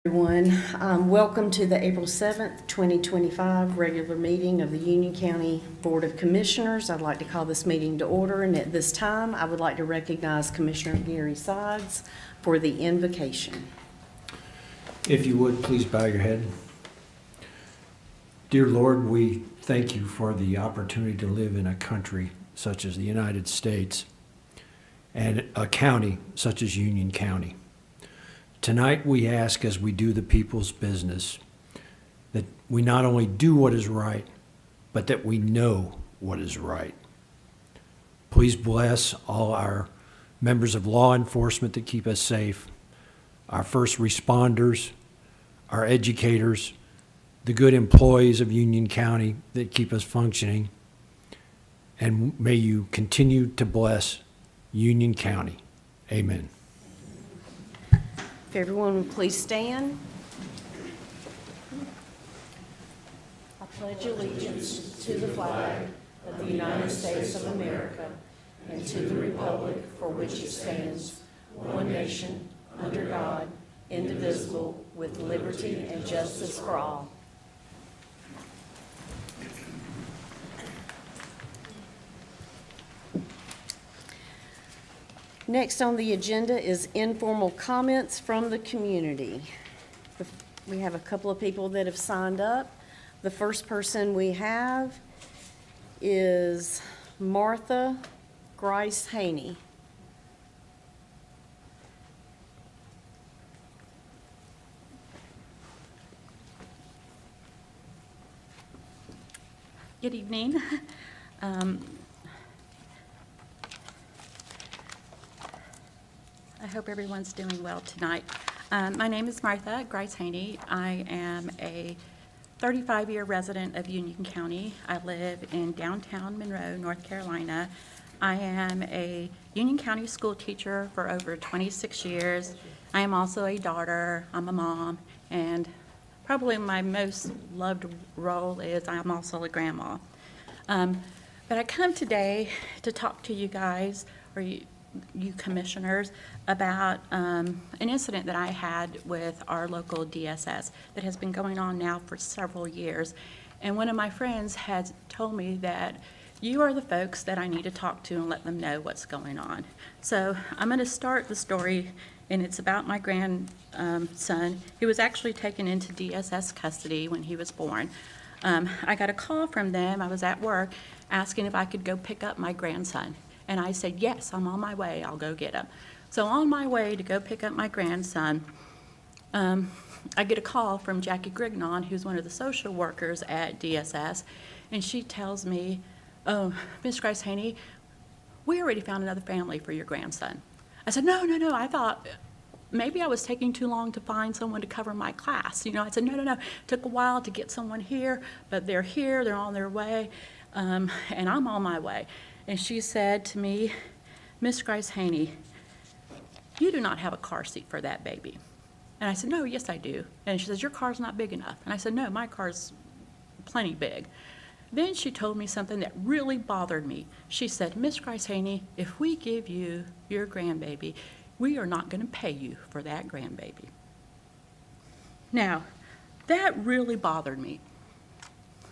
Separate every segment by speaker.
Speaker 1: Everyone, welcome to the April 7th, 2025 regular meeting of the Union County Board of Commissioners. I'd like to call this meeting to order, and at this time, I would like to recognize Commissioner Gary Sides for the invocation.
Speaker 2: If you would, please bow your head. Dear Lord, we thank you for the opportunity to live in a country such as the United States and a county such as Union County. Tonight we ask, as we do the people's business, that we not only do what is right, but that we know what is right. Please bless all our members of law enforcement that keep us safe, our first responders, our educators, the good employees of Union County that keep us functioning, and may you continue to bless Union County. Amen.
Speaker 1: If everyone would please stand. I pledge allegiance to the flag of the United States of America and to the republic for which it stands, one nation, under God, indivisible, with liberty and justice for all. Next on the agenda is informal comments from the community. We have a couple of people that have signed up. The first person we have is Martha Grice Haney.
Speaker 3: Good evening. I hope everyone's doing well tonight. My name is Martha Grice Haney. I am a 35-year resident of Union County. I live in downtown Monroe, North Carolina. I am a Union County school teacher for over 26 years. I am also a daughter, I'm a mom, and probably my most loved role is I'm also a grandma. But I come today to talk to you guys, or you commissioners, about an incident that I had with our local DSS that has been going on now for several years. And one of my friends has told me that you are the folks that I need to talk to and let them know what's going on. So I'm going to start the story, and it's about my grandson. He was actually taken into DSS custody when he was born. I got a call from them. I was at work asking if I could go pick up my grandson. And I said, yes, I'm on my way. I'll go get him. So on my way to go pick up my grandson, I get a call from Jackie Grignon, who's one of the social workers at DSS, and she tells me, oh, Miss Grice Haney, we already found another family for your grandson. I said, no, I thought maybe I was taking too long to find someone to cover my class. I said, no. It took a while to get someone here, but they're here, they're on their way, and I'm on my way. And she said to me, Miss Grice Haney, you do not have a car seat for that baby. And I said, no, yes, I do. And she says, your car's not big enough. And I said, no, my car's plenty big. Then she told me something that really bothered me. She said, Miss Grice Haney, if we give you your grandbaby, we are not going to pay you for that grandbaby. Now, that really bothered me.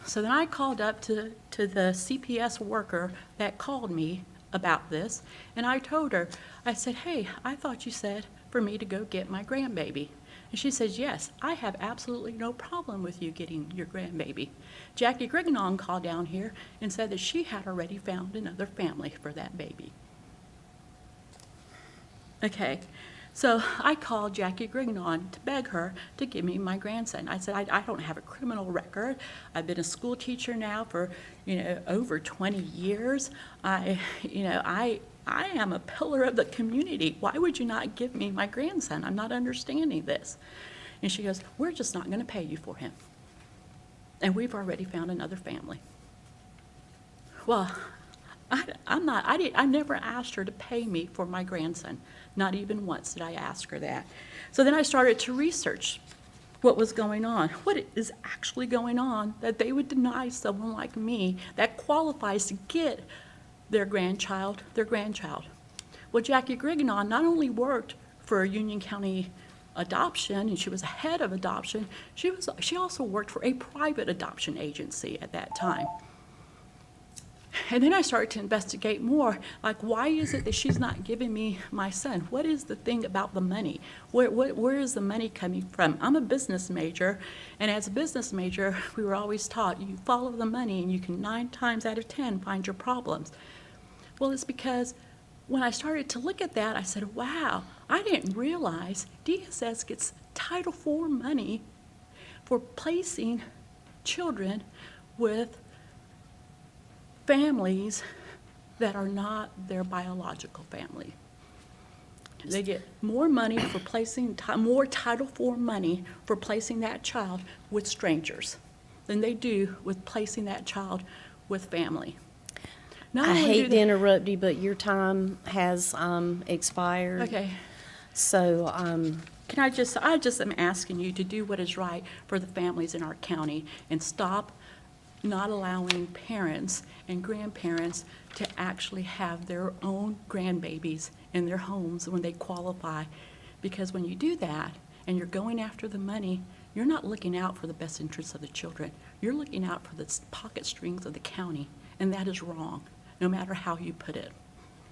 Speaker 3: So then I called up to the CPS worker that called me about this, and I told her, I said, hey, I thought you said for me to go get my grandbaby. And she says, yes, I have absolutely no problem with you getting your grandbaby. Jackie Grignon called down here and said that she had already found another family for that baby. Okay. So I called Jackie Grignon to beg her to give me my grandson. I said, I don't have a criminal record. I've been a school teacher now for, over 20 years. I am a pillar of the community. Why would you not give me my grandson? I'm not understanding this. And she goes, we're just not going to pay you for him. And we've already found another family. Well, I never asked her to pay me for my grandson. Not even once did I ask her that. So then I started to research what was going on, what is actually going on that they would deny someone like me that qualifies to get their grandchild. Well, Jackie Grignon not only worked for Union County adoption, and she was head of adoption. She also worked for a private adoption agency at that time. And then I started to investigate more, like, why is it that she's not giving me my son? What is the thing about the money? Where is the money coming from? I'm a business major, and as a business major, we were always taught, you follow the money and you can 9 times out of 10 find your problems. Well, it's because when I started to look at that, I said, wow, I didn't realize DSS gets Title IV money for placing children with families that are not their biological family. They get more money for placing, more Title IV money for placing that child with strangers than they do with placing that child with family. Not
Speaker 1: I
Speaker 3: only do
Speaker 1: hate to
Speaker 3: they-
Speaker 1: interrupt you, but your time has expired.
Speaker 3: Okay.
Speaker 1: So,
Speaker 3: I just am asking you to do what is right for the families in our county and stop not allowing parents and grandparents to actually have their own grandbabies in their homes when they qualify. Because when you do that and you're going after the money, you're not looking out for the best interests of the children. You're looking out for the pocket strings of the county, and that is wrong, no matter how you put it.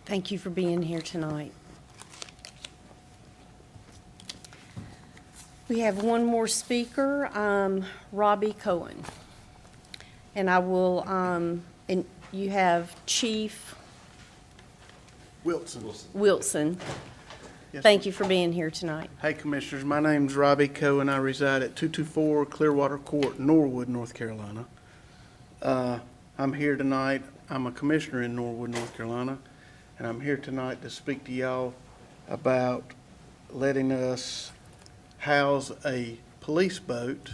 Speaker 1: thank you for being here tonight. We have one more speaker, Robbie Cohen. And I will, and you have Chief Wilson.
Speaker 4: Yes,
Speaker 1: Thank you for being here tonight.
Speaker 4: Hey, Commissioners, my name's Robbie Cohen. I reside at 224 Clearwater Court, Norwood, North Carolina. I'm here tonight. I'm a commissioner in Norwood, North Carolina, and I'm here tonight to speak to y'all about letting us house a police boat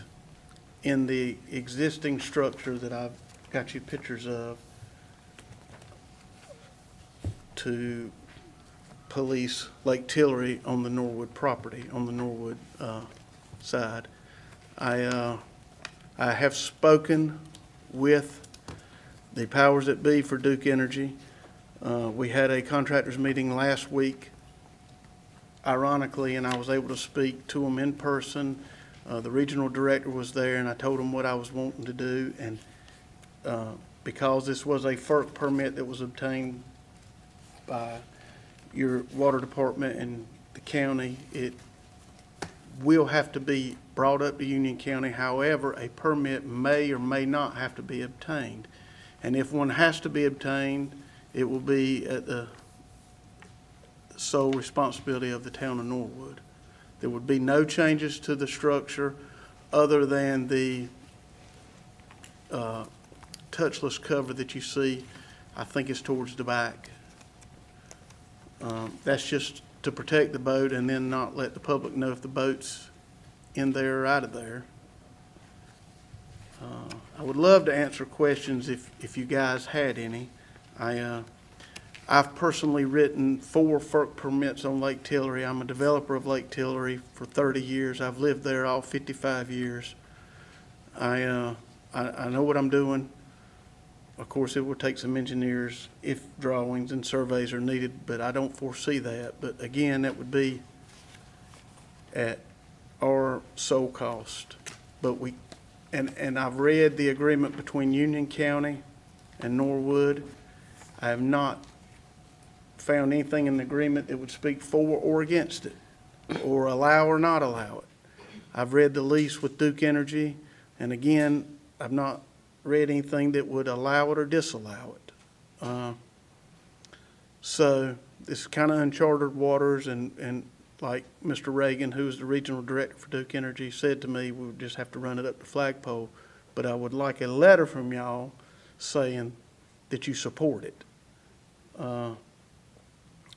Speaker 4: in the existing structure that I've got you pictures of to police Lake Tillery on the Norwood property, on the Norwood side. I have spoken with the powers that be for Duke Energy. We had a contractors meeting last week, ironically, and I was able to speak to them in person. The regional director was there, and I told him what I was wanting to do. And because this was a FERC permit that was obtained by your water department and the county, it will have to be brought up to Union County. However, a permit may or may not have to be obtained. And if one has to be obtained, it will be at the sole responsibility of the town of Norwood. There would be no changes to the structure other than the touchless cover that you see. I think it's towards the back. That's just to protect the boat and then not let the public know if the boat's in there or out of there. I would love to answer questions if you guys had any. I've personally written 4 FERC permits on Lake Tillery. I'm a developer of Lake Tillery for 30 years. I've lived there all 55 years. I know what I'm doing. Of course, it will take some engineers if drawings and surveys are needed, but I don't foresee that. But again, that would be at our sole cost. But and I've read the agreement between Union County and Norwood. I have not found anything in the agreement that would speak for or against it, or allow or not allow it. I've read the lease with Duke Energy, and again, I've not read anything that would allow it or disallow it. So this is kind of uncharted waters, and like Mr. Reagan, who's the regional director for Duke Energy, said to me, we would just have to run it up the flagpole. But I would like a letter from y'all saying that you support it.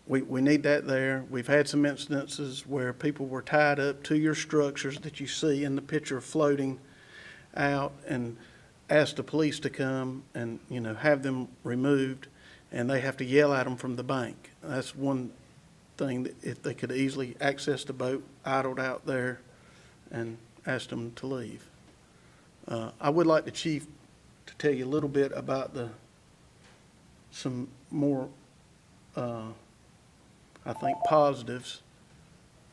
Speaker 4: We need that there. We've had some instances where people were tied up to your structures that you see in the picture floating out and asked the police to come and, have them removed, and they have to yell at them from the bank. That's one thing that if they could easily access the boat idled out there and ask them to leave. I would like the chief to tell you a little bit about some more I think positives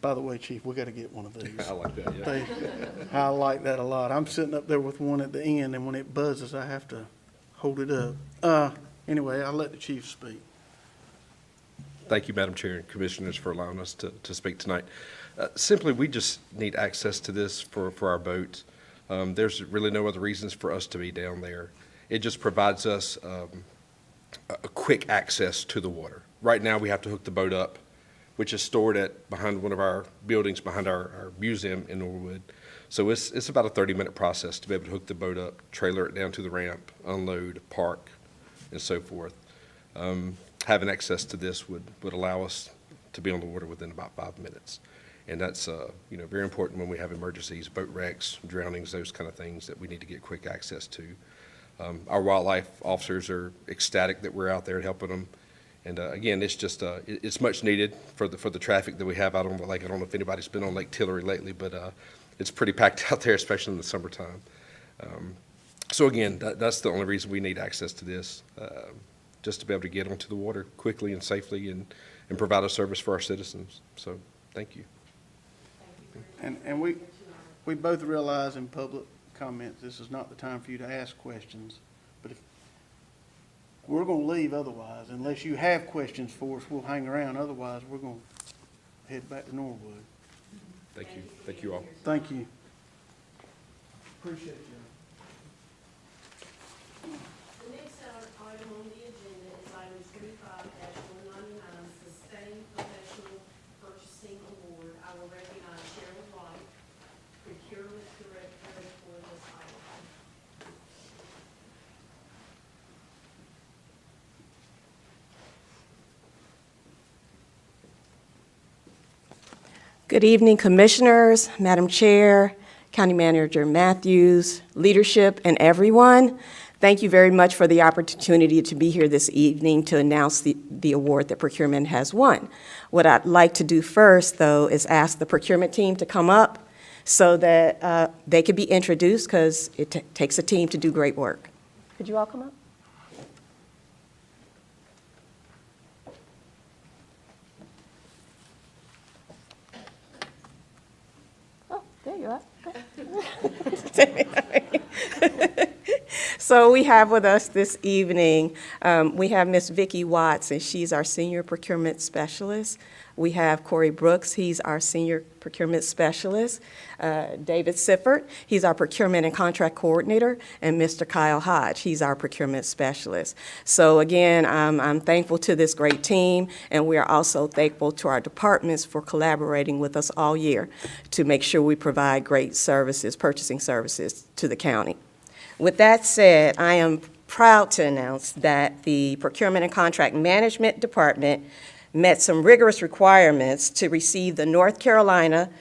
Speaker 4: By the way, Chief, we got to get one of these.
Speaker 5: I like that, yeah.
Speaker 4: I like that a lot. I'm sitting up there with one at the end, and when it buzzes, I have to hold it up. Anyway, I'll let the chief speak.
Speaker 5: Thank you, Madam Chair and Commissioners, for allowing us to speak tonight. Simply, we just need access to this for our boats. There's really no other reasons for us to be down there. It just provides us a quick access to the water. Right now, we have to hook the boat up, which is stored behind one of our buildings, behind our museum in Norwood. So it's about a 30-minute process to be able to hook the boat up, trailer it down to the ramp, unload, park, and so forth. Having access to this would allow us to be on the water within about 5 minutes. And that's very important when we have emergencies, boat wrecks, drownings, those kind of things that we need to get quick access to. Our wildlife officers are ecstatic that we're out there helping them. And again, it's just it's much needed for the traffic that we have out on the lake. I don't know if anybody's been on Lake Tillery lately, but it's pretty packed out there, especially in the summertime. So again, that's the only reason we need access to this, just to be able to get onto the water quickly and safely and provide a service for our citizens. So thank you.
Speaker 4: And we both realize in public comments, this is not the time for you to ask questions, but if we're going to leave otherwise, unless you have questions for us, we'll hang around. Otherwise, we're going to head back to Norwood.
Speaker 5: Thank you. Thank you all.
Speaker 4: Thank you. Appreciate you.
Speaker 1: The next item on the agenda is item 25-199, Sustained Professional Purchasing Award. I will recognize Cheryl White, Procurement Director, for this item.
Speaker 6: Good evening, Commissioners, Madam Chair, County Manager Matthews, leadership, and everyone. Thank you very much for the opportunity to be here this evening to announce the award that Procurement has won. What I'd like to do first, though, is ask the Procurement team to come up so that they could be introduced, because it takes a team to do great work. Could you all come up? There you are. So we have with us this evening, we have Miss Vicki Watts, and she's our Senior Procurement Specialist. We have Corey Brooks, he's our Senior Procurement Specialist. David Sifford, he's our Procurement and Contract Coordinator. And Mr. Kyle Hodge, he's our Procurement Specialist. So again, I'm thankful to this great team, and we are also thankful to our departments for collaborating with us all year to make sure we provide great services, purchasing services to the county. With that said, I am proud to announce that the Procurement and Contract Management Department met some rigorous requirements to receive the North Carolina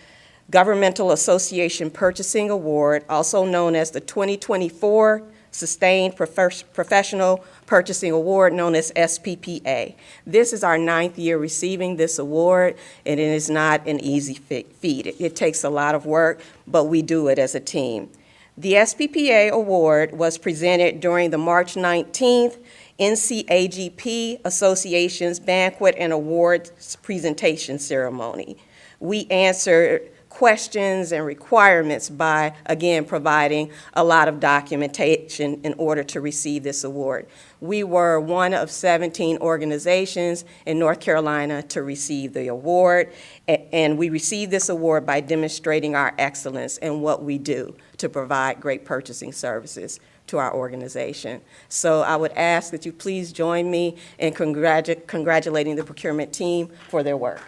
Speaker 6: Governmental Association Purchasing Award, also known as the 2024 Sustained Professional Purchasing Award, known as SPPA. This is our 9th year receiving this award, and it is not an easy feat. It takes a lot of work, but we do it as a team. The SPPA award was presented during the March 19th NCAGP Association's Banquet and Awards Presentation Ceremony. We answered questions and requirements by, again, providing a lot of documentation in order to receive this award. We were one of 17 organizations in North Carolina to receive the award, and we received this award by demonstrating our excellence in what we do to provide great purchasing services to our organization. So I would ask that you please join me in congratulating the procurement team for their work.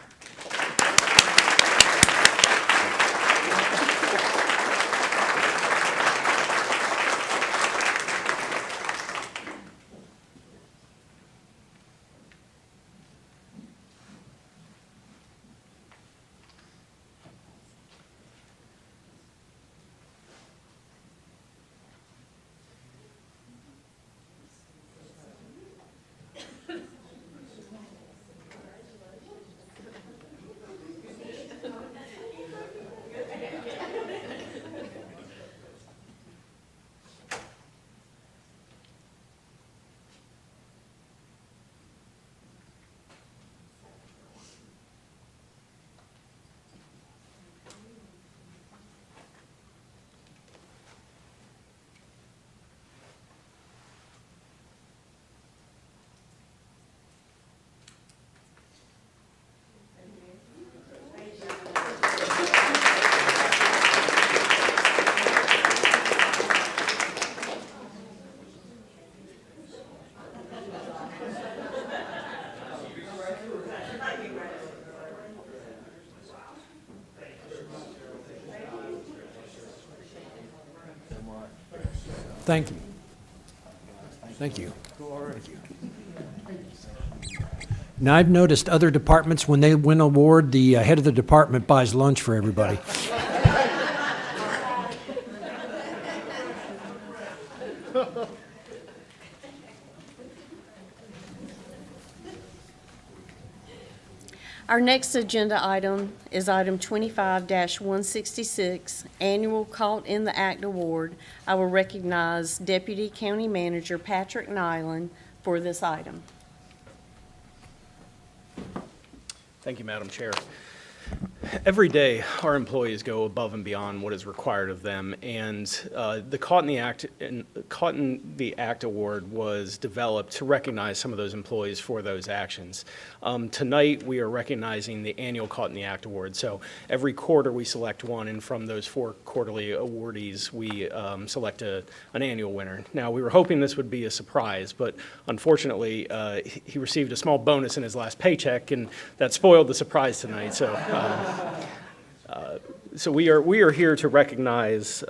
Speaker 2: Thank you. Thank you. Thank you. Now, I've noticed other departments, when they win an award, the head of the department buys lunch for everybody.
Speaker 1: Our next agenda item is item 25-166, Annual Caught in the Act Award. I will recognize Deputy County Manager Patrick Nyland for this item.
Speaker 7: Thank you, Madam Chair. Every day, our employees go above and beyond what is required of them, and the Caught in the Act Award was developed to recognize some of those employees for those actions. Tonight, we are recognizing the annual Caught in the Act Award. So every quarter, we select one, and from those 4 quarterly awardees, we select an annual winner. Now, we were hoping this would be a surprise, but unfortunately, he received a small bonus in his last paycheck, and that spoiled the surprise tonight. So we are here to recognize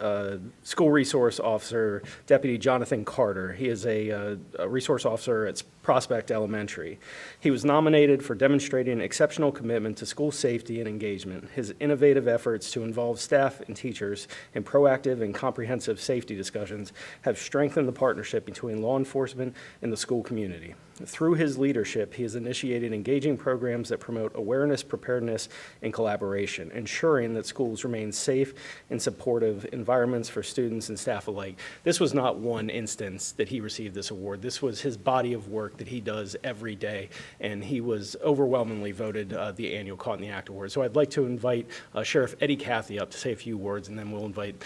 Speaker 7: School Resource Officer Deputy Jonathan Carter. He is a resource officer at Prospect Elementary. He was nominated for demonstrating exceptional commitment to school safety and engagement. His innovative efforts to involve staff and teachers in proactive and comprehensive safety discussions have strengthened the partnership between law enforcement and the school community. Through his leadership, he has initiated engaging programs that promote awareness, preparedness, and collaboration, ensuring that schools remain safe and supportive environments for students and staff alike. This was not one instance that he received this award. This was his body of work that he does every day, and he was overwhelmingly voted the annual Caught in the Act Award. So I'd like to invite Sheriff Eddie Cathy up to say a few words, and then we'll invite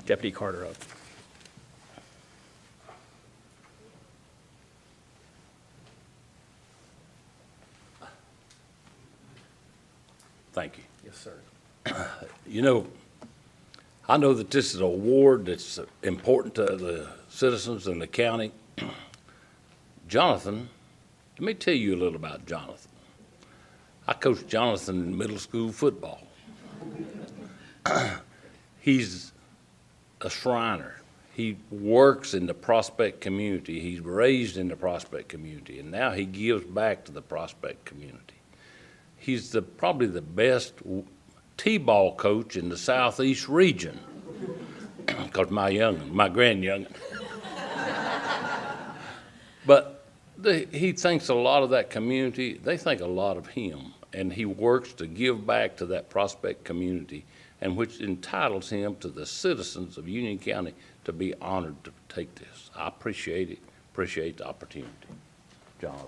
Speaker 7: Deputy Carter up.
Speaker 8: Thank you.
Speaker 7: Yes, sir.
Speaker 8: You know, I know that this is an award that's important to the citizens in the county. Jonathan, let me tell you a little about Jonathan. I coached Jonathan in middle school football. He's a Shriner. He works in the Prospect community. He's raised in the Prospect community, and now he gives back to the Prospect community. He's probably the best T-ball coach in the Southeast region, because my grand-young'un. But he thinks a lot of that community, they think a lot of him, and he works to give back to that Prospect community, and which entitles him to the citizens of Union County to be honored to take this. I appreciate it, appreciate the opportunity. Jonathan.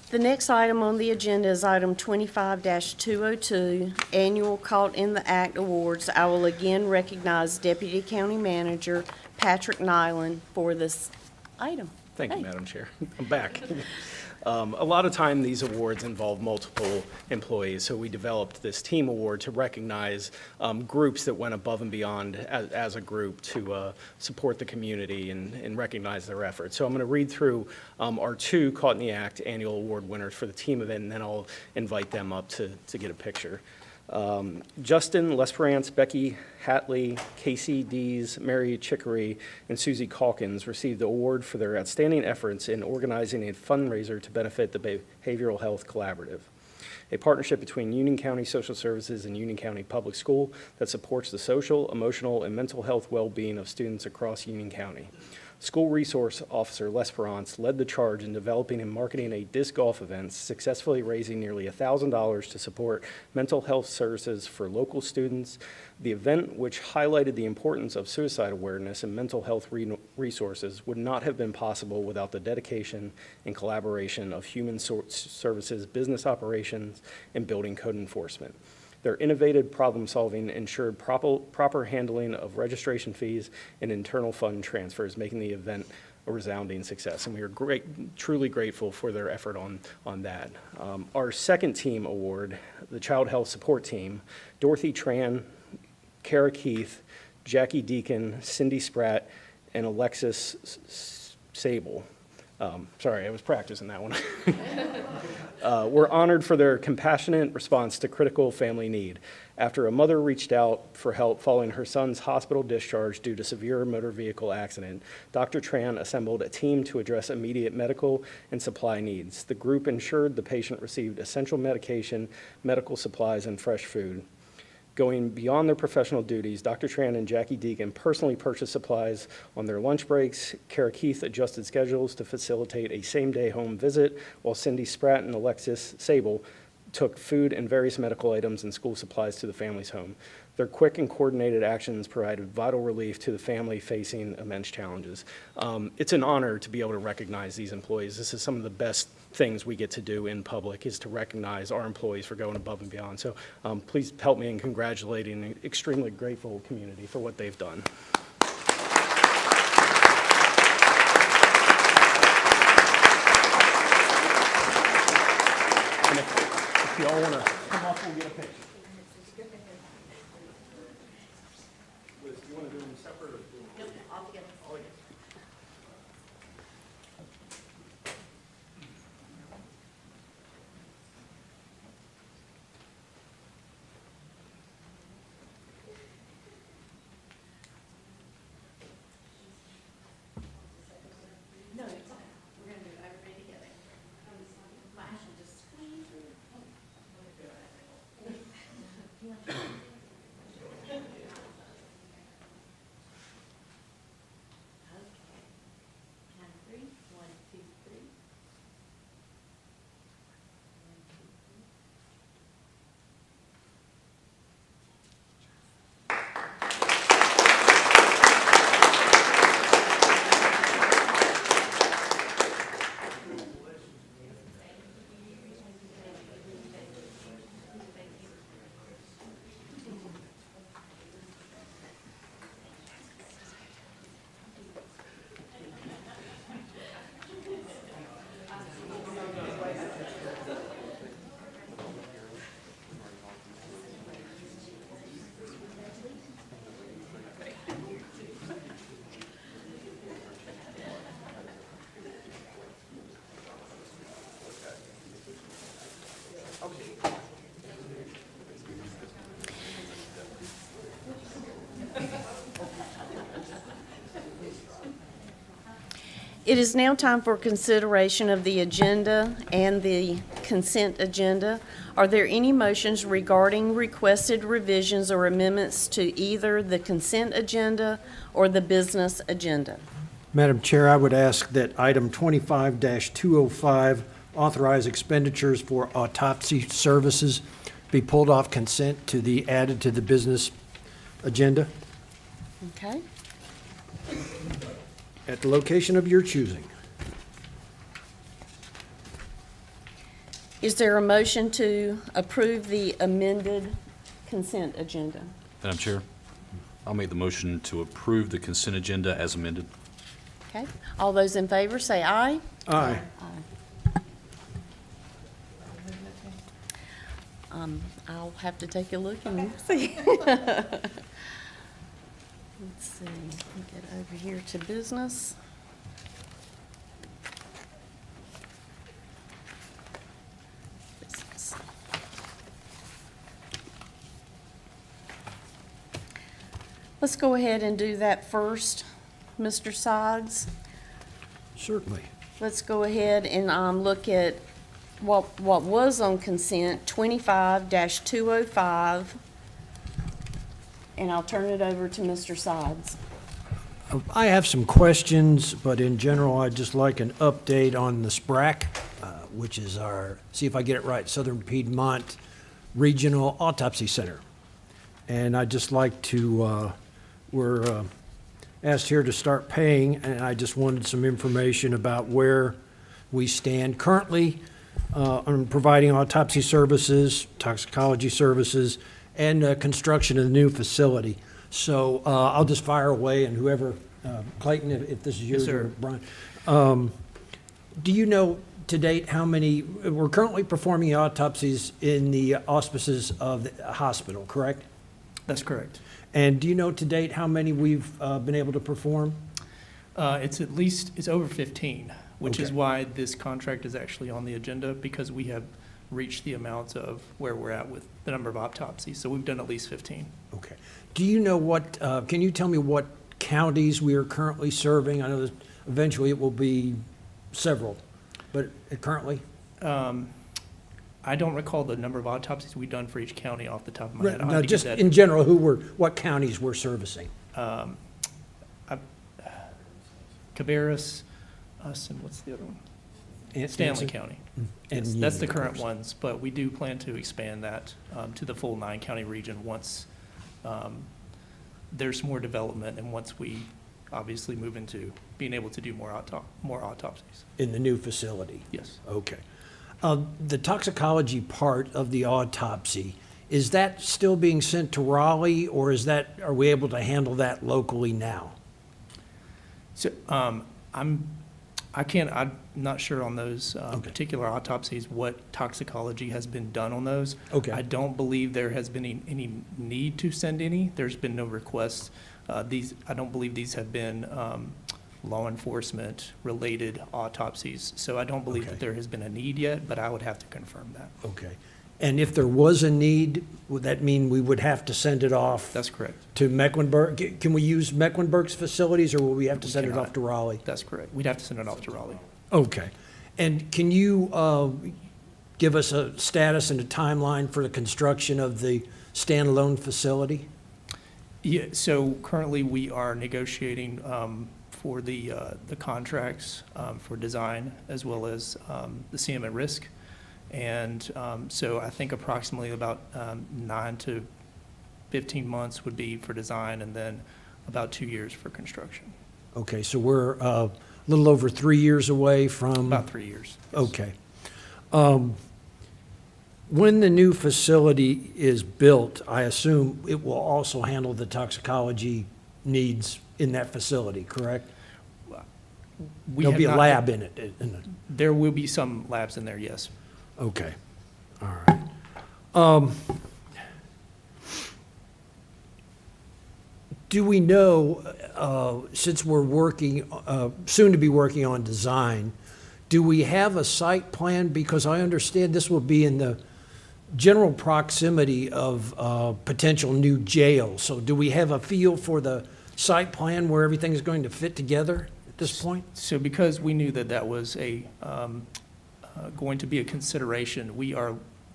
Speaker 1: The next item on the agenda is item 25-202, Annual Caught in the Act Awards. I will again recognize Deputy County Manager Patrick Nyland for this item.
Speaker 7: Thank you,
Speaker 1: Hey.
Speaker 7: Madam Chair. I'm back. A lot of time, these awards involve multiple employees, so we developed this team award to recognize groups that went above and beyond as a group to support the community and recognize their efforts. So I'm going to read through our 2 Caught in the Act annual award winners for the team event, and then I'll invite them up to get a picture. Justin Lesperance, Becky Hatley, Casey Dees, Mary Chicory, and Susie Calkins received the award for their outstanding efforts in organizing a fundraiser to benefit the Behavioral Health Collaborative, a partnership between Union County Social Services and Union County Public School that supports the social, emotional, and mental health well-being of students across Union County. School Resource Officer Lesperance led the charge in developing and marketing a disc golf event, successfully raising nearly $1,000 to support mental health services for local students. The event, which highlighted the importance of suicide awareness and mental health resources, would not have been possible without the dedication and collaboration of Human Services, business operations, and building code enforcement. Their innovative problem-solving ensured proper handling of registration fees and internal fund transfers, making the event a resounding success. And we are truly grateful for their effort on that. Our second team award, the Child Health Support Team, Dorothy Tran, Kara Keith, Jackie Deacon, Cindy Spratt, and Alexis Sable. Sorry, I was practicing that one. Were honored for their compassionate response to critical family need. After a mother reached out for help following her son's hospital discharge due to severe motor vehicle accident, Dr. Tran assembled a team to address immediate medical and supply needs. The group ensured the patient received essential medication, medical supplies, and fresh food. Going beyond their professional duties, Dr. Tran and Jackie Deacon personally purchased supplies on their lunch breaks. Kara Keith adjusted schedules to facilitate a same-day home visit, while Cindy Spratt and Alexis Sable took food and various medical items and school supplies to the family's home. Their quick and coordinated actions provided vital relief to the family facing immense challenges. It's an honor to be able to recognize these employees. This is some of the best things we get to do in public, is to recognize our employees for going above and beyond. So please help me in congratulating an extremely grateful community for what they've done. And if you all want to come up, we'll get a picture. Liz, do you want to do them separate or do them?
Speaker 1: Yep, all together.
Speaker 7: All together.
Speaker 1: No, it's okay. We're going to do everybody together. Might actually just squeeze through. Okay. Count of 3. 1, 2, 3. It is now time for consideration of the agenda and the consent agenda. Are there any motions regarding requested revisions or amendments to either the consent agenda or the business agenda?
Speaker 2: Madam Chair, I would ask that item 25-205, authorize expenditures for autopsy services, be pulled off consent to the added to the business agenda
Speaker 1: Okay.
Speaker 2: at the location of your choosing.
Speaker 1: Is there a motion to approve the amended consent agenda?
Speaker 9: Madam Chair, I'll make the motion to approve the consent agenda as amended.
Speaker 1: Okay, all those in favor say aye.
Speaker 2: Aye.
Speaker 1: I'll have to take a look and see. Let's see, let me get over here to business. Business. Let's go ahead and do that first, Mr. Sides.
Speaker 2: Certainly.
Speaker 1: Let's go ahead and look at what was on consent, 25-205. And I'll turn it over to Mr. Sides.
Speaker 2: I have some questions, but in general, I'd just like an update on the SPRAC, which is our, see if I get it right, Southern Piedmont Regional Autopsy Center. And I'd just like to, we're asked here to start paying, and I just wanted some information about where we stand currently on providing autopsy services, toxicology services, and construction of the new facility. So I'll just fire away, and whoever, Clayton, if this is yours or Brian. Do you know to date how many, we're currently performing autopsies in the auspices of the hospital, correct?
Speaker 10: That's correct.
Speaker 2: And do you know to date how many we've been able to perform?
Speaker 10: It's over 15, which is
Speaker 2: Okay.
Speaker 10: why this contract is actually on the agenda, because we have reached the amount of where we're at with the number of autopsies. So we've done at least 15.
Speaker 2: Okay. Do you know what, can you tell me what counties we are currently serving? I know that eventually it will be several, but currently?
Speaker 10: I don't recall the number of autopsies we've done for each county off the top of my head. I'll
Speaker 2: No,
Speaker 10: have to get
Speaker 2: just
Speaker 10: that.
Speaker 2: in general, what counties we're servicing?
Speaker 10: Cabarrus, us, and what's the other one? Stanley County.
Speaker 2: And
Speaker 10: Yes,
Speaker 2: Union,
Speaker 10: that's the
Speaker 2: of
Speaker 10: current
Speaker 2: course.
Speaker 10: ones, but we do plan to expand that to the full 9-county region once there's more development and once we obviously move into being able to do more autopsies.
Speaker 2: In the new facility?
Speaker 10: Yes.
Speaker 2: Okay. The toxicology part of the autopsy, is that still being sent to Raleigh, or are we able to handle that locally now?
Speaker 10: So I'm not sure on those particular autopsies what toxicology has been done on those.
Speaker 2: Okay.
Speaker 10: I don't believe there has been any need to send any. There's been no requests. I don't believe these have been law enforcement related autopsies. So I don't believe
Speaker 2: Okay.
Speaker 10: that there has been a need yet, but I would have to confirm that.
Speaker 2: Okay. And if there was a need, would that mean we would have to send it off
Speaker 10: That's correct.
Speaker 2: to Mecklenburg? Can we use Mecklenburg's facilities, or will we have to send it
Speaker 10: cannot.
Speaker 2: off to Raleigh?
Speaker 10: That's correct. We'd have to send it off to Raleigh.
Speaker 2: Okay. And can you give us a status and a timeline for the construction of the standalone facility?
Speaker 10: Yeah, so currently we are negotiating for the contracts for design as well as the CM at risk. And so I think approximately about 9 to 15 months would be for design, and then about 2 years for construction.
Speaker 2: Okay, so we're a little over 3 years away from...
Speaker 10: About 3 years.
Speaker 2: Okay. When the new facility is built, I assume it will also handle the toxicology needs in that facility, correct?
Speaker 10: We
Speaker 2: There'll
Speaker 10: have
Speaker 2: be a
Speaker 10: not-
Speaker 2: lab in it, isn't it?
Speaker 10: There will be some labs in there, yes.
Speaker 2: Okay, all right. Do we know, since we're working, soon to be working on design, do we have a site plan? Because I understand this will be in the general proximity of potential new jail. So do we have a feel for the site plan where everything is going to fit together at this point?
Speaker 10: So because we knew that that was going to be a consideration, we are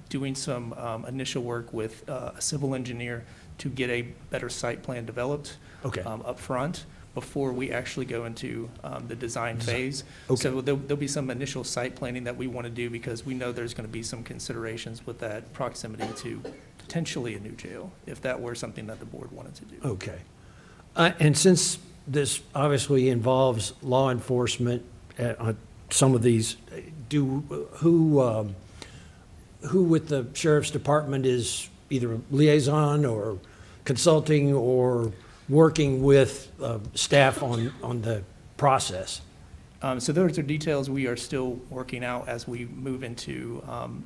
Speaker 10: doing some initial work with a civil engineer to get a better site plan developed
Speaker 2: Okay.
Speaker 10: up front before we actually go into the design phase.
Speaker 2: Okay.
Speaker 10: So there'll be some initial site planning that we want to do because we know there's going to be some considerations with that proximity to potentially a new jail, if that were something that the board wanted to do.
Speaker 2: Okay. And since this obviously involves law enforcement on some of these, who with the sheriff's department is either liaison or consulting or working with staff on the process?
Speaker 10: So those are details we are still working out as we move into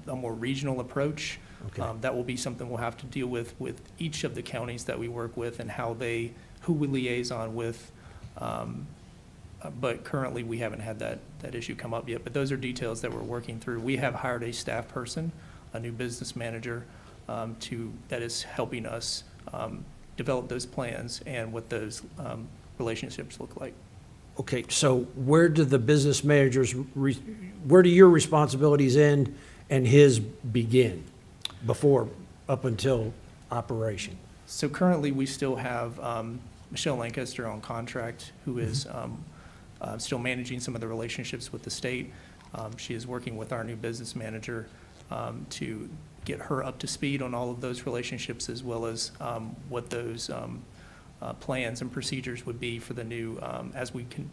Speaker 10: a more regional approach.
Speaker 2: Okay.
Speaker 10: That will be something we'll have to deal with each of the counties that we work with and who we liaison with. But currently, we haven't had that issue come up yet. But those are details that we're working through. We have hired a staff person, a new business manager, that is helping us develop those plans and what those relationships look like.
Speaker 2: Okay, so where do the business managers, where do your responsibilities end and his begin up until operation?
Speaker 10: So currently, we still have Michelle Lancaster on contract, who is still managing some of the relationships with the state. She is working with our new business manager to get her up to speed on all of those relationships, as well as what those plans and procedures would be for the new, as we can,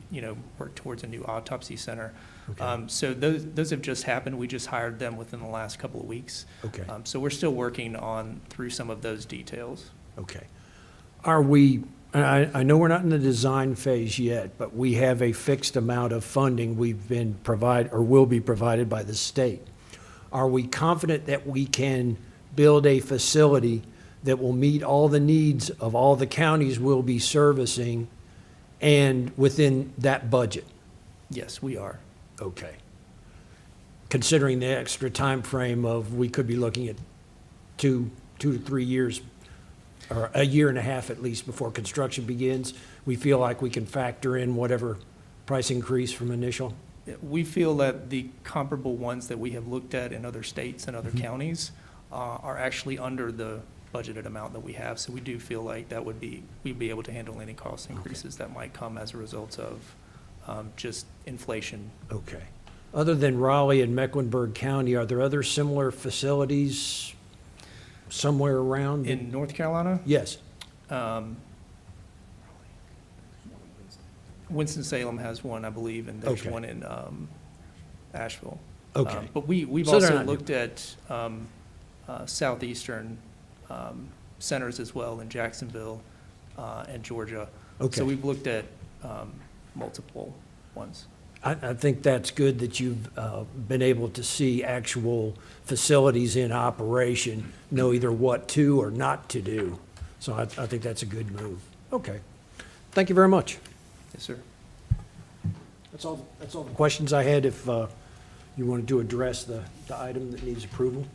Speaker 10: work towards a new autopsy center.
Speaker 2: Okay.
Speaker 10: So those have just happened. We just hired them within the last couple of weeks.
Speaker 2: Okay.
Speaker 10: So we're still working through some of those details.
Speaker 2: Okay. I know we're not in the design phase yet, but we have a fixed amount of funding we've been provided or will be provided by the state. Are we confident that we can build a facility that will meet all the needs of all the counties we'll be servicing and within that budget?
Speaker 10: Yes, we are.
Speaker 2: Okay. Considering the extra time frame of, we could be looking at two to 3 years, or a year and a half at least before construction begins, we feel like we can factor in whatever price increase from initial?
Speaker 10: We feel that the comparable ones that we have looked at in other states and other counties are actually under the budgeted amount that we have. So we do feel like we'd be able to handle any cost increases that might come as a result of just inflation.
Speaker 2: Okay. Other than Raleigh and Mecklenburg County, are there other similar facilities somewhere around?
Speaker 10: In North Carolina,
Speaker 2: Yes.
Speaker 10: Winston-Salem has one, I believe, and there's
Speaker 2: Okay.
Speaker 10: one in Asheville.
Speaker 2: Okay.
Speaker 10: But we've
Speaker 2: So they're
Speaker 10: also
Speaker 2: not new.
Speaker 10: looked at southeastern centers as well in Jacksonville and Georgia.
Speaker 2: Okay.
Speaker 10: So we've looked at multiple ones.
Speaker 2: I think that's good that you've been able to see actual facilities in operation, know either what to or not to do. So I think that's a good move. Okay. Thank you very much.
Speaker 10: Yes, sir.
Speaker 2: That's all the questions I had. If you wanted to address the item that needs approval.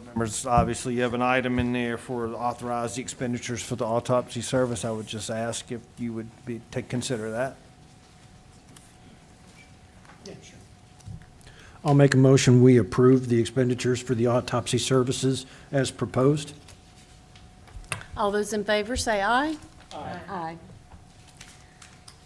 Speaker 11: Members, obviously, you have an item in there for authorize the expenditures for the autopsy service. I would just ask if you would consider that.
Speaker 2: I'll make a motion, we approve the expenditures for the autopsy services as proposed.
Speaker 1: All those in favor say aye. Aye.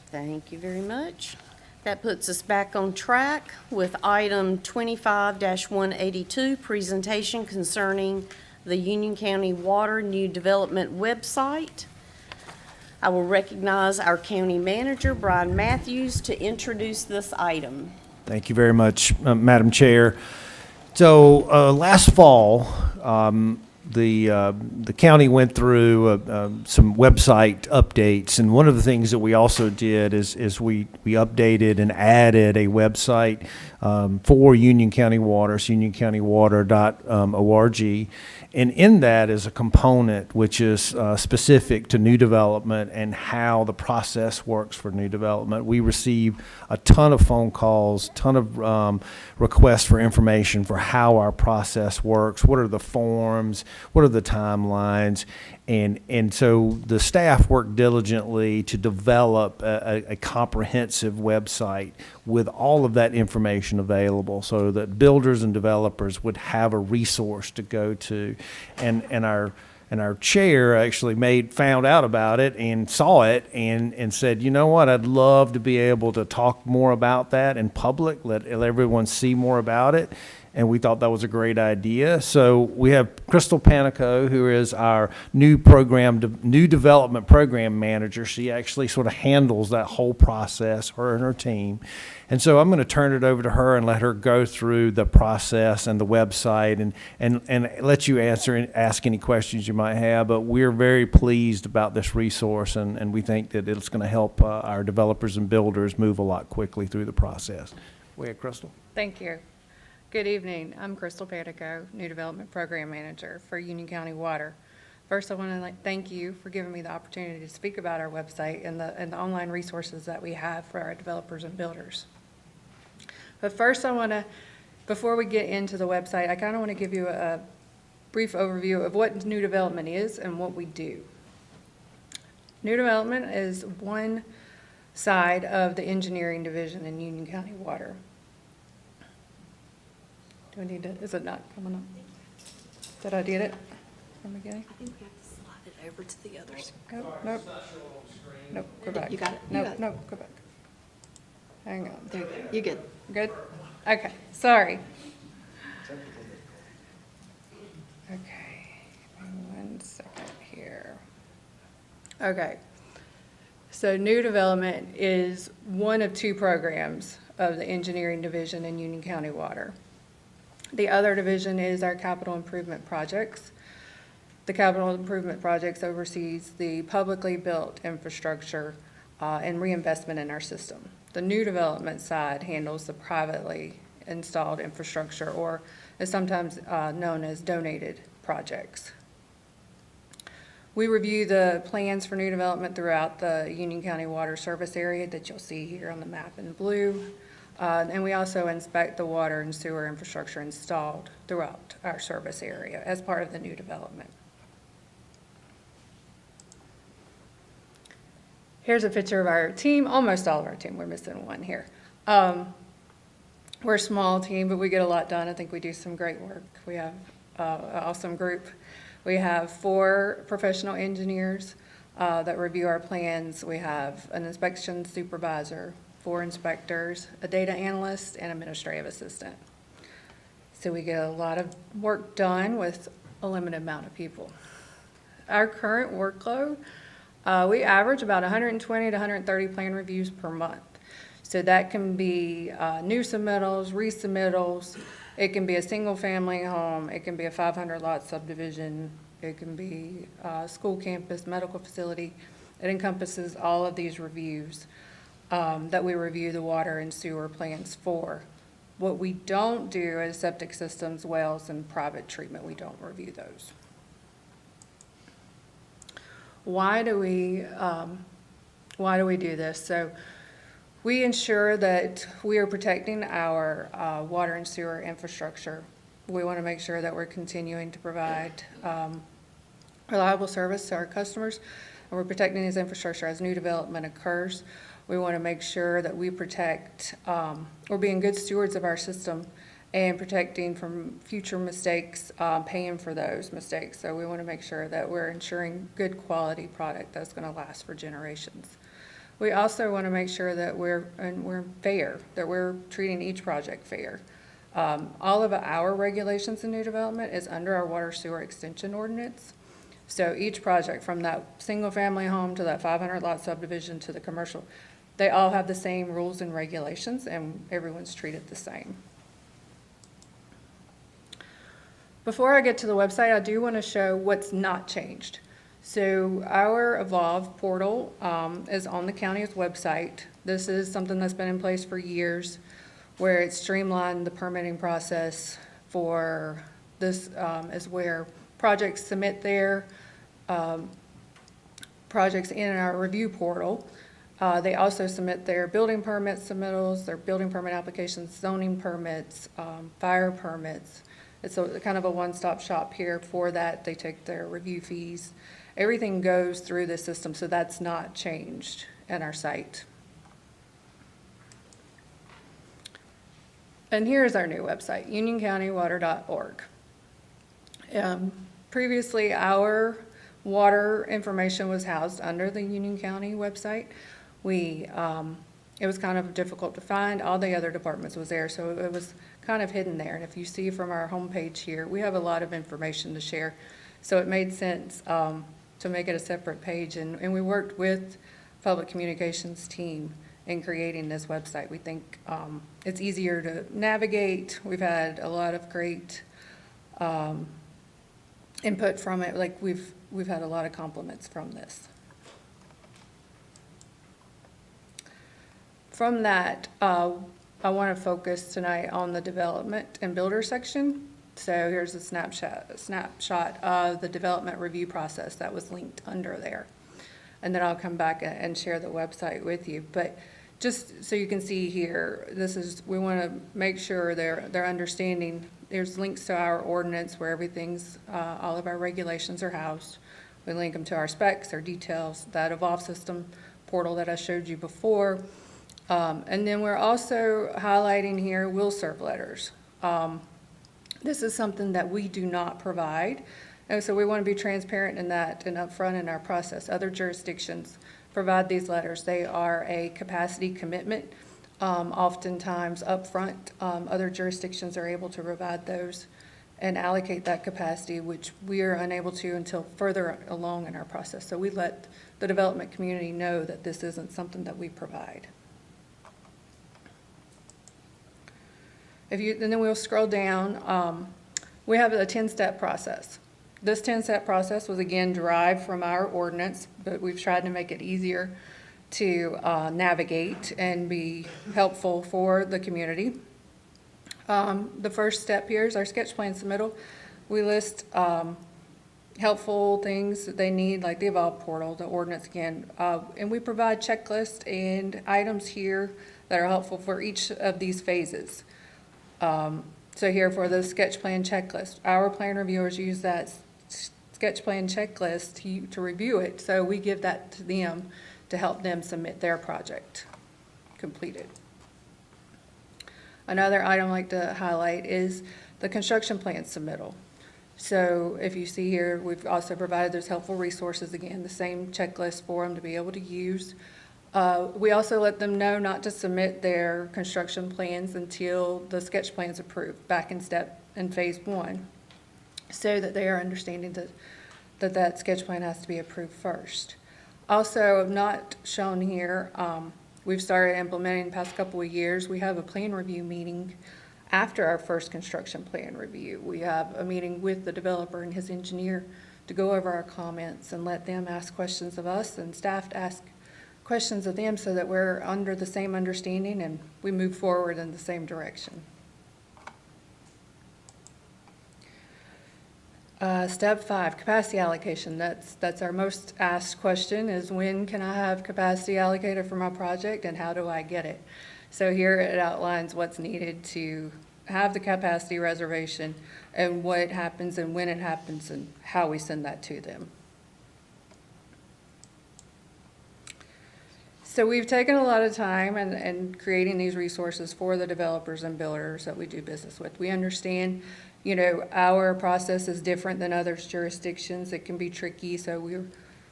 Speaker 1: Thank you very much. That puts us back on track with item 25-182, presentation concerning the Union County Water New Development website. I will recognize our county manager, Brian Matthews, to introduce this item.
Speaker 11: Thank you very much, Madam Chair. So last fall, the county went through some website updates, and one of the things that we also did is we updated and added a website for Union County Water, so unioncountywater.org. And in that is a component which is specific to new development and how the process works for new development. We receive a ton of phone calls, ton of requests for information for how our process works, what are the forms, what are the timelines. And so the staff worked diligently to develop a comprehensive website with all of that information available so that builders and developers would have a resource to go to. And our chair actually found out about it and saw it and said, you know what, I'd love to be able to talk more about that in public, let everyone see more about it. and we thought that was a great idea. So we have Crystal Panico, who is our new development program manager. She actually sort of handles that whole process, her and her team. And so I'm going to turn it over to her and let her go through the process and the website and let you answer and ask any questions you might have. But we're very pleased about this resource, and we think that it's going to help our developers and builders move a lot quickly through the process. Go ahead, Crystal.
Speaker 12: Thank you. Good evening. I'm Crystal Panico, New Development Program Manager for Union County Water. First, I want to thank you for giving me the opportunity to speak about our website and the online resources that we have for our developers and builders. But first, before we get into the website, I kind of want to give you a brief overview of what new development is and what we do. New development is one side of the engineering division in Union County Water. Do I need to, is it not coming up? Did I get it from the beginning?
Speaker 1: I think we have to slide it over to the others.
Speaker 12: Nope. Nope, go back.
Speaker 1: You got it. You got it.
Speaker 12: Nope, go back. Hang on.
Speaker 1: There you go. You're good.
Speaker 12: Good? Okay, sorry. Okay, give me 1 second here. Okay, so new development is one of two programs of the engineering division in Union County Water. The other division is our capital improvement projects. The capital improvement projects oversees the publicly built infrastructure and reinvestment in our system. The new development side handles the privately installed infrastructure, or is sometimes known as donated projects. We review the plans for new development throughout the Union County Water Service area that you'll see here on the map in blue. And we also inspect the water and sewer infrastructure installed throughout our service area as part of the new development. Here's a picture of our team, almost all of our team. We're missing one here. We're a small team, but we get a lot done. I think we do some great work. We have an awesome group. We have 4 professional engineers that review our plans. We have an inspection supervisor, 4 inspectors, a data analyst, and administrative assistant. So we get a lot of work done with a limited amount of people. Our current workload, we average about 120 to 130 plan reviews per month. So that can be new submittals, resubmittals. It can be a single-family home. It can be a 500-lot subdivision. It can be a school campus, medical facility. It encompasses all of these reviews that we review the water and sewer plans for. What we don't do is septic systems, wells, and private treatment. We don't review those. Why do we do this? So we ensure that we are protecting our water and sewer infrastructure. We want to make sure that we're continuing to provide reliable service to our customers, and we're protecting this infrastructure as new development occurs. We want to make sure that we protect, we're being good stewards of our system and protecting from future mistakes, paying for those mistakes. So we want to make sure that we're ensuring good quality product that's going to last for generations. We also want to make sure that we're fair, that we're treating each project fair. All of our regulations in new development is under our water sewer extension ordinance. So each project, from that single family home to that 500-lot subdivision to the commercial, they all have the same rules and regulations, and everyone's treated the same. Before I get to the website, I do want to show what's not changed. So our Evolve portal is on the county's website. This is something that's been in place for years, where it's streamlined the permitting process for this, is where projects submit their projects in our review portal. They also submit their building permit submittals, their building permit applications, zoning permits, fire permits. It's kind of a one-stop shop here for that. They take their review fees. Everything goes through the system, so that's not changed in our site. And here's our new website, unioncountywater.org. Previously, our water information was housed under the Union County website. We it was kind of difficult to find. All the other departments was there, so it was kind of hidden there. And if you see from our homepage here, we have a lot of information to share. So it made sense to make it a separate page. And we worked with public communications team in creating this website. We think it's easier to navigate. We've had a lot of great input from it. Like we've had a lot of compliments from this. From that, I want to focus tonight on the development and builder section. So here's a snapshot of the development review process that was linked under there. And then I'll come back and share the website with you. But just so you can see here, we want to make sure they're understanding. There's links to our ordinance where everything's, all of our regulations are housed. We link them to our specs, our details, that Evolve system portal that I showed you before. And then we're also highlighting here will serve letters. This is something that we do not provide. And so we want to be transparent in that and upfront in our process. Other jurisdictions provide these letters. They are a capacity commitment, oftentimes upfront. Other jurisdictions are able to provide those and allocate that capacity, which we are unable to until further along in our process. So we let the development community know that this isn't something that we provide. And then we'll scroll down. We have a 10-step process. This 10-step process was again derived from our ordinance, but we've tried to make it easier to navigate and be helpful for the community. The first step here is our sketch plan submittal. We list helpful things that they need, like the Evolve portal, the ordinance again, and we provide checklists and items here that are helpful for each of these phases. So here for the sketch plan checklist, our plan reviewers use that sketch plan checklist to review it, so we give that to them to help them submit their project completed. Another item I'd like to highlight is the construction plan submittal. So if you see here, we've also provided those helpful resources, again, the same checklist for them to be able to use. We also let them know not to submit their construction plans until the sketch plan is approved back in phase 1, so that they are understanding that sketch plan has to be approved first. Also, not shown here, we've started implementing the past couple of years. We have a plan review meeting after our first construction plan review. We have a meeting with the developer and his engineer to go over our comments and let them ask questions of us and staff to ask questions of them so that we're under the same understanding and we move forward in the same direction. Step 5, capacity allocation. That's our most asked question, is when can I have capacity allocated for my project and how do I get it? So here it outlines what's needed to have the capacity reservation and what happens and when it happens and how we send that to them. So we've taken a lot of time in creating these resources for the developers and builders that we do business with. We understand, our process is different than other jurisdictions. It can be tricky, so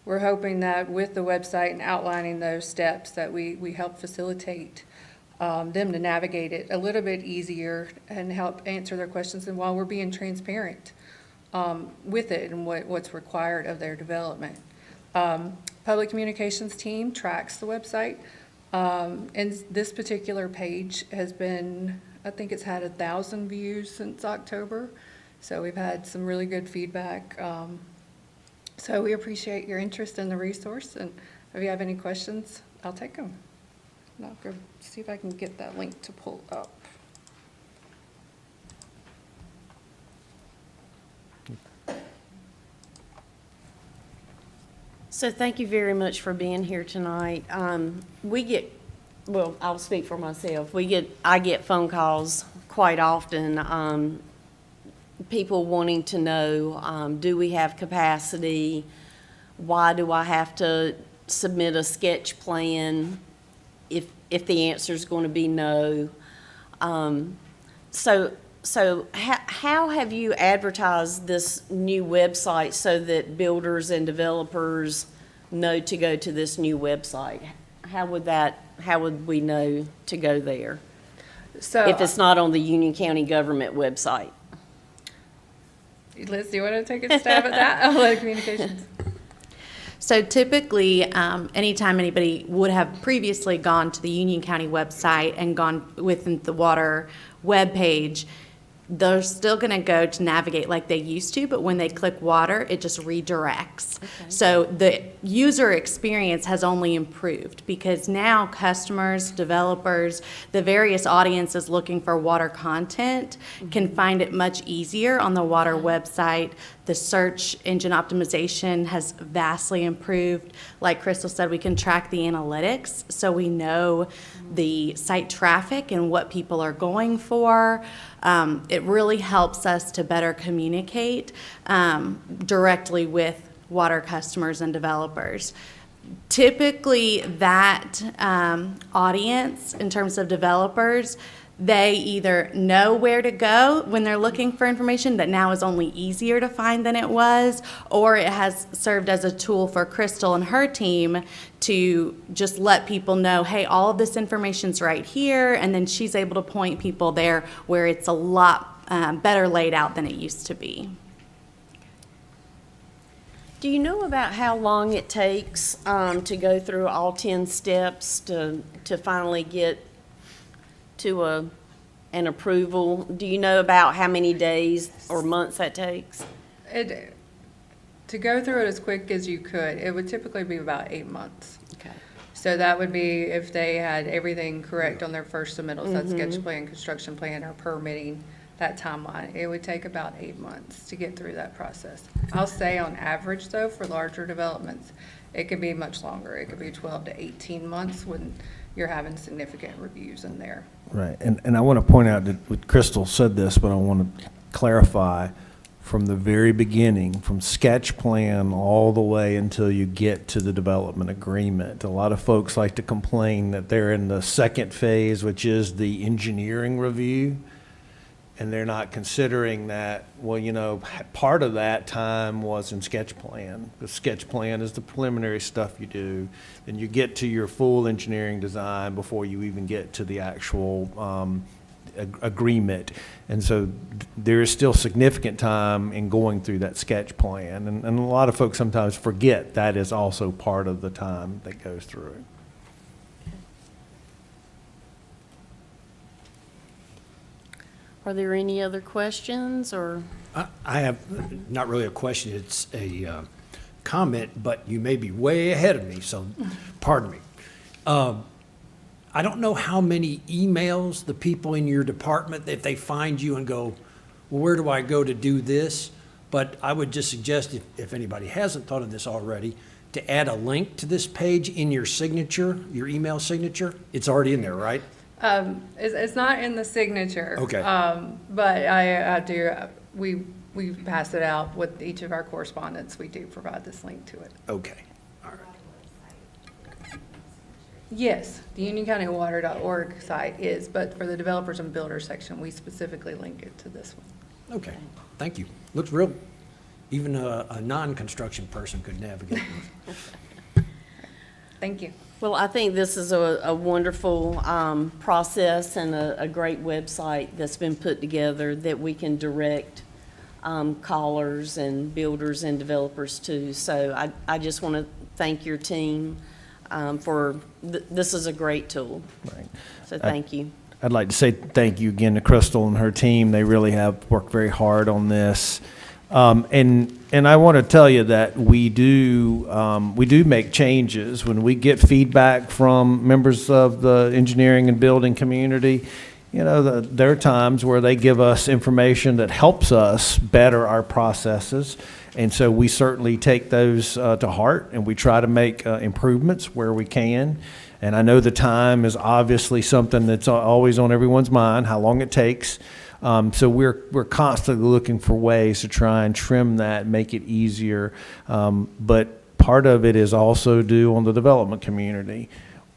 Speaker 12: we're hoping that with the website and outlining those steps that we help facilitate them to navigate it a little bit easier and help answer their questions, and while we're being transparent with it and what's required of their development. Public communications team tracks the website, and this particular page has been, I think it's had 1,000 views since October, so we've had some really good feedback. So we appreciate your interest in the resource, and if you have any questions, I'll take them. And I'll go see if I can get that link to pull up.
Speaker 1: So thank you very much for being here tonight. I'll speak for myself. I get phone calls quite often, people wanting to know, do we have capacity? Why do I have to submit a sketch plan if the answer is going to be no? So how have you advertised this new website so that builders and developers know to go to this new website? How would that how would we know to go there?
Speaker 12: So,
Speaker 1: If it's not on the Union County government website?
Speaker 12: Liz, do you want to take a stab at that? I'll let communications.
Speaker 3: So typically, anytime anybody would have previously gone to the Union County website and gone within the water webpage, they're still going to go to navigate like they used to, but when they click water, it just redirects. So the user experience has only improved because now customers, developers, the various audiences looking for water content can find it much easier on the water website. The search engine optimization has vastly improved. Like Crystal said, we can track the analytics, so we know the site traffic and what people are going for. It really helps us to better communicate directly with water customers and developers. Typically, that audience, in terms of developers, they either know where to go when they're looking for information that now is only easier to find than it was, or it has served as a tool for Crystal and her team to just let people know, hey, all of this information's right here, and then she's able to point people there where it's a lot better laid out than it used to be.
Speaker 1: Do you know about how long it takes to go through all 10 steps to finally get to an approval? Do you know about how many days or months that takes?
Speaker 12: To go through it as quick as you could, it would typically be about 8 months.
Speaker 1: Okay.
Speaker 12: So that would be if they had everything correct on their first submittals, that sketch plan, construction plan, or permitting, that timeline. It would take about 8 months to get through that process. I'll say on average, though, for larger developments, it could be much longer. It could be 12 to 18 months when you're having significant reviews in there.
Speaker 11: Right, and I want to point out that Crystal said this, but I want to clarify from the very beginning, from sketch plan all the way until you get to the development agreement. A lot of folks like to complain that they're in the second phase, which is the engineering review, and they're not considering that, well, you know, part of that time was in sketch plan. The sketch plan is the preliminary stuff you do. Then you get to your full engineering design before you even get to the actual agreement. And so there is still significant time in going through that sketch plan. And a lot of folks sometimes forget that is also part of the time that goes through.
Speaker 1: Are there any other questions or?
Speaker 2: I have not really a question, it's a comment, but you may be way ahead of me, so pardon me. I don't know how many emails the people in your department, if they find you and go, well, where do I go to do this? But I would just suggest, if anybody hasn't thought of this already, to add a link to this page in your signature, your email signature. It's already in there, right?
Speaker 12: It's not in the signature.
Speaker 2: Okay.
Speaker 12: But I do, we pass it out with each of our correspondence. We do provide this link to it.
Speaker 2: Okay, all right.
Speaker 12: Yes, the unioncountywater.org site is, but for the developers and builders section, we specifically link it to this one.
Speaker 2: Okay, thank you. Looks real, even a non-construction person could navigate this.
Speaker 12: Thank you.
Speaker 1: Well, I think this is a wonderful process and a great website that's been put together that we can direct callers and builders and developers to. So I just want to thank your team for, this is a great tool.
Speaker 11: Right.
Speaker 1: So thank you.
Speaker 11: I'd like to say thank you again to Crystal and her team. They really have worked very hard on this. And I want to tell you that we do make changes when we get feedback from members of the engineering and building community. You know, there are times where they give us information that helps us better our processes. And so we certainly take those to heart, and we try to make improvements where we can. And I know the time is obviously something that's always on everyone's mind, how long it takes. So we're constantly looking for ways to try and trim that, make it easier. But part of it is also due on the development community.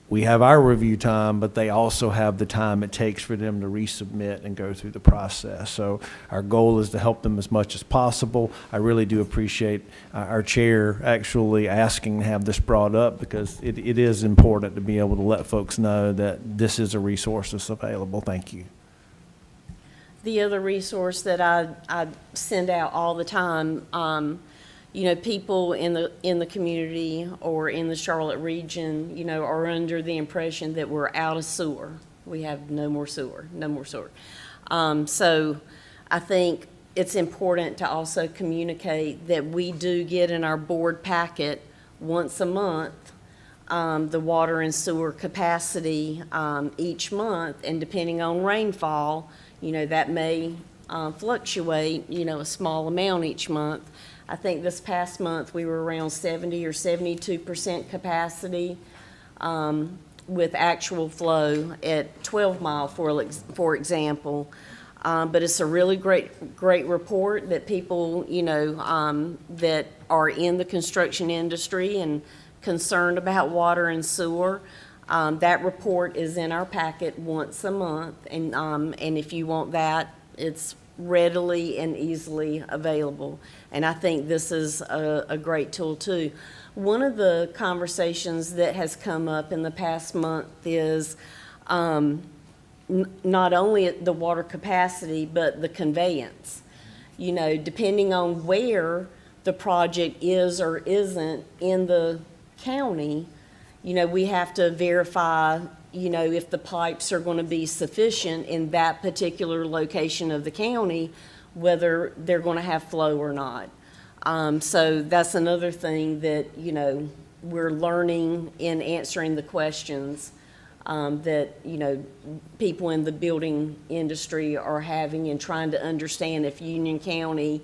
Speaker 11: we have our review time, but they also have the time it takes for them to resubmit and go through the process. So our goal is to help them as much as possible. I really do appreciate our chair actually asking to have this brought up, because it is important to be able to let folks know that this is a resource that's available. Thank you.
Speaker 1: The other resource that I send out all the time, you know, people in the community or in the Charlotte region, you know, are under the impression that we're out of sewer. We have no more sewer, no more sewer. So I think it's important to also communicate that we do get in our board packet once a month the water and sewer capacity each month, and depending on rainfall, you know, that may fluctuate, you know, a small amount each month. I think this past month we were around 70 or 72% capacity with actual flow at 12 Mile, for example. But it's a really great report that people, you know, that are in the construction industry and concerned about water and sewer. That report is in our packet once a month, and if you want that, it's readily and easily available. And I think this is a great tool too. One of the conversations that has come up in the past month is not only the water capacity, but the conveyance. You know, depending on where the project is or isn't in the county, you know, we have to verify, you know, if the pipes are going to be sufficient in that particular location of the county, whether they're going to have flow or not. So that's another thing that, you know, we're learning in answering the questions that, you know, people in the building industry are having, and trying to understand if Union County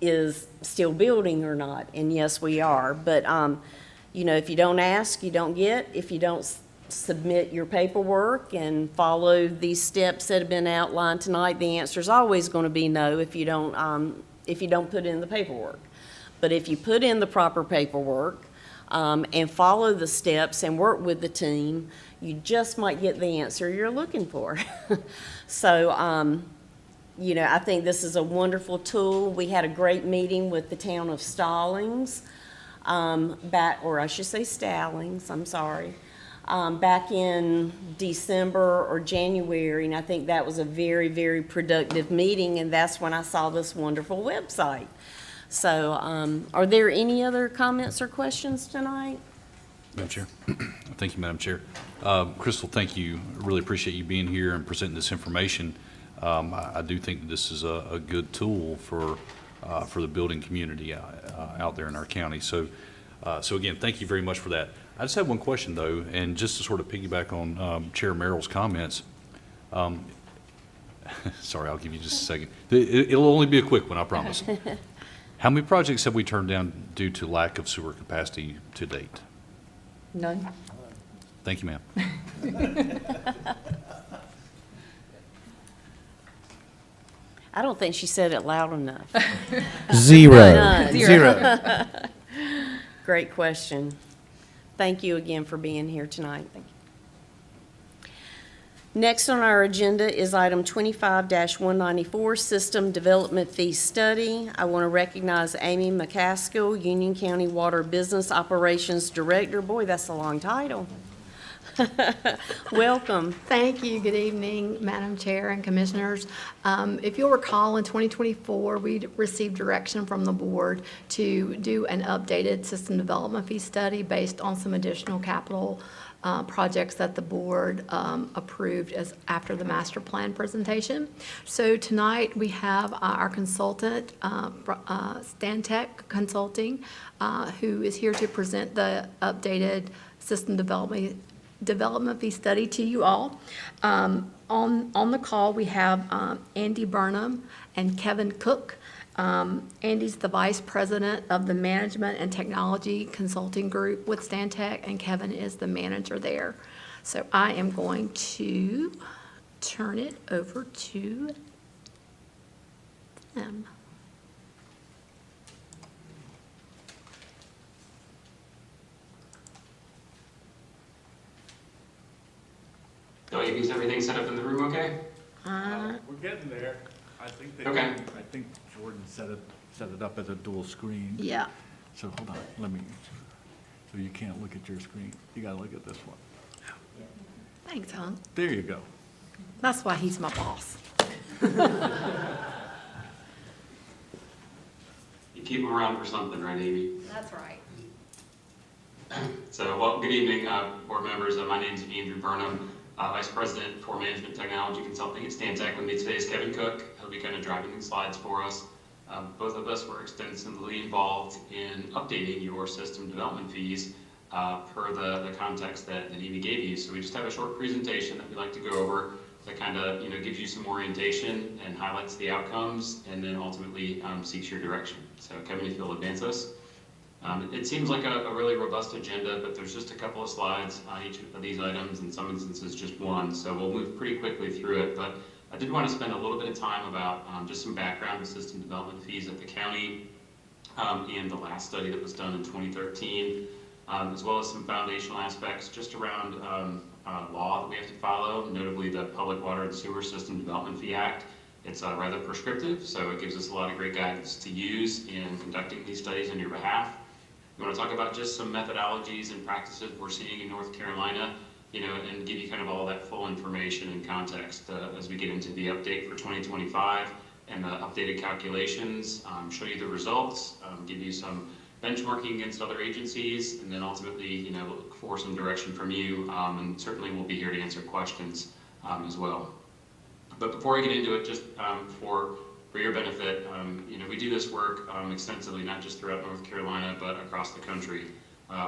Speaker 1: is still building or not. And yes, we are. But, you know, if you don't ask, you don't get. If you don't submit your paperwork and follow these steps that have been outlined tonight, the answer is always going to be no if you don't put in the paperwork. But if you put in the proper paperwork and follow the steps and work with the team, you just might get the answer you're looking for. So, you know, I think this is a wonderful tool. We had a great meeting with the town of Stallings, or I should say Stallings, I'm sorry, back in December or January, and I think that was a very, very productive meeting, and that's when I saw this wonderful website. So, are there any other comments or questions tonight?
Speaker 9: Madam Chair. Thank you, Madam Chair. Crystal, thank you. Really appreciate you being here and presenting this information. I do think that this is a good tool for the building community out there in our county. So again, thank you very much for that. I just have one question though, and just to sort of piggyback on Chair Merrill's comments. Sorry, I'll give you just a second. It'll only be a quick one, I promise. How many projects have we turned down due to lack of sewer capacity to date?
Speaker 12: None.
Speaker 9: Thank you, ma'am.
Speaker 1: I don't think she said it loud enough.
Speaker 11: Zero.
Speaker 1: None.
Speaker 11: Zero.
Speaker 1: Great question. Thank you again for being here tonight. Thank you. Next on our agenda is item 25-194, System Development Fee Study. I want to recognize Amy McCaskill, Union County Water Business Operations Director. Boy, that's a long title. Welcome.
Speaker 13: Thank you. Good evening, Madam Chair and Commissioners. If you'll recall, in 2024, we received direction from the board to do an updated system development fee study based on some additional capital projects that the board approved as after the master plan presentation. So tonight we have our consultant, Stantec Consulting, who is here to present the updated system development fee study to you all. On the call, we have Andy Burnham and Kevin Cook. Andy's the Vice President of the Management and Technology Consulting Group with Stantec, and Kevin is the manager there. So I am going to turn it over to them.
Speaker 14: set up in the room okay?
Speaker 15: We're getting there. I think
Speaker 14: Okay.
Speaker 15: I think Jordan set it up as a dual screen.
Speaker 13: Yeah.
Speaker 15: So hold on, so you can't look at your screen. You gotta look at this one.
Speaker 13: Thanks, hon.
Speaker 15: There you go.
Speaker 13: That's why he's my boss.
Speaker 14: You keep them around for something, right, Amy?
Speaker 13: That's right.
Speaker 14: So, well, good evening, board members. My name is Andrew Burnham, Vice President for Management Technology Consulting at Stantec. With me today is Kevin Cook. He'll be kind of driving the slides for us. Both of us were extensively involved in updating your system development fees per the context that Amy gave you. So we just have a short presentation that we'd like to go over that kind of, gives you some orientation and highlights the outcomes, and then ultimately seeks your direction. So Kevin, if you'll advance us. It seems like a really robust agenda, but there's just a couple of slides on each of these items, in some instances just one, so we'll move pretty quickly through it. But I did want to spend a little bit of time about just some background with system development fees at the county and the last study that was done in 2013, as well as some foundational aspects just around law that we have to follow, notably the Public Water and Sewer System Development Fee Act. It's rather prescriptive, so it gives us a lot of great guidance to use in conducting these studies on your behalf. We want to talk about just some methodologies and practices we're seeing in North Carolina, and give you kind of all that full information and context as we get into the update for 2025 and the updated calculations, show you the results, give you some benchmarking against other agencies, and then ultimately, look for some direction from you, and certainly we'll be here to answer questions as well. But before I get into it, just for your benefit, we do this work extensively, not just throughout North Carolina, but across the country.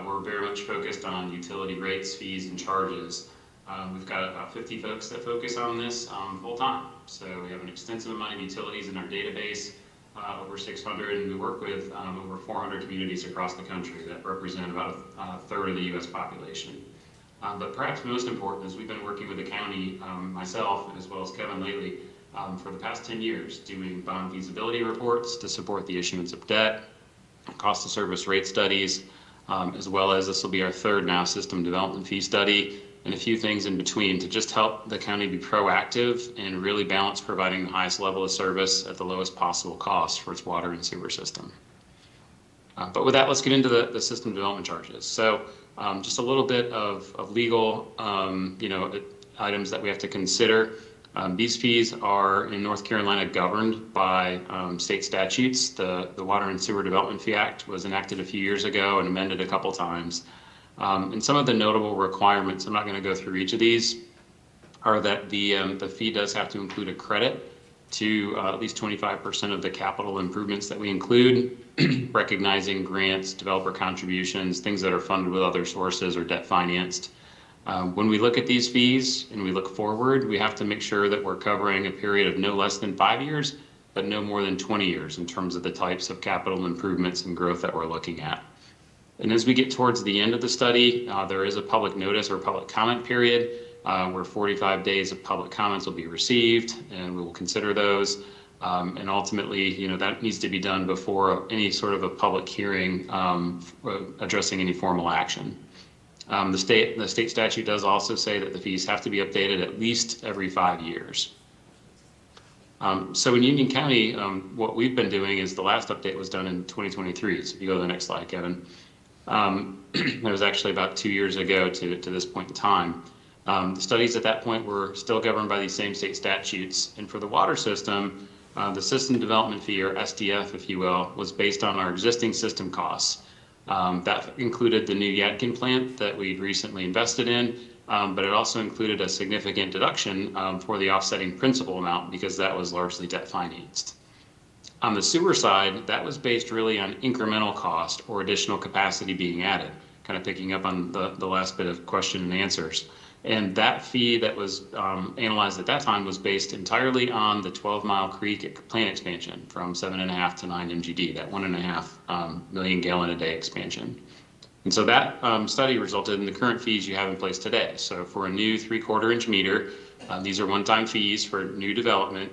Speaker 14: We're very much focused on utility rates, fees, and charges. We've got about 50 folks that focus on this full time. So we have an extensive amount of utilities in our database, over 600, and we work with over 400 communities across the country that represent about a third of the U.S. population. But perhaps most important is we've been working with the county, myself, as well as Kevin lately, for the past 10 years, doing bond feasibility reports to support the issuance of debt, cost of service rate studies, as well as this will be our third now system development fee study, and a few things in between to just help the county be proactive and really balance providing the highest level of service at the lowest possible cost for its water and sewer system. But with that, let's get into the system development charges. So just a little bit of legal items that we have to consider. These fees are in North Carolina governed by state statutes. The Water and Sewer Development Fee Act was enacted a few years ago and amended a couple times. And some of the notable requirements, I'm not going to go through each of these, are that the fee does have to include a credit to at least 25% of the capital improvements that we include, recognizing grants, developer contributions, things that are funded with other sources or debt financed. When we look at these fees and we look forward, we have to make sure that we're covering a period of no less than 5 years, but no more than 20 years in terms of the types of capital improvements and growth that we're looking at. And as we get towards the end of the study, there is a public notice or public comment period where 45 days of public comments will be received, and we will consider those. And ultimately, that needs to be done before any sort of a public hearing addressing any formal action. The state statute does also say that the fees have to be updated at least every 5 years. So in Union County, what we've been doing is the last update was done in 2023. So if you go to the next slide, Kevin. It was actually about 2 years ago to this point in time. The studies at that point were still governed by these same state statutes. And for the water system, the system development fee, or SDF, if you will, was based on our existing system costs. That included the new Yadkin plant that we'd recently invested in, but it also included a significant deduction for the offsetting principal amount because that was largely debt financed. On the sewer side, that was based really on incremental cost or additional capacity being added, kind of picking up on the last bit of question and answers. And that fee that was analyzed at that time was based entirely on the 12 Mile Creek plant expansion from 7.5 to 9 MGD, that 1.5 million gallon a day expansion. And so that study resulted in the current fees you have in place today. So for a new 3/4 inch meter, these are one-time fees for new development.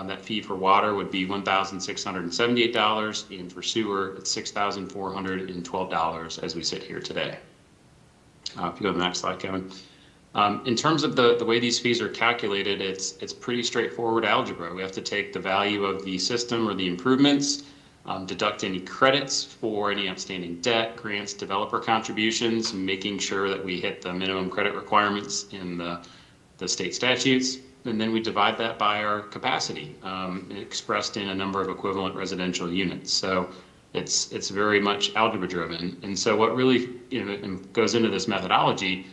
Speaker 14: That fee for water would be $1,678, and for sewer, it's $6,412 as we sit here today. If you go to the next slide, Kevin. In terms of the way these fees are calculated, it's pretty straightforward algebra. We have to take the value of the system or the improvements, deduct any credits for any outstanding debt, grants, developer contributions, making sure that we hit the minimum credit requirements in the state statutes, and then we divide that by our capacity, expressed in a number of equivalent residential units. So it's very much algebra driven. And so what really goes into this methodology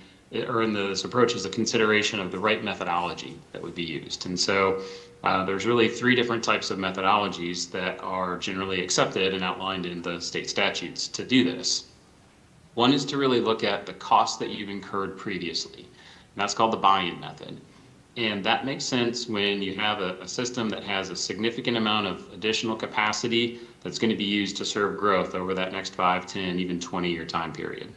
Speaker 14: or in this approach is a consideration of the right methodology that would be used. And so there's really three different types of methodologies that are generally accepted and outlined in the state statutes to do this. One is to really look at the costs that you've incurred previously, and that's called the buy-in method. And that makes sense when you have a system that has a significant amount of additional capacity that's going to be used to serve growth over that next 5, 10, even 20-year time period.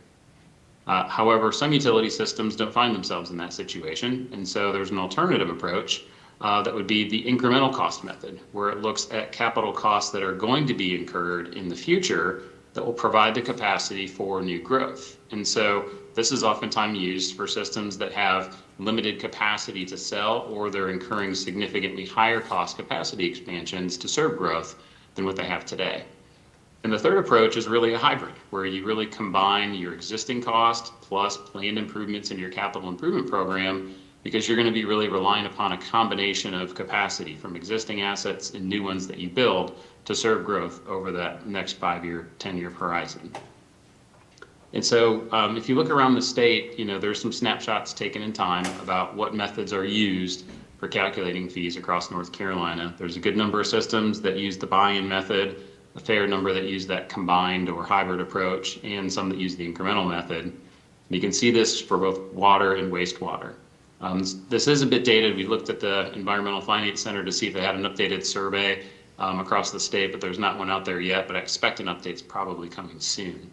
Speaker 14: However, some utility systems don't find themselves in that situation, and so there's an alternative approach that would be the incremental cost method, where it looks at capital costs that are going to be incurred in the future that will provide the capacity for new growth. And so this is oftentimes used for systems that have limited capacity to sell, or they're incurring significantly higher cost capacity expansions to serve growth than what they have today. And the third approach is really a hybrid, where you really combine your existing cost plus planned improvements in your capital improvement program, because you're going to be really relying upon a combination of capacity from existing assets and new ones that you build to serve growth over that next 5-year, 10-year horizon. And so if you look around the state, there's some snapshots taken in time about what methods are used for calculating fees across North Carolina. There's a good number of systems that use the buy-in method, a fair number that use that combined or hybrid approach, and some that use the incremental method. And you can see this for both water and wastewater. This is a bit dated. We looked at the Environmental Finance Center to see if they had an updated survey across the state, but there's not one out there yet, but I expect an update's probably coming soon.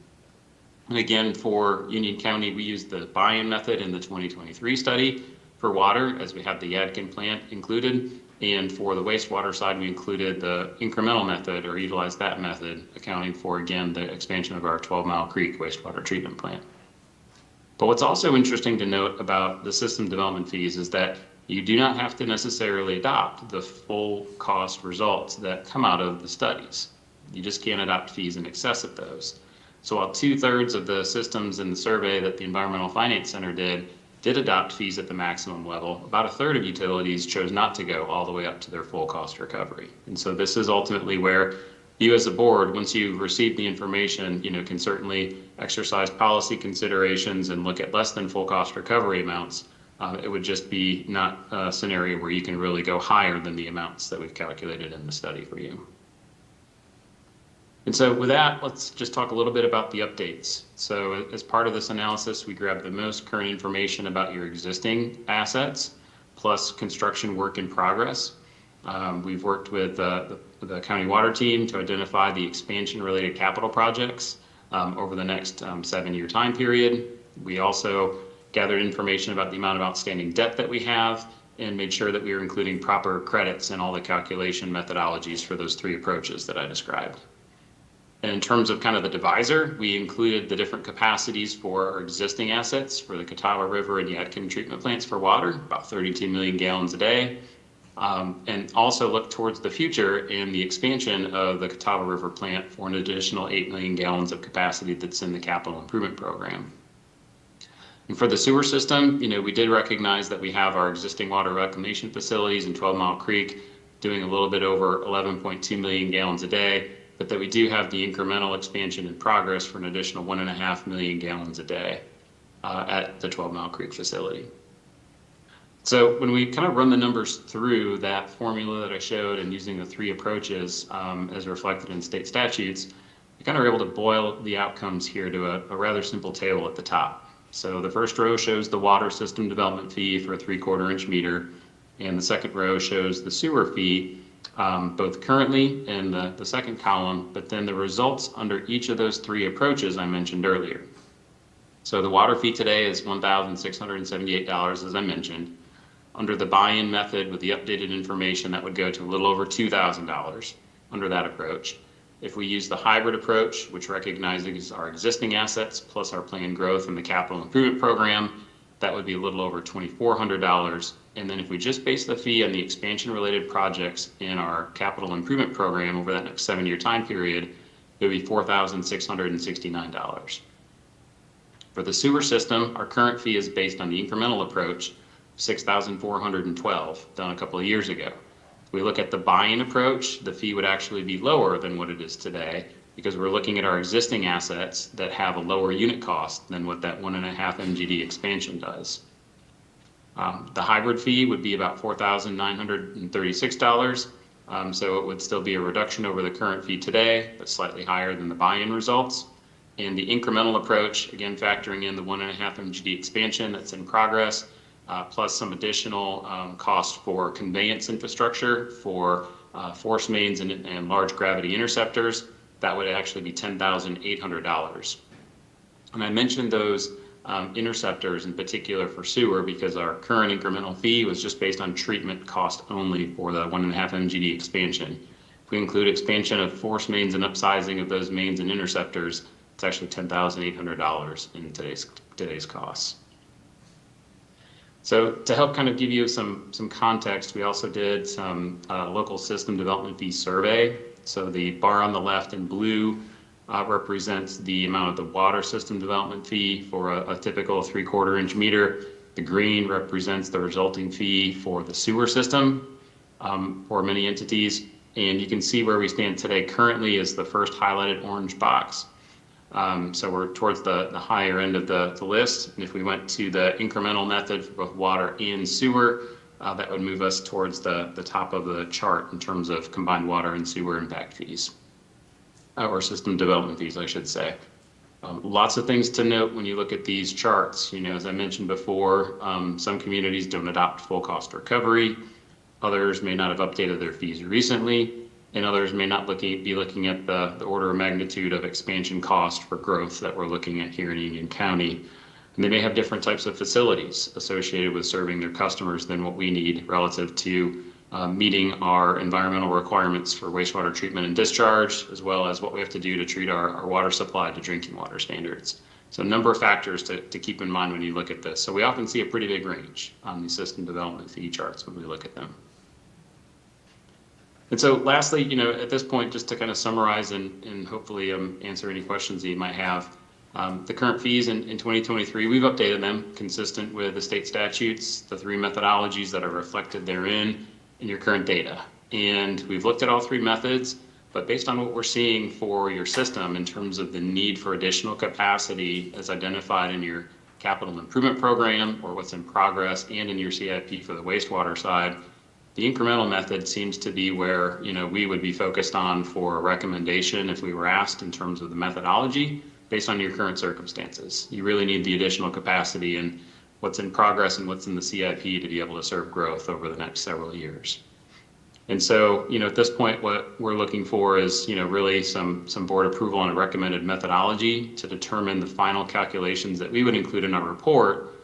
Speaker 14: And again, for Union County, we used the buy-in method in the 2023 study for water, as we had the Yadkin plant included. And for the wastewater side, we included the incremental method, or utilized that method, accounting for, again, the expansion of our 12 Mile Creek wastewater treatment plant. But what's also interesting to note about the system development fees is that you do not have to necessarily adopt the full cost results that come out of the studies. You just can't adopt fees in excess of those. So while 2/3 of the systems in the survey that the Environmental Finance Center did adopt fees at the maximum level, about 1/3 of utilities chose not to go all the way up to their full cost recovery. And so this is ultimately where you as a board, once you've received the information, can certainly exercise policy considerations and look at less than full cost recovery amounts. It would just be not a scenario where you can really go higher than the amounts that we've calculated in the study for you. And so with that, let's just talk a little bit about the updates. So as part of this analysis, we grabbed the most current information about your existing assets, plus construction work in progress. We've worked with the county water team to identify the expansion-related capital projects over the next 7-year time period. We also gathered information about the amount of outstanding debt that we have, and made sure that we were including proper credits in all the calculation methodologies for those three approaches that I described. And in terms of kind of the divisor, we included the different capacities for our existing assets for the Catawba River and Yadkin treatment plants for water, about 32 million gallons a day. And also look towards the future in the expansion of the Catawba River plant for an additional 8 million gallons of capacity that's in the capital improvement program. And for the sewer system, we did recognize that we have our existing water reclamation facilities in 12 Mile Creek doing a little bit over 11.2 million gallons a day, but that we do have the incremental expansion in progress for an additional 1.5 million gallons a day at the 12 Mile Creek facility. So when we kind of run the numbers through that formula that I showed and using the three approaches as reflected in state statutes, we kind of were able to boil the outcomes here to a rather simple table at the top. So the first row shows the water system development fee for a 3/4 inch meter, and the second row shows the sewer fee, both currently in the second column, but then the results under each of those three approaches I mentioned earlier. So the water fee today is $1,678, as I mentioned. Under the buy-in method with the updated information, that would go to a little over $2,000 under that approach. If we use the hybrid approach, which recognizes our existing assets plus our planned growth in the capital improvement program, that would be a little over $2,400. And then if we just base the fee on the expansion-related projects in our capital improvement program over that next 7-year time period, it would be $4,669. For the sewer system, our current fee is based on the incremental approach, $6,412, done a couple of years ago. If we look at the buy-in approach, the fee would actually be lower than what it is today, because we're looking at our existing assets that have a lower unit cost than what that 1.5 MGD expansion does. The hybrid fee would be about $4,936, so it would still be a reduction over the current fee today, but slightly higher than the buy-in results. And the incremental approach, again factoring in the 1.5 MGD expansion that's in progress, plus some additional cost for conveyance infrastructure for force mains and large gravity interceptors, that would actually be $10,800. And I mentioned those interceptors in particular for sewer because our current incremental fee was just based on treatment cost only for the 1.5 MGD expansion. If we include expansion of force mains and upsizing of those mains and interceptors, it's actually $10,800 in today's costs. So to help kind of give you some context, we also did some local system development fee survey. So the bar on the left in blue represents the amount of the water system development fee for a typical 3/4 inch meter. The green represents the resulting fee for the sewer system for many entities. And you can see where we stand today currently is the first highlighted orange box. So we're towards the higher end of the list. And if we went to the incremental method for both water and sewer, that would move us towards the top of the chart in terms of combined water and sewer impact fees, or system development fees, I should say. Lots of things to note when you look at these charts. You know, as I mentioned before, some communities don't adopt full cost recovery. Others may not have updated their fees recently, and others may not be looking at the order of magnitude of expansion cost for growth that we're looking at here in Union County. And they may have different types of facilities associated with serving their customers than what we need relative to meeting our environmental requirements for wastewater treatment and discharge, as well as what we have to do to treat our water supply to drinking water standards. So a number of factors to keep in mind when you look at this. So we often see a pretty big range on these system development fee charts when we look at them. And so lastly, you know, at this point, just to kind of summarize and hopefully answer any questions that you might have, the current fees in 2023, we've updated them consistent with the state statutes, the 3 methodologies that are reflected therein in your current data. And we've looked at all 3 methods, but based on what we're seeing for your system in terms of the need for additional capacity as identified in your capital improvement program or what's in progress and in your CIP for the wastewater side, the incremental method seems to be where, you know, we would be focused on for a recommendation if we were asked in terms of the methodology based on your current circumstances. You really need the additional capacity and what's in progress and what's in the CIP to be able to serve growth over the next several years. And so, you know, at this point, what we're looking for is, you know, really some board approval on a recommended methodology to determine the final calculations that we would include in our report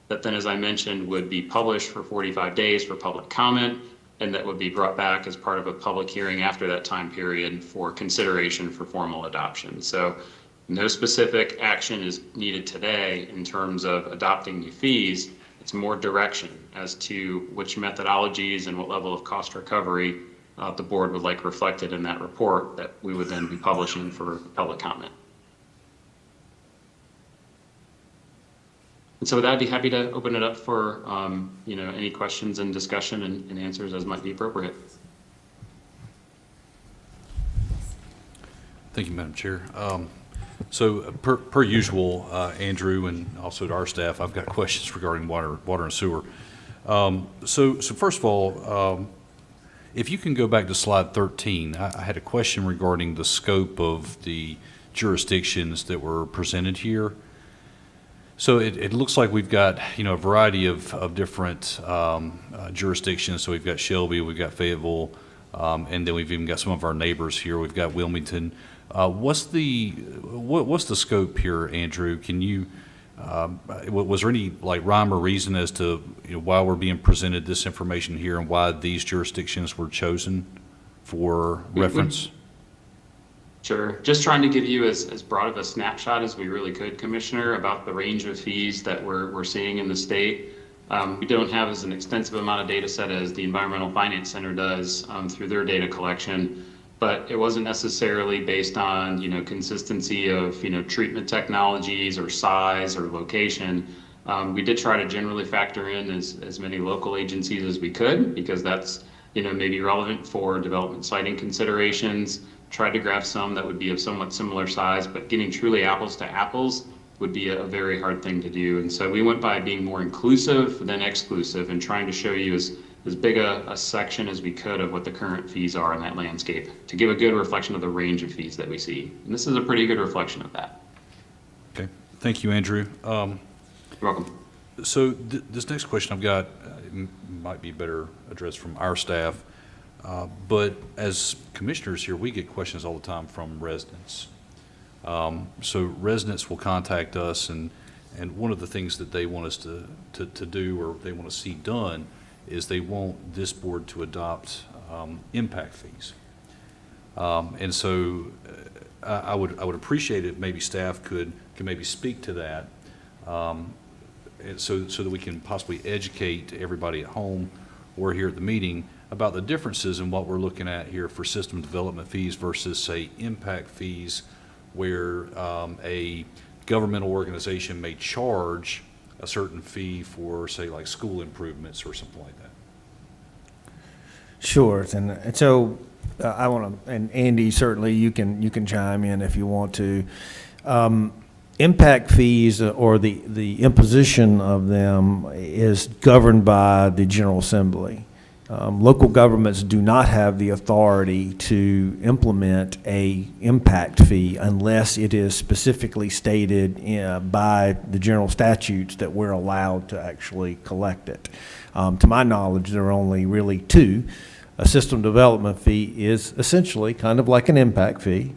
Speaker 14: that then, as I mentioned, would be published for 45 days for public comment, and that would be brought back as part of a public hearing after that time period for consideration for formal adoption. So no specific action is needed today in terms of adopting new fees. It's more direction as to which methodologies and what level of cost recovery the board would like reflected in that report that we would then be publishing for public comment. And so with that, I'd be happy to open it up for you know, any questions and discussion and answers as might be appropriate.
Speaker 9: Thank you, Madam Chair. So per usual, Andrew, and also to our staff, I've got questions regarding water and sewer. So first of all, if you can go back to slide 13, I had a question regarding the scope of the jurisdictions that were presented here. So it looks like we've got, you know, a variety of different jurisdictions. So we've got Shelby, we've got Fayetteville, and then we've even got some of our neighbors here. We've got Wilmington. What's the scope here, Andrew? Can you was there any like rhyme or reason as to, you know, why we're being presented this information here and why these jurisdictions were chosen for reference?
Speaker 14: Sure. Just trying to give you as broad of a snapshot as we really could, Commissioner, about the range of fees that we're seeing in the state. We don't have as an extensive amount of data set as the Environmental Finance Center does through their data collection, but it wasn't necessarily based on, consistency of, treatment technologies or size or location. We did try to generally factor in as many local agencies as we could, because that's, maybe relevant for development siting considerations. Tried to grab some that would be of somewhat similar size, but getting truly apples to apples would be a very hard thing to do. And so we went by being more inclusive than exclusive and trying to show you as big a section as we could of what the current fees are in that landscape to give a good reflection of the range of fees that we see. And this is a pretty good reflection of that.
Speaker 9: Okay, thank you, Andrew.
Speaker 14: You're welcome.
Speaker 9: So this next question I've got might be better addressed from our staff. But as commissioners here, we get questions all the time from residents. So residents will contact us, and one of the things that they want us to do, or they want to see done, is they want this board to adopt impact fees. And so I would appreciate it, maybe staff could maybe speak to that, so that we can possibly educate everybody at home or here at the meeting about the differences in what we're looking at here for system development fees versus, say, impact fees, where a governmental organization may charge a certain fee for, say, like school improvements or something like that.
Speaker 11: Sure, and so I want to, and Andy, certainly you can chime in if you want to. Impact fees, or the imposition of them, is governed by the General Assembly. Local governments do not have the authority to implement a impact fee unless it is specifically stated by the general statutes that we're allowed to actually collect it. To my knowledge, there are only really two. A system development fee is essentially kind of like an impact fee,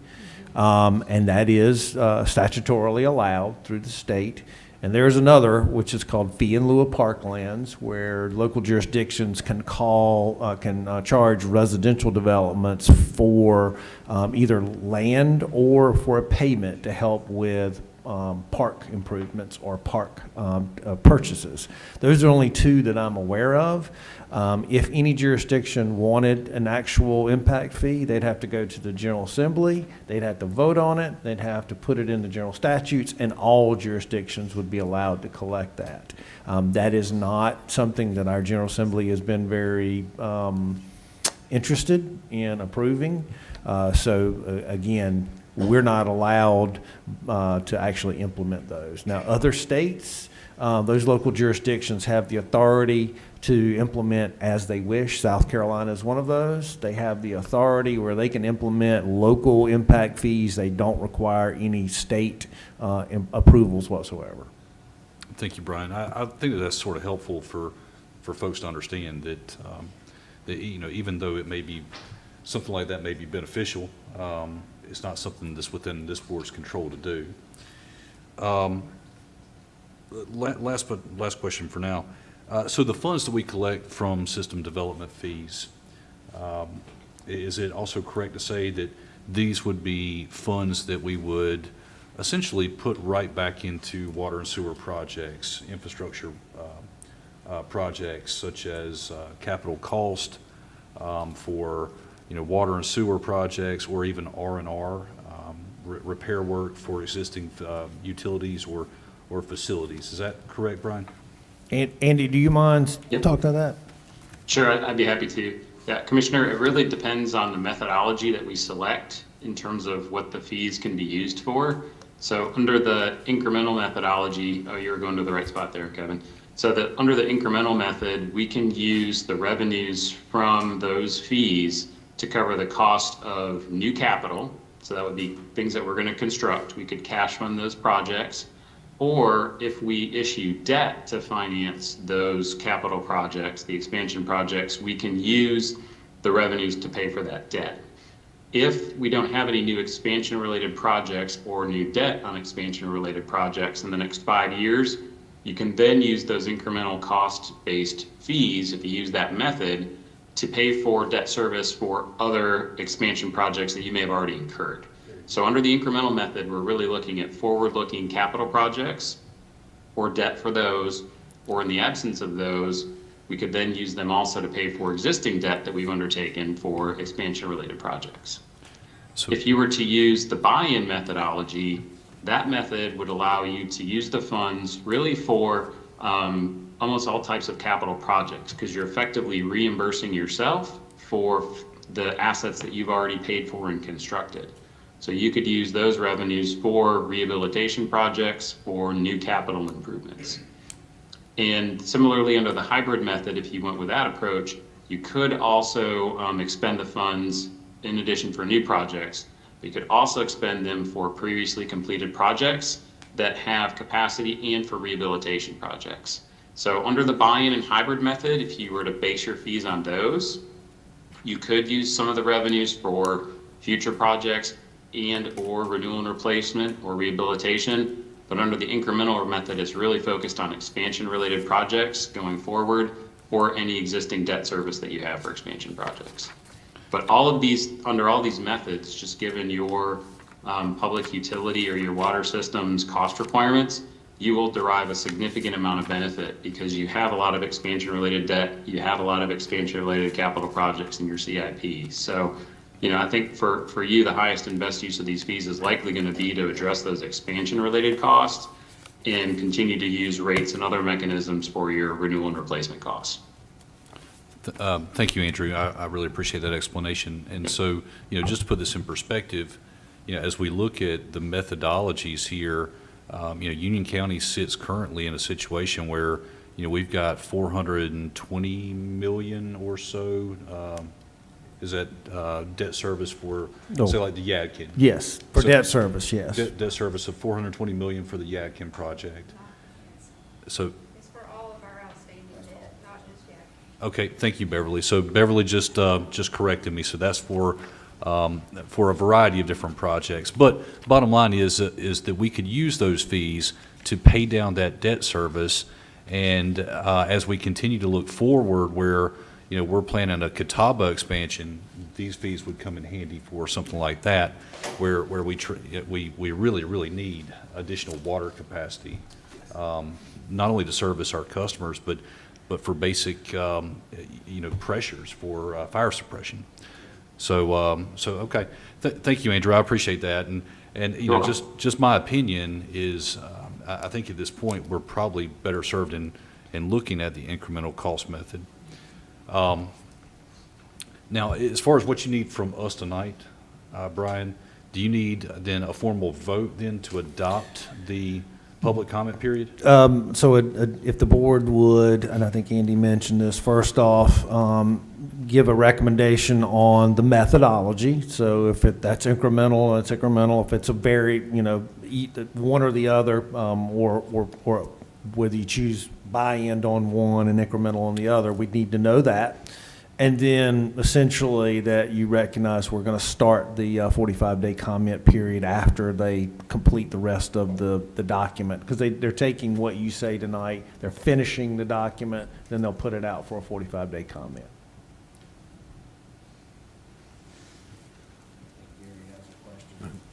Speaker 11: and that is statutorily allowed through the state. And there's another, which is called fee in lieu of parklands, where local jurisdictions can charge residential developments for either land or for a payment to help with park improvements or park purchases. Those are only two that I'm aware of. If any jurisdiction wanted an actual impact fee, they'd have to go to the General Assembly, they'd have to vote on it, they'd have to put it in the general statutes, and all jurisdictions would be allowed to collect that. That is not something that our General Assembly has been very interested in approving. Again, we're not allowed to actually implement those. Now, other states, those local jurisdictions have the authority to implement as they wish. South Carolina is one of those. They have the authority where they can implement local impact fees. They don't require any state approvals whatsoever.
Speaker 9: Thank you, Brian. I think that's sort of helpful for folks to understand that, even though it may be, something like that may be beneficial, it's not something that's within this board's control to do. Last question for now. So the funds that we collect from system development fees, is it also correct to say that these would be funds that we would essentially put right back into water and sewer projects, infrastructure projects, such as capital cost for water and sewer projects, or even R&R, repair work for existing utilities or facilities? Is that correct, Brian?
Speaker 11: Andy, do you mind
Speaker 14: Yep.
Speaker 11: talking to that?
Speaker 14: Sure, I'd be happy to. Yeah, Commissioner, it really depends on the methodology that we select in terms of what the fees can be used for. So under the incremental methodology, you were going to the right spot there, Kevin. So under the incremental method, we can use the revenues from those fees to cover the cost of new capital. So that would be things that we're going to construct. We could cash fund those projects. Or if we issue debt to finance those capital projects, the expansion projects, we can use the revenues to pay for that debt. If we don't have any new expansion-related projects or new debt on expansion-related projects in the next 5 years, you can then use those incremental cost-based fees, if you use that method, to pay for debt service for other expansion projects that you may have already incurred. So under the incremental method, we're really looking at forward-looking capital projects or debt for those, or in the absence of those, we could then use them also to pay for existing debt that we've undertaken for expansion-related projects.
Speaker 9: So-
Speaker 14: If you were to use the buy-in methodology, that method would allow you to use the funds really for almost all types of capital projects, because you're effectively reimbursing yourself for the assets that you've already paid for and constructed. So you could use those revenues for rehabilitation projects or new capital improvements. And similarly, under the hybrid method, if you went with that approach, you could also expend the funds in addition for new projects. You could also expend them for previously completed projects that have capacity and for rehabilitation projects. So under the buy-in and hybrid method, if you were to base your fees on those, you could use some of the revenues for future projects and or renewal and replacement or rehabilitation. But under the incremental method, it's really focused on expansion-related projects going forward or any existing debt service that you have for expansion projects. But all of these, under all these methods, just given your public utility or your water system's cost requirements, you will derive a significant amount of benefit because you have a lot of expansion-related debt, you have a lot of expansion-related capital projects in your CIP. So, you know, I think for you, the highest and best use of these fees is likely going to be to address those expansion-related costs and continue to use rates and other mechanisms for your renewal and replacement costs.
Speaker 9: Thank you, Andrew. I really appreciate that explanation. And so, you know, just to put this in perspective, you know, as we look at the methodologies here, you know, Union County sits currently in a situation where, you know, we've got 420 million or so. Is that debt service for, say, like the Yadkin?
Speaker 11: Yes, for
Speaker 9: So-
Speaker 11: debt service, yes.
Speaker 9: Debt service of 420 million for the Yadkin project. So,
Speaker 13: It's for all of our outstanding debt, not just yet.
Speaker 9: okay, thank you, Beverly. So Beverly just corrected me. So that's for a variety of different projects. But bottom line is that we could use those fees to pay down that debt service. And as we continue to look forward, where, you know, we're planning a Catawba expansion, these fees would come in handy for something like that, where we really need additional water capacity, not only to service our customers, but for basic, you know, pressures for fire suppression. So okay, thank you, Andrew. I appreciate that. And you know, just my opinion is, I think at this point we're probably better served in looking at the incremental cost method. Now, as far as what you need from us tonight, Brian, do you need then a formal vote then to adopt the public comment period?
Speaker 11: So if the board would, and I think Andy mentioned this, first off, give a recommendation on the methodology. So if that's incremental, it's incremental. If it's a very, you know, one or the other, or whether you choose buy-in on one and incremental on the other, we need to know that. And then essentially that you recognize we're going to start the 45-day comment period after they complete the rest of the document. Because they're taking what you say tonight, they're finishing the document, then they'll put it out for a 45-day comment.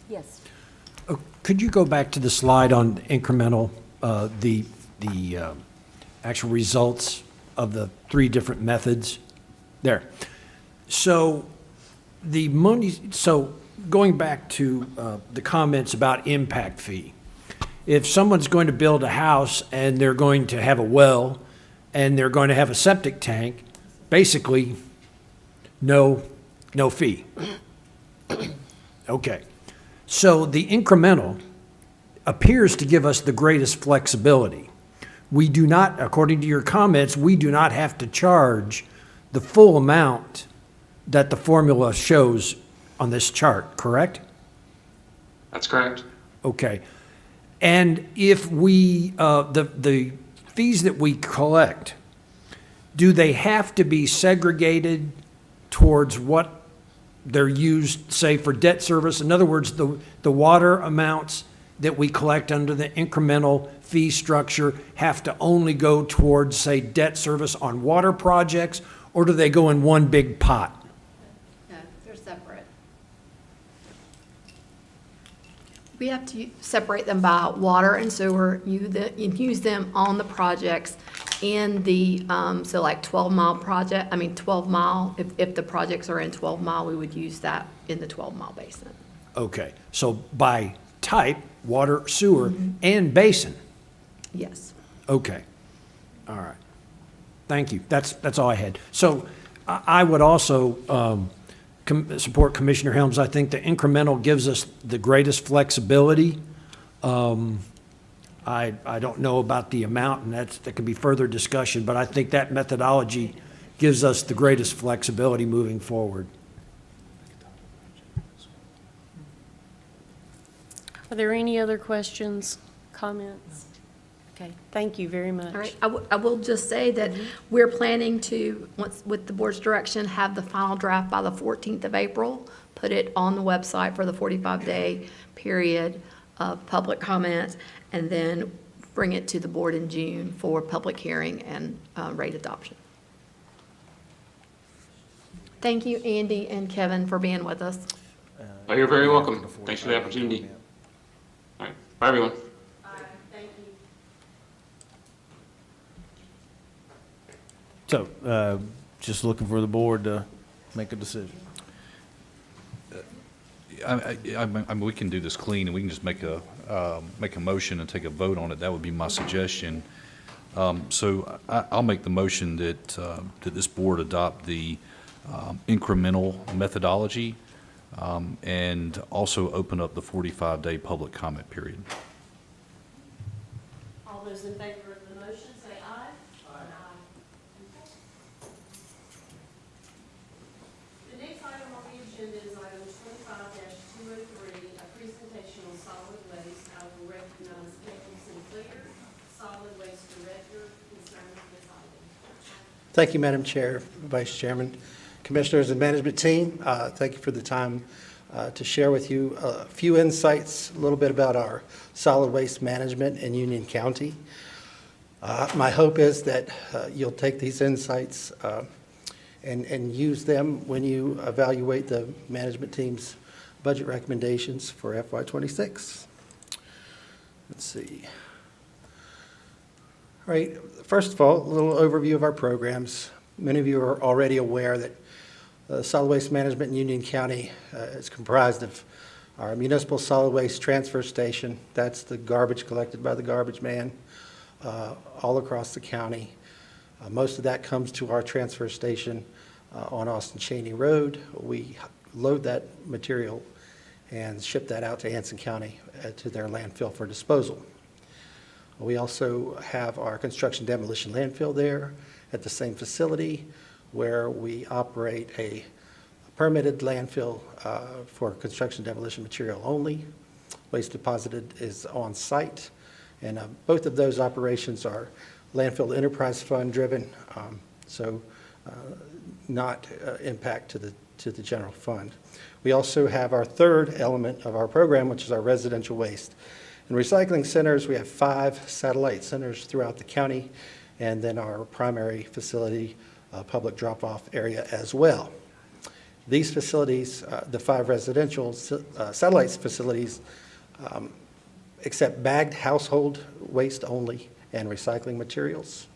Speaker 1: Yes.
Speaker 2: Could you go back to the slide on incremental, the actual results of the three different methods? There. So the money, so going back to the comments about impact fee, if someone's going to build a house and they're going to have a well and they're going to have a septic tank, basically no fee. Okay. So the incremental appears to give us the greatest flexibility. We do not, according to your comments, we do not have to charge the full amount that the formula shows on this chart, correct?
Speaker 14: That's correct.
Speaker 2: Okay. And if we, the fees that we collect, do they have to be segregated towards what they're used, say, for debt service? In other words, the water amounts that we collect under the incremental fee structure have to only go towards, say, debt service on water projects, or do they go in one big pot?
Speaker 13: No, they're separate. we have to separate them by water and sewer, you use them on the projects in the, so like 12-mile project, 12-mile, if the projects are in 12-mile, we would use that in the 12-mile basin.
Speaker 2: Okay, so by type, water, sewer, and basin?
Speaker 13: Yes.
Speaker 2: Okay, all right. Thank you. That's all I had. So I would also support Commissioner Helms. I think the incremental gives us the greatest flexibility. I don't know about the amount, and that could be further discussion, but I think that methodology gives us the greatest flexibility moving forward.
Speaker 1: Are there any other questions, comments? Okay, thank you very much.
Speaker 13: All right, I will just say that we're planning to, once, with the board's direction, have the final draft by the 14th of April, put it on the website for the 45-day period of public comments, and then bring it to the board in June for public hearing and rate adoption. Thank you, Andy and Kevin, for being with us.
Speaker 14: Oh, you're very welcome. Thanks for the opportunity. All right, bye, everyone.
Speaker 1: Thank you.
Speaker 11: So, just looking for the board to make a decision.
Speaker 9: I mean, we can do this clean, and we can just make a motion and take a vote on it. That would be my suggestion. So I'll make the motion that this board adopt the incremental methodology and also open up the 45-day public comment period.
Speaker 1: All those in favor of the motion, say aye. Aye. The next item on the agenda is item 25-203, a presentation on solid waste. I will recognize Kevin Sinclair, Solid Waste Director, concerning this item.
Speaker 16: Thank you, Madam Chair, Vice Chairman, Commissioners, and management team. Thank you for the time to share with you a few insights, a little bit about our solid waste management in Union County. My hope is that you'll take these insights and use them when you evaluate the management team's budget recommendations for FY26. Let's see. All right, first of all, a little overview of our programs. Many of you are already aware that solid waste management in Union County is comprised of our municipal solid waste transfer station. That's the garbage collected by the garbage man all across the county. Most of that comes to our transfer station on Austin Cheney Road. We load that material and ship that out to Anson County to their landfill for disposal. We also have our construction demolition landfill there at the same facility, where we operate a permitted landfill for construction demolition material only. Waste deposited is on site, and both of those operations are landfill enterprise fund driven, so not impact to the general fund. We also have our third element of our program, which is our residential waste. In recycling centers, we have 5 satellite centers throughout the county, and then our primary facility, public drop-off area as well. These facilities, the 5 residential satellite facilities, accept bagged household waste only and recycling materials.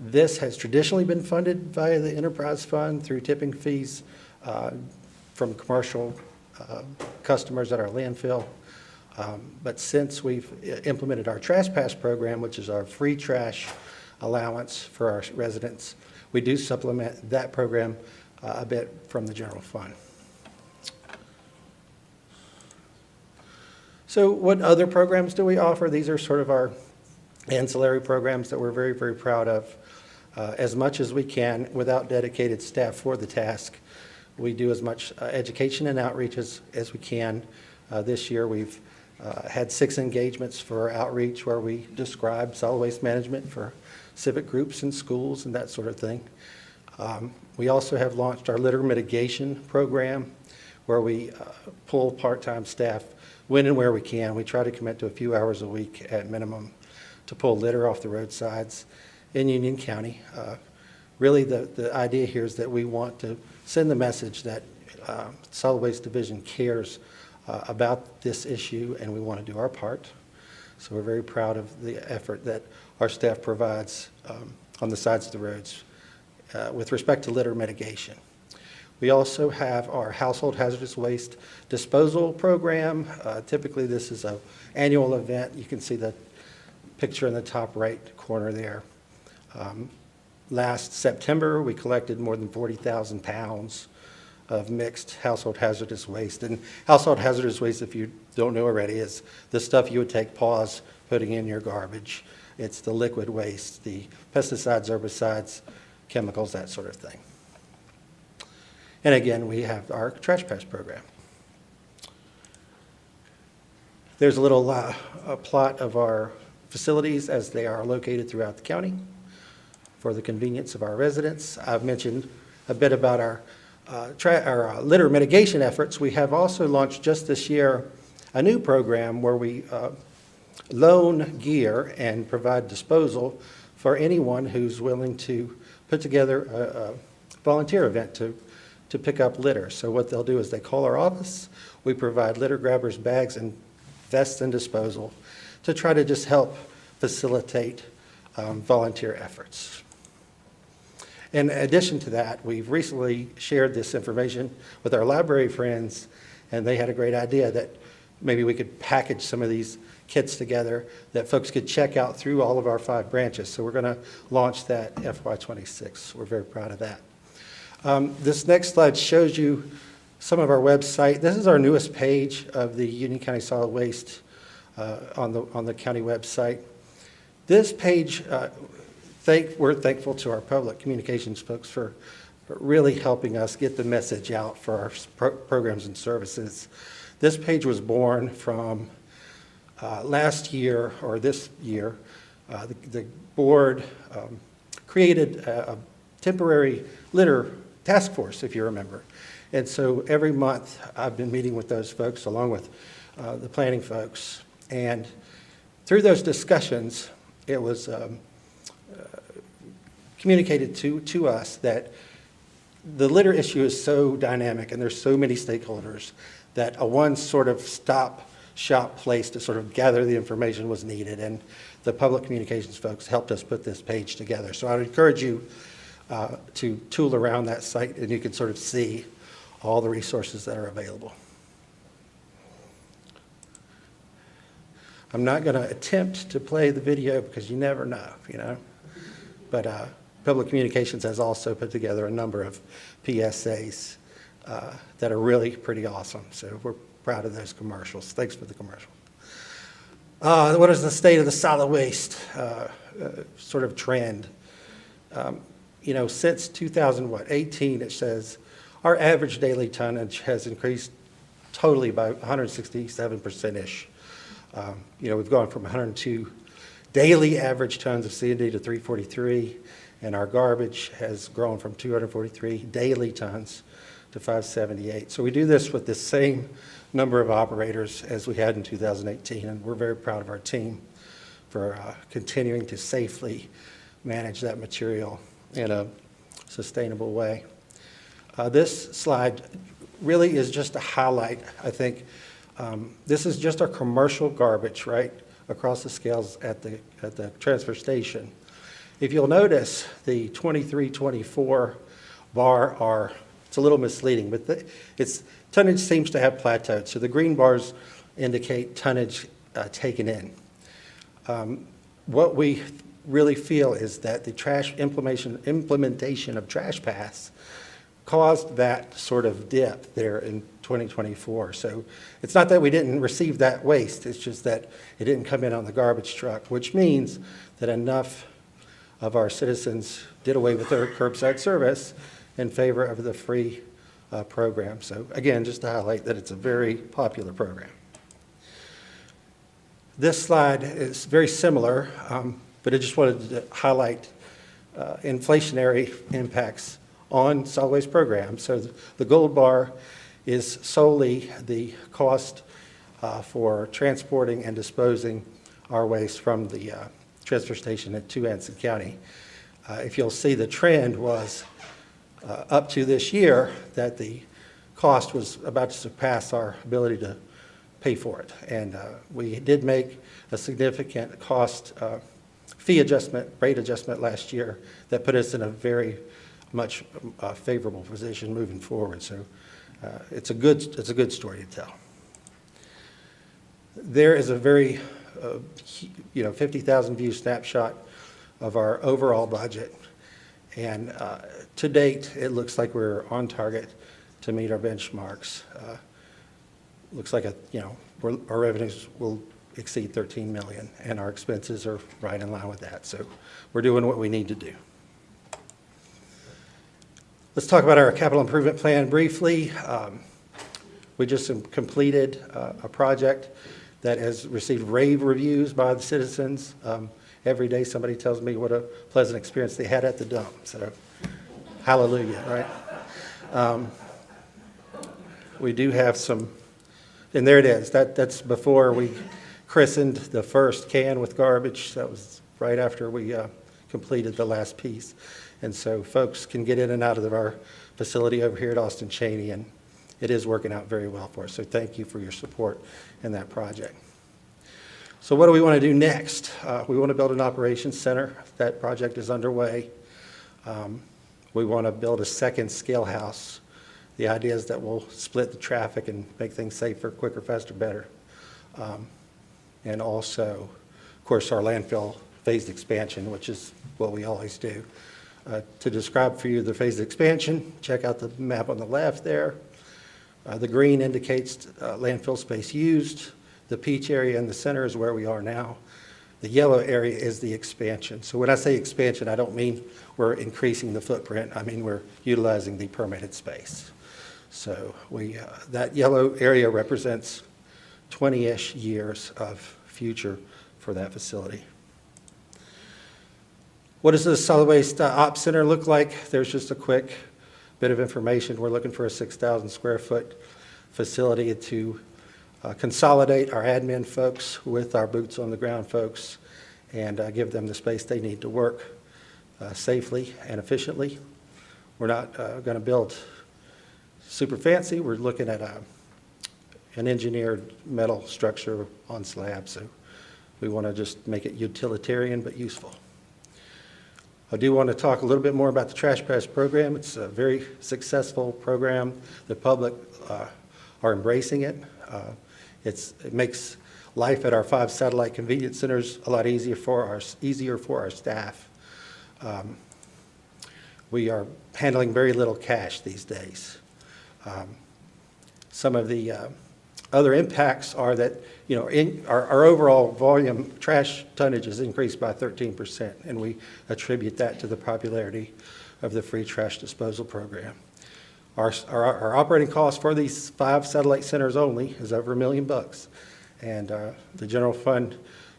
Speaker 16: This has traditionally been funded via the enterprise fund through tipping fees from commercial customers at our landfill. But since we've implemented our Trash Pass program, which is our free trash allowance for our residents, we do supplement that program a bit from the general fund. So what other programs do we offer? These are sort of our ancillary programs that we're very, very proud of. As much as we can without dedicated staff for the task, we do as much education and outreach as we can. This year we've had 6 engagements for outreach where we describe solid waste management for civic groups and schools and that sort of thing. We also have launched our litter mitigation program where we pull part-time staff when and where we can. We try to commit to a few hours a week at minimum to pull litter off the roadsides in Union County. Really the idea here is that we want to send the message that Solid Waste Division cares about this issue, and we want to do our part. So we're very proud of the effort that our staff provides on the sides of the roads with respect to litter mitigation. We also have our household hazardous waste disposal program. Typically, this is an annual event. You can see the picture in the top right corner there. Last September, we collected more than 40,000 pounds of mixed household hazardous waste. And household hazardous waste, if you don't know already, is the stuff you would take pause putting in your garbage. It's the liquid waste, the pesticides, herbicides, chemicals, that sort of thing. And again, we have our trash pass program. There's a little a plot of our facilities as they are located throughout the county for the convenience of our residents. I've mentioned a bit about our litter mitigation efforts. We have also launched just this year a new program where we loan gear and provide disposal for anyone who's willing to put together a volunteer event to pick up litter. So what they'll do is they call our office. We provide litter grabbers, bags, and vests and disposal to try to just help facilitate volunteer efforts. In addition to that, we've recently shared this information with our library friends, and they had a great idea that maybe we could package some of these kits together that folks could check out through all of our 5 branches. So we're going to launch that FY26. We're very proud of that. This next slide shows you some of our website. This is our newest page of the Union County Solid Waste on the county website. This page, we're thankful to our public communications folks for really helping us get the message out for our programs and services. This page was born from last year, or this year, the board created a temporary litter task force, if you remember. And so every month I've been meeting with those folks along with the planning folks. And through those discussions, it was communicated to us that the litter issue is so dynamic and there's so many stakeholders that a one sort of stop shop place to sort of gather the information was needed. And the public communications folks helped us put this page together. So I would encourage you to tool around that site and you can sort of see all the resources that are available. I'm not going to attempt to play the video because you never know, you know. But Public Communications has also put together a number of PSAs that are really pretty awesome. So we're proud of those commercials. Thanks for the commercial. What is the state of the solid waste sort of trend? You know, since 2018, it says our average daily tonnage has increased totally by 167%-ish. You know, we've gone from 102 daily average tons of C&D to 343, and our garbage has grown from 243 daily tons to 578. So we do this with the same number of operators as we had in 2018, and we're very proud of our team for continuing to safely manage that material in a sustainable way. This slide really is just a highlight, I think. This is just our commercial garbage, right, across the scales at the transfer station. If you'll notice, the 23-24 bar it's a little misleading, but tonnage seems to have plateaued. So the green bars indicate tonnage taken in. What we really feel is that the implementation of Trash Pass caused that sort of dip there in 2024. So it's not that we didn't receive that waste, it's just that it didn't come in on the garbage truck, which means that enough of our citizens did away with their curbside service in favor of the free program. So again, just to highlight that it's a very popular program. This slide is very similar, but I just wanted to highlight inflationary impacts on solid waste programs. So the gold bar is solely the cost for transporting and disposing our waste from the transfer station at 2 Anson County. If you'll see, the trend was up to this year that the cost was about to surpass our ability to pay for it. And we did make a significant cost fee adjustment, rate adjustment last year that put us in a very much favorable position moving forward. So it's a good story to tell. There is a very 50,000 view snapshot of our overall budget. And to date, it looks like we're on target to meet our benchmarks. Looks like our revenues will exceed 13 million, and our expenses are right in line with that. So we're doing what we need to do. Let's talk about our capital improvement plan briefly. We just completed a project that has received rave reviews by the citizens. Every day somebody tells me what a pleasant experience they had at the dump. So hallelujah, right? We do have some, and there it is. That's before we christened the first can with garbage. That was right after we completed the last piece. And so folks can get in and out of our facility over here at Austin Cheney, and it is working out very well for us. So thank you for your support in that project. So what do we want to do next? We want to build an operations center. That project is underway. We want to build a second scale house. The idea is that we'll split the traffic and make things safer, quicker, faster, better. And also, of course, our landfill phased expansion, which is what we always do. To describe for you the phased expansion, check out the map on the left there. The green indicates landfill space used. The peach area in the center is where we are now. The yellow area is the expansion. So when I say expansion, I don't mean we're increasing the footprint. I mean we're utilizing the permitted space. So that yellow area represents 20-ish years of future for that facility. What does the solid waste ops center look like? There's just a quick bit of information. We're looking for a 6,000 square foot facility to consolidate our admin folks with our boots on the ground folks and give them the space they need to work safely and efficiently. We're not going to build super fancy. We're looking at an engineered metal structure on slab, so we want to just make it utilitarian but useful. I do want to talk a little bit more about the Trash Pass program. It's a very successful program. The public are embracing it. It makes life at our 5 satellite convenience centers a lot easier for our staff. We are handling very little cash these days. Some of the other impacts are that our overall volume trash tonnage has increased by 13%, and we attribute that to the popularity of the free trash disposal program. Our operating cost for these 5 satellite centers only is over $1 million, and the general fund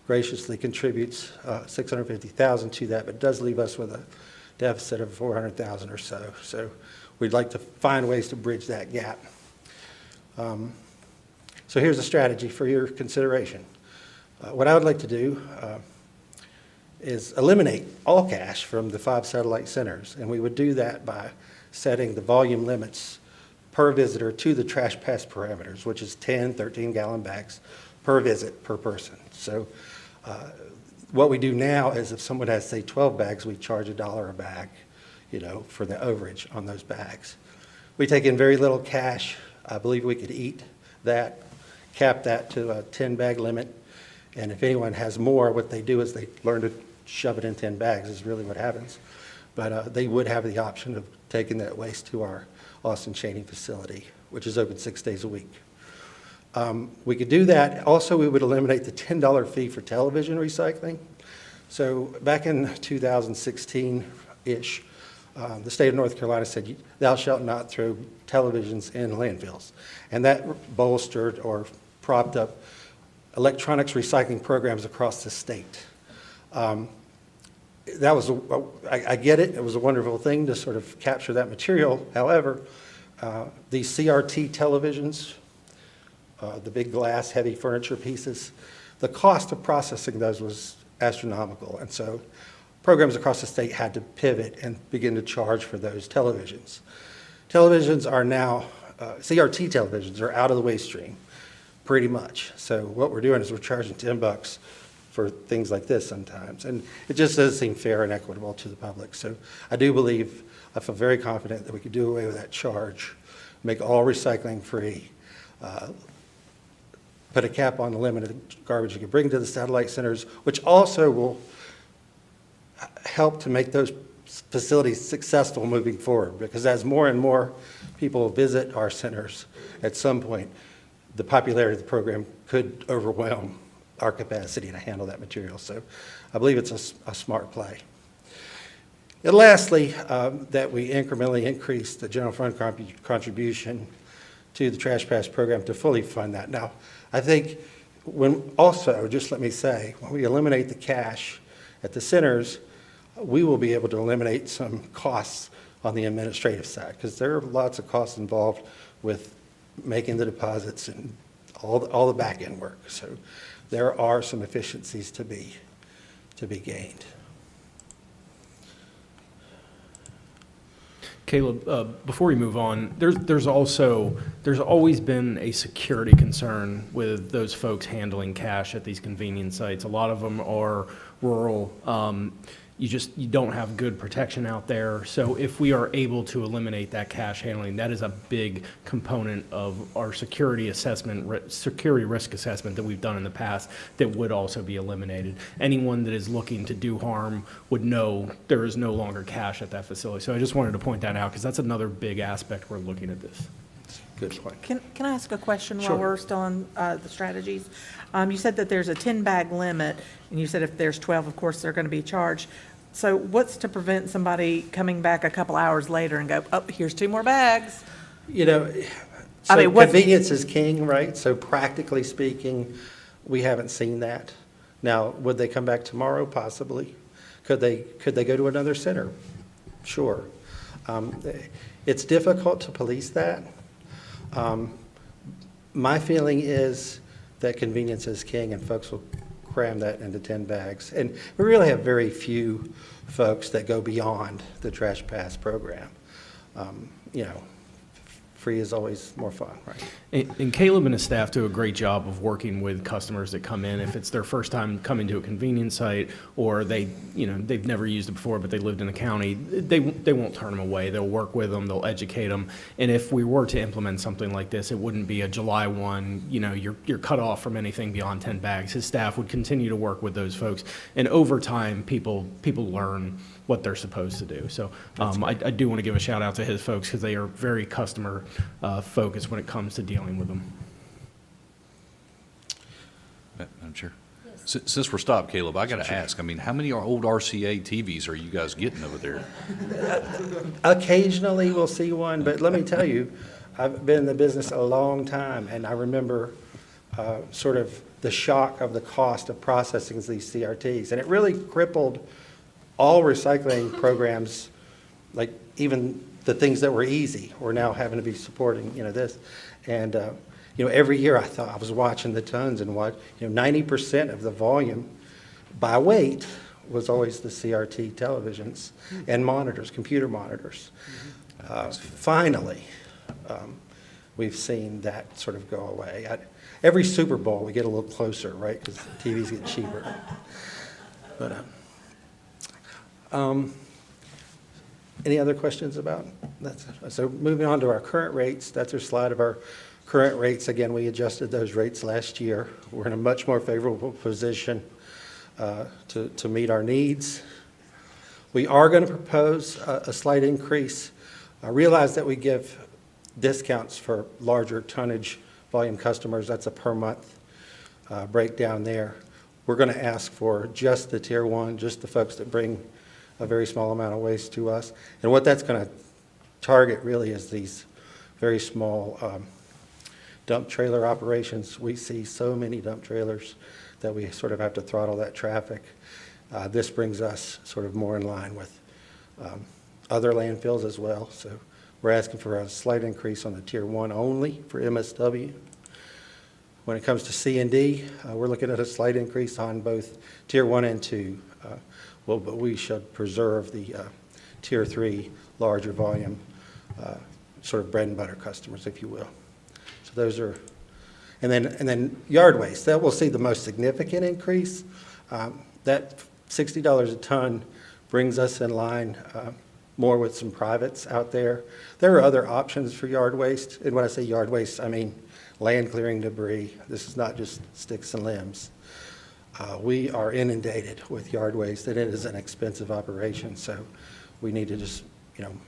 Speaker 16: graciously contributes $650,000 to that, but does leave us with a deficit of $400,000 or so. So we'd like to find ways to bridge that gap. So here's a strategy for your consideration. What I would like to do is eliminate all cash from the 5 satellite centers, and we would do that by setting the volume limits per visitor to the Trash Pass parameters, which is 10 13-gallon bags per visit per person. So what we do now is if someone has, say, 12 bags, we charge $1 a bag, for the overage on those bags. We take in very little cash. I believe we could eat that, cap that to a 10-bag limit, and if anyone has more, what they do is they learn to shove it in 10 bags is really what happens. But they would have the option of taking that waste to our Austin Cheney facility, which is open 6 days a week. We could do that. Also, we would eliminate the $10 fee for television recycling. So back in 2016-ish, the state of North Carolina said, thou shalt not throw televisions in landfills. And that bolstered or propped up electronics recycling programs across the state. That was, I get it, it was a wonderful thing to sort of capture that material. However, these CRT televisions, the big glass, heavy furniture pieces, the cost of processing those was astronomical. And so programs across the state had to pivot and begin to charge for those televisions. Televisions are now, CRT televisions are out of the waste stream. pretty much. So what we're doing is we're charging $10 for things like this sometimes, and it just doesn't seem fair and equitable to the public. So I do believe, I feel very confident that we could do away with that charge, make all recycling free, put a cap on the limit of garbage you can bring to the satellite centers, which also will help to make those facilities successful moving forward, because as more and more people visit our centers, at some point, the popularity of the program could overwhelm our capacity to handle that material. So I believe it's a smart play. And lastly, that we incrementally increase the general fund contribution to the Trash Pass program to fully fund that. Now, I think just let me say, when we eliminate the cash at the centers, we will be able to eliminate some costs on the administrative side, because there are lots of costs involved with making the deposits and all the back-end work. So there are some efficiencies to be gained.
Speaker 7: Caleb, before we move on, there's always been a security concern with those folks handling cash at these convenience sites. A lot of them are rural. You don't have good protection out there. So if we are able to eliminate that cash handling, that is a big component of our security assessment, security risk assessment that we've done in the past that would also be eliminated. Anyone that is looking to do harm would know there is no longer cash at that facility. So I just wanted to point that out, because that's another big aspect we're looking at this.
Speaker 16: Good point.
Speaker 1: Can I ask a question
Speaker 16: Sure.
Speaker 1: while we're still on the strategies? You said that there's a 10-bag limit, and you said if there's 12, of course, they're going to be charged. So what's to prevent somebody coming back a couple hours later and go, oh, here's 2 more bags?
Speaker 16: You know,
Speaker 1: I mean, what's-
Speaker 16: convenience is king, right? So practically speaking, we haven't seen that. Now, would they come back tomorrow? Possibly. Could they go to another center? Sure. It's difficult to police that. My feeling is that convenience is king, and folks will cram that into 10 bags. And we really have very few folks that go beyond the Trash Pass program. Free is always more fun, right?
Speaker 7: And Caleb and his staff do a great job of working with customers that come in. If it's their first time coming to a convenience site, or they've never used it before, but they lived in the county, they won't turn them away. They'll work with them, they'll educate them. And if we were to implement something like this, it wouldn't be a July 1, you're cut off from anything beyond 10 bags. His staff would continue to work with those folks. And over time, people learn what they're supposed to do. So I do want to give a shout out to his folks, because they are very customer focused when it comes to dealing with them.
Speaker 9: Madam Chair. Since we're stopped, Caleb, I got to ask, how many old RCA TVs are you guys getting over there?
Speaker 16: Occasionally we'll see one, but let me tell you, I've been in the business a long time, and I remember sort of the shock of the cost of processing these CRTs. And it really crippled all recycling programs, like even the things that were easy, we're now having to be supporting, this. And, every year I was watching the tons, and 90% of the volume by weight was always the CRT televisions and monitors, computer monitors. Finally, we've seen that sort of go away. Every Super Bowl, we get a little closer, right? Because TVs get cheaper. But, any other questions about that? So moving on to our current rates, that's our slide of our current rates. Again, we adjusted those rates last year. We're in a much more favorable position to meet our needs. We are going to propose a slight increase. I realize that we give discounts for larger tonnage volume customers. That's a per month breakdown there. We're going to ask for just the tier 1, just the folks that bring a very small amount of waste to us. And what that's going to target really is these very small dump trailer operations. We see so many dump trailers that we sort of have to throttle that traffic. This brings us sort of more in line with other landfills as well. So we're asking for a slight increase on the tier 1 only for MSW. When it comes to C&D, we're looking at a slight increase on both tier 1 and 2. But we should preserve the tier 3 larger volume, sort of bread and butter customers, if you will. So those are, And then yard waste, that will see the most significant increase. That $60 a ton brings us in line more with some privates out there. There are other options for yard waste, and when I say yard waste, I mean land clearing debris. This is not just sticks and limbs. We are inundated with yard waste, and it is an expensive operation, so we need to just,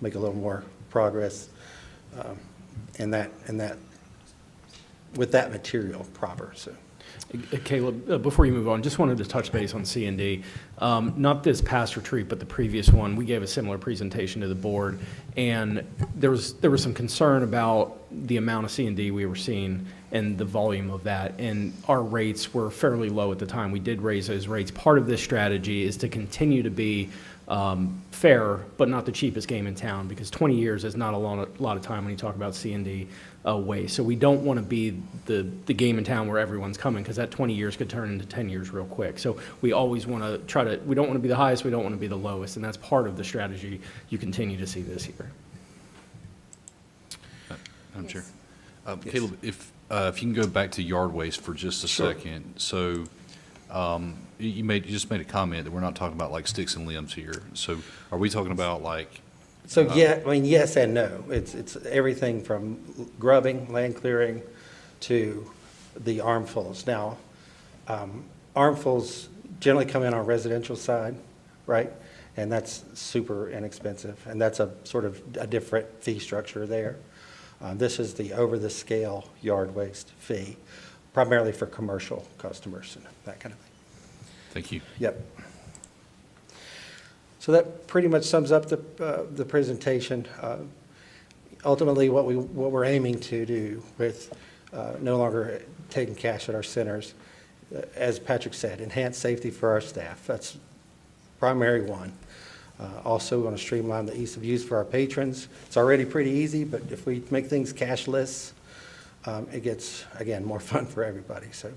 Speaker 16: make a little more progress in that with that material proper, so.
Speaker 7: Caleb, before you move on, just wanted to touch base on C&D. Not this past retreat, but the previous one, we gave a similar presentation to the board, and there was some concern about the amount of C&D we were seeing and the volume of that, and our rates were fairly low at the time. We did raise those rates. Part of this strategy is to continue to be fair, but not the cheapest game in town, because 20 years is not a lot of time when you talk about C&D waste. So we don't want to be the game in town where everyone's coming, because that 20 years could turn into 10 years real quick. So we always want to we don't want to be the highest, we don't want to be the lowest, and that's part of the strategy you continue to see this year.
Speaker 9: Madam Chair. Caleb, if you can go back to yard waste for just a second. So you just made a comment that we're not talking about like sticks and limbs here. So are we talking about like?
Speaker 16: So yeah, I mean, yes and no. It's everything from grubbing, land clearing, to the armfuls. Now, armfuls generally come in on residential side, right? And that's super inexpensive, and that's a sort of a different fee structure there. This is the over-the-scale yard waste fee, primarily for commercial customers and that kind of thing.
Speaker 9: Thank you.
Speaker 16: Yep. So that pretty much sums up the presentation. Ultimately, what we're aiming to do with no longer taking cash at our centers, as Patrick said, enhance safety for our staff. That's primary one. Also, we want to streamline the ease of use for our patrons. It's already pretty easy, but if we make things cashless, it gets, again, more fun for everybody. So,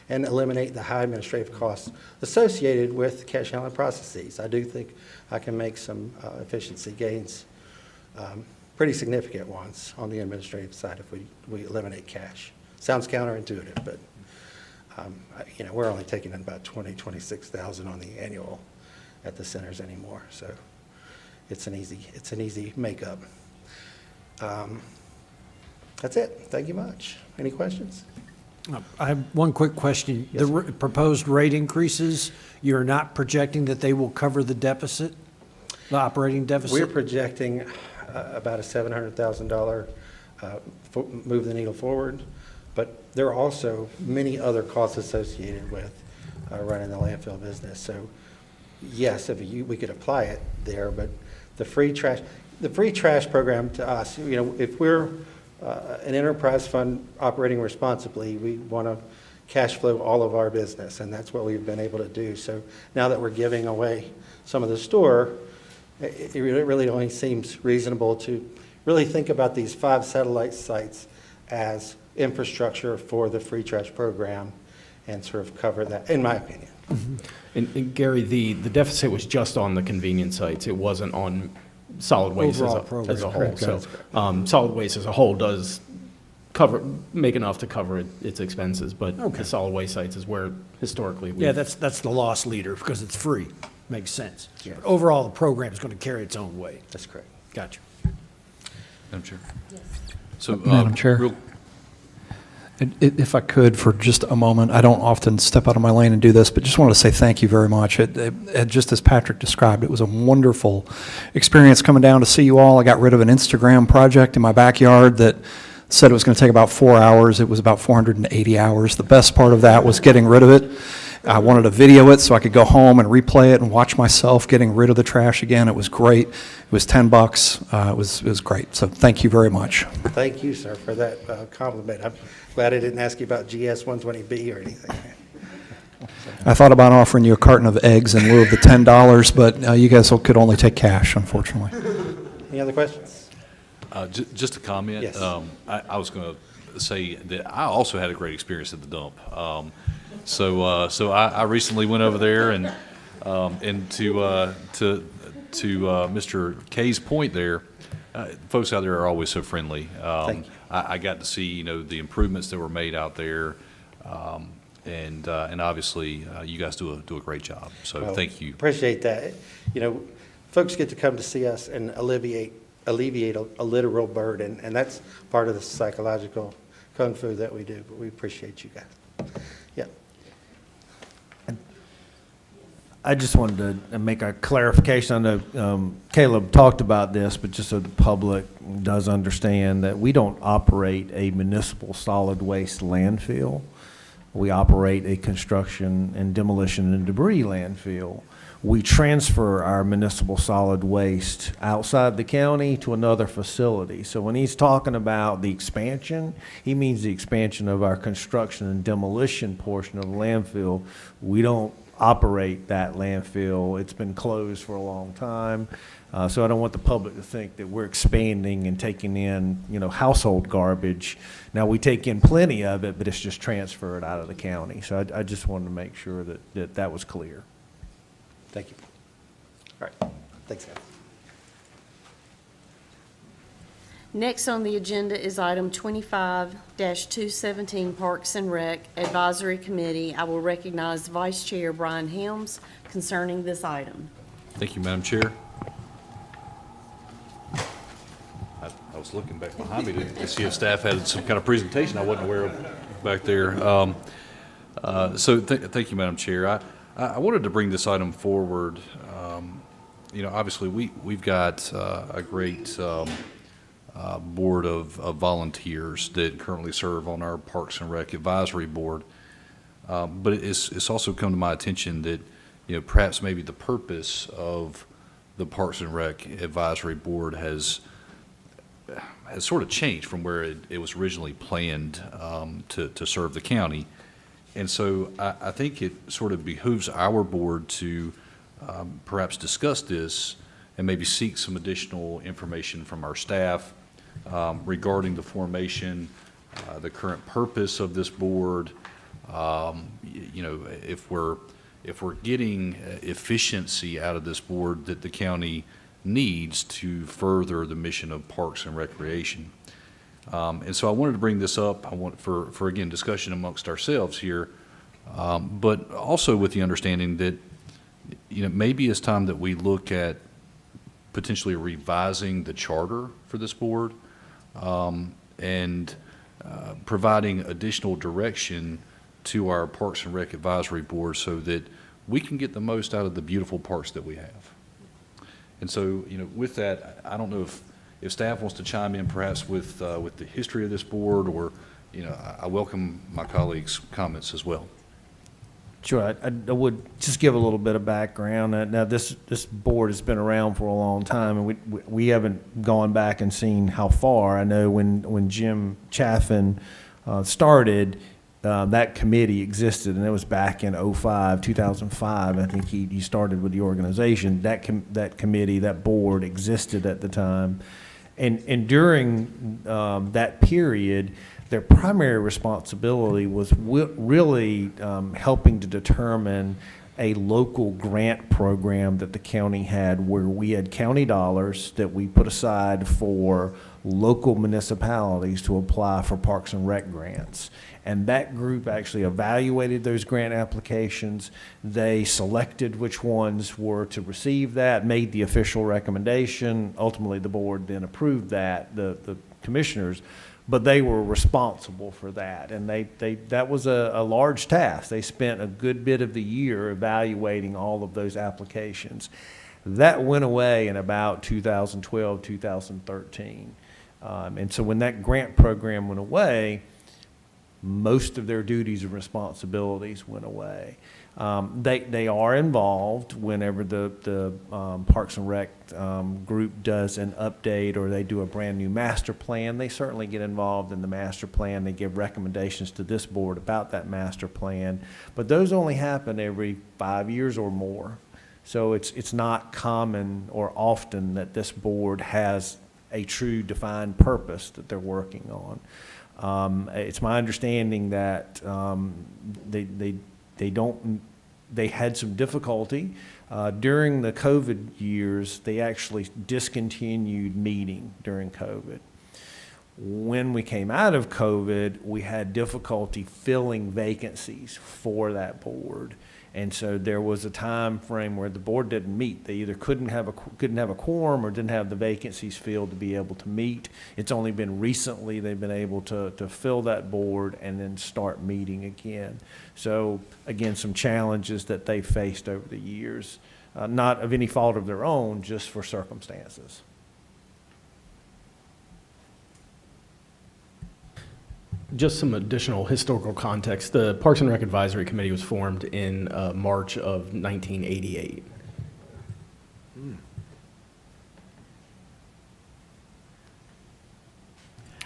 Speaker 16: and eliminate the high administrative costs associated with cash handling processes. I do think I can make some efficiency gains, pretty significant ones on the administrative side if we eliminate cash. Sounds counterintuitive, but we're only taking in about 26,000 on the annual at the centers anymore, so it's an easy makeup. That's it. Thank you much. Any questions?
Speaker 2: I have one quick question.
Speaker 16: Yes,
Speaker 2: The proposed rate increases, you're not projecting that they will cover the deficit, the operating deficit?
Speaker 16: We're projecting about a $700,000 move the needle forward, but there are also many other costs associated with running the landfill business. So yes, we could apply it there, but the free trash program to us, if we're an enterprise fund operating responsibly, we want to cash flow all of our business, and that's what we've been able to do. So now that we're giving away some of the store, it really only seems reasonable to really think about these 5 satellite sites as infrastructure for the free trash program and sort of cover that, in my opinion.
Speaker 7: Mm-hmm. And Gary, the deficit was just on the convenience sites. It wasn't on solid waste as a whole.
Speaker 16: Correct.
Speaker 7: So solid waste as a whole does make enough to cover its expenses, but the solid waste sites is where historically
Speaker 2: that's the loss leader because it's free. Makes sense.
Speaker 16: Yeah.
Speaker 2: But overall, the program is going to carry its own weight.
Speaker 16: That's correct.
Speaker 2: Gotcha.
Speaker 9: Madam Chair. So,
Speaker 17: Madam Chair. If I could, for just a moment, I don't often step out of my lane and do this, but just wanted to say thank you very much. Just as Patrick described, it was a wonderful experience coming down to see you all. I got rid of an Instagram project in my backyard that said it was going to take about 4 hours. It was about 480 hours. The best part of that was getting rid of it. I wanted to video it so I could go home and replay it and watch myself getting rid of the trash again. It was great. It was $10. It was great. So thank you very much.
Speaker 16: Thank you, sir, for that compliment. I'm glad I didn't ask you about GS 120B or anything.
Speaker 17: I thought about offering you a carton of eggs in lieu of the $10, but you guys could only take cash, unfortunately.
Speaker 16: Any other questions?
Speaker 9: Just a comment.
Speaker 16: Yes.
Speaker 9: I was going to say that I also had a great experience at the dump. So I recently went over there and to Mr. Kay's point there, Folks out there are always so friendly.
Speaker 16: Thank you.
Speaker 9: I got to see, the improvements that were made out there, and obviously, you guys do a great job. So
Speaker 16: Well,
Speaker 9: thank you.
Speaker 16: Appreciate that. Folks get to come to see us and alleviate a literal burden, and that's part of the psychological kung fu that we do, but we appreciate you guys. Yeah.
Speaker 11: I just wanted to make a clarification. I know Caleb talked about this, but just so the public does understand that we don't operate a municipal solid waste landfill. We operate a construction and demolition and debris landfill. We transfer our municipal solid waste outside the county to another facility. So when he's talking about the expansion, he means the expansion of our construction and demolition portion of the landfill. We don't operate that landfill. It's been closed for a long time. So I don't want the public to think that we're expanding and taking in, household garbage. Now, we take in plenty of it, but it's just transferred out of the county. So I just wanted to make sure that was clear.
Speaker 16: Thank you. All right. Thanks, guys.
Speaker 1: Next on the agenda is item 25-217, Parks and Rec Advisory Committee. I will recognize Vice Chair Brian Helms concerning this item.
Speaker 9: Thank you, Madam Chair. I was looking back behind me to see if staff had some kind of presentation I wasn't aware of back there. So thank you, Madam Chair. I wanted to bring this item forward. Obviously, we've got a great board of volunteers that currently serve on our Parks and Rec Advisory Board. But it's also come to my attention that, perhaps maybe the purpose of the Parks and Rec Advisory Board has sort of changed from where it was originally planned to serve the county. And so I think it sort of behooves our board to perhaps discuss this and maybe seek some additional information from our staff regarding the formation, the current purpose of this board, if we're getting efficiency out of this board that the county needs to further the mission of Parks and Recreation. And so I wanted to bring this up. I want for again, discussion amongst ourselves here, but also with the understanding that, maybe it's time that we look at potentially revising the charter for this board, and providing additional direction to our Parks and Rec Advisory Board so that we can get the most out of the beautiful parks that we have. And so, with that, I don't know if staff wants to chime in perhaps with the history of this board, or, I welcome my colleagues' comments as well.
Speaker 11: Sure, I would just give a little bit of background. Now, this board has been around for a long time, and we haven't gone back and seen how far. I know when Jim Chaffin started, that committee existed, and it was back in 2005. I think he started with the organization. That committee, that board existed at the time, and during that period, their primary responsibility was really helping to determine a local grant program that the county had, where we had county dollars that we put aside for local municipalities to apply for Parks and Rec grants. And that group actually evaluated those grant applications. They selected which ones were to receive that, made the official recommendation. Ultimately, the board then approved that, the commissioners. But they were responsible for that, and that was a large task. They spent a good bit of the year evaluating all of those applications. That went away in about 2012, 2013. And so when that grant program went away, most of their duties and responsibilities went away. They are involved whenever the Parks and Rec group does an update or they do a brand new master plan. They certainly get involved in the master plan. They give recommendations to this board about that master plan, but those only happen every 5 years or more. So it's not common or often that this board has a true defined purpose that they're working on. It's my understanding that they don't they had some difficulty. During the COVID years, they actually discontinued meeting during COVID. When we came out of COVID, we had difficulty filling vacancies for that board. And so there was a time frame where the board didn't meet. They either couldn't have a quorum or didn't have the vacancies filled to be able to meet. It's only been recently they've been able to fill that board and then start meeting again. So again, some challenges that they faced over the years, not of any fault of their own, just for circumstances.
Speaker 7: Just some additional historical context. The Parks and Rec Advisory Committee was formed in March of 1988.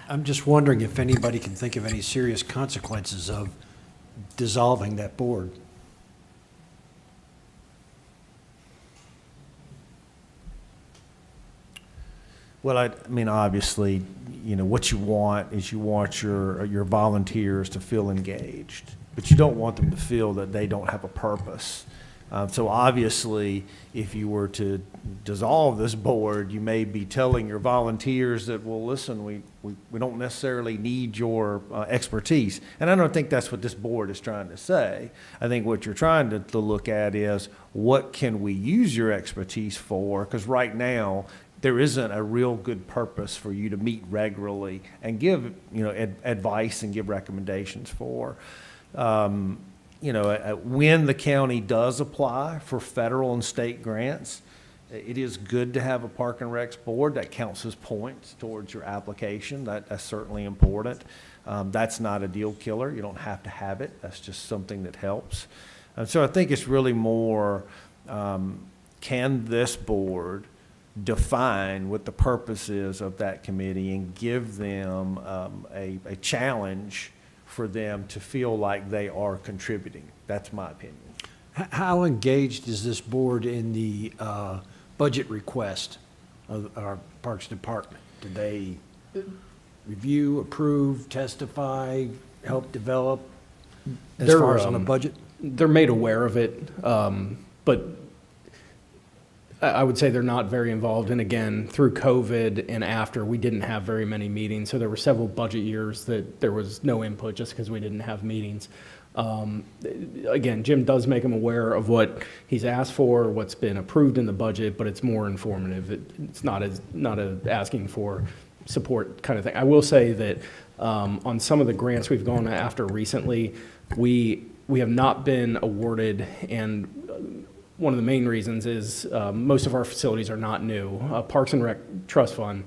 Speaker 2: I'm just wondering if anybody can think of any serious consequences of dissolving that board.
Speaker 11: Well, I mean, obviously, what you want is you want your volunteers to feel engaged, but you don't want them to feel that they don't have a purpose. So obviously, if you were to dissolve this board, you may be telling your volunteers that, well, listen, we don't necessarily need your expertise. And I don't think that's what this board is trying to say. I think what you're trying to look at is, what can we use your expertise for? Because right now, there isn't a real good purpose for you to meet regularly and give, advice and give recommendations for. When the county does apply for federal and state grants, it is good to have a Park and Recs board. That counts as points towards your application. That's certainly important. That's not a deal killer. You don't have to have it. That's just something that helps. So I think it's really more, can this board define what the purpose is of that committee and give them a challenge for them to feel like they are contributing. That's my opinion.
Speaker 2: How engaged is this board in the budget request of our Parks Department? Do they review, approve, testify, help develop as far as on the budget?
Speaker 7: They're made aware of it, but I would say they're not very involved. And again, through COVID and after, we didn't have very many meetings. So there were several budget years that there was no input just because we didn't have meetings. Again, Jim does make them aware of what he's asked for, what's been approved in the budget, but it's more informative. It's not asking for support kind of thing. I will say that on some of the grants we've gone after recently, we have not been awarded, and one of the main reasons is most of our facilities are not new. Parks and Rec Trust Fund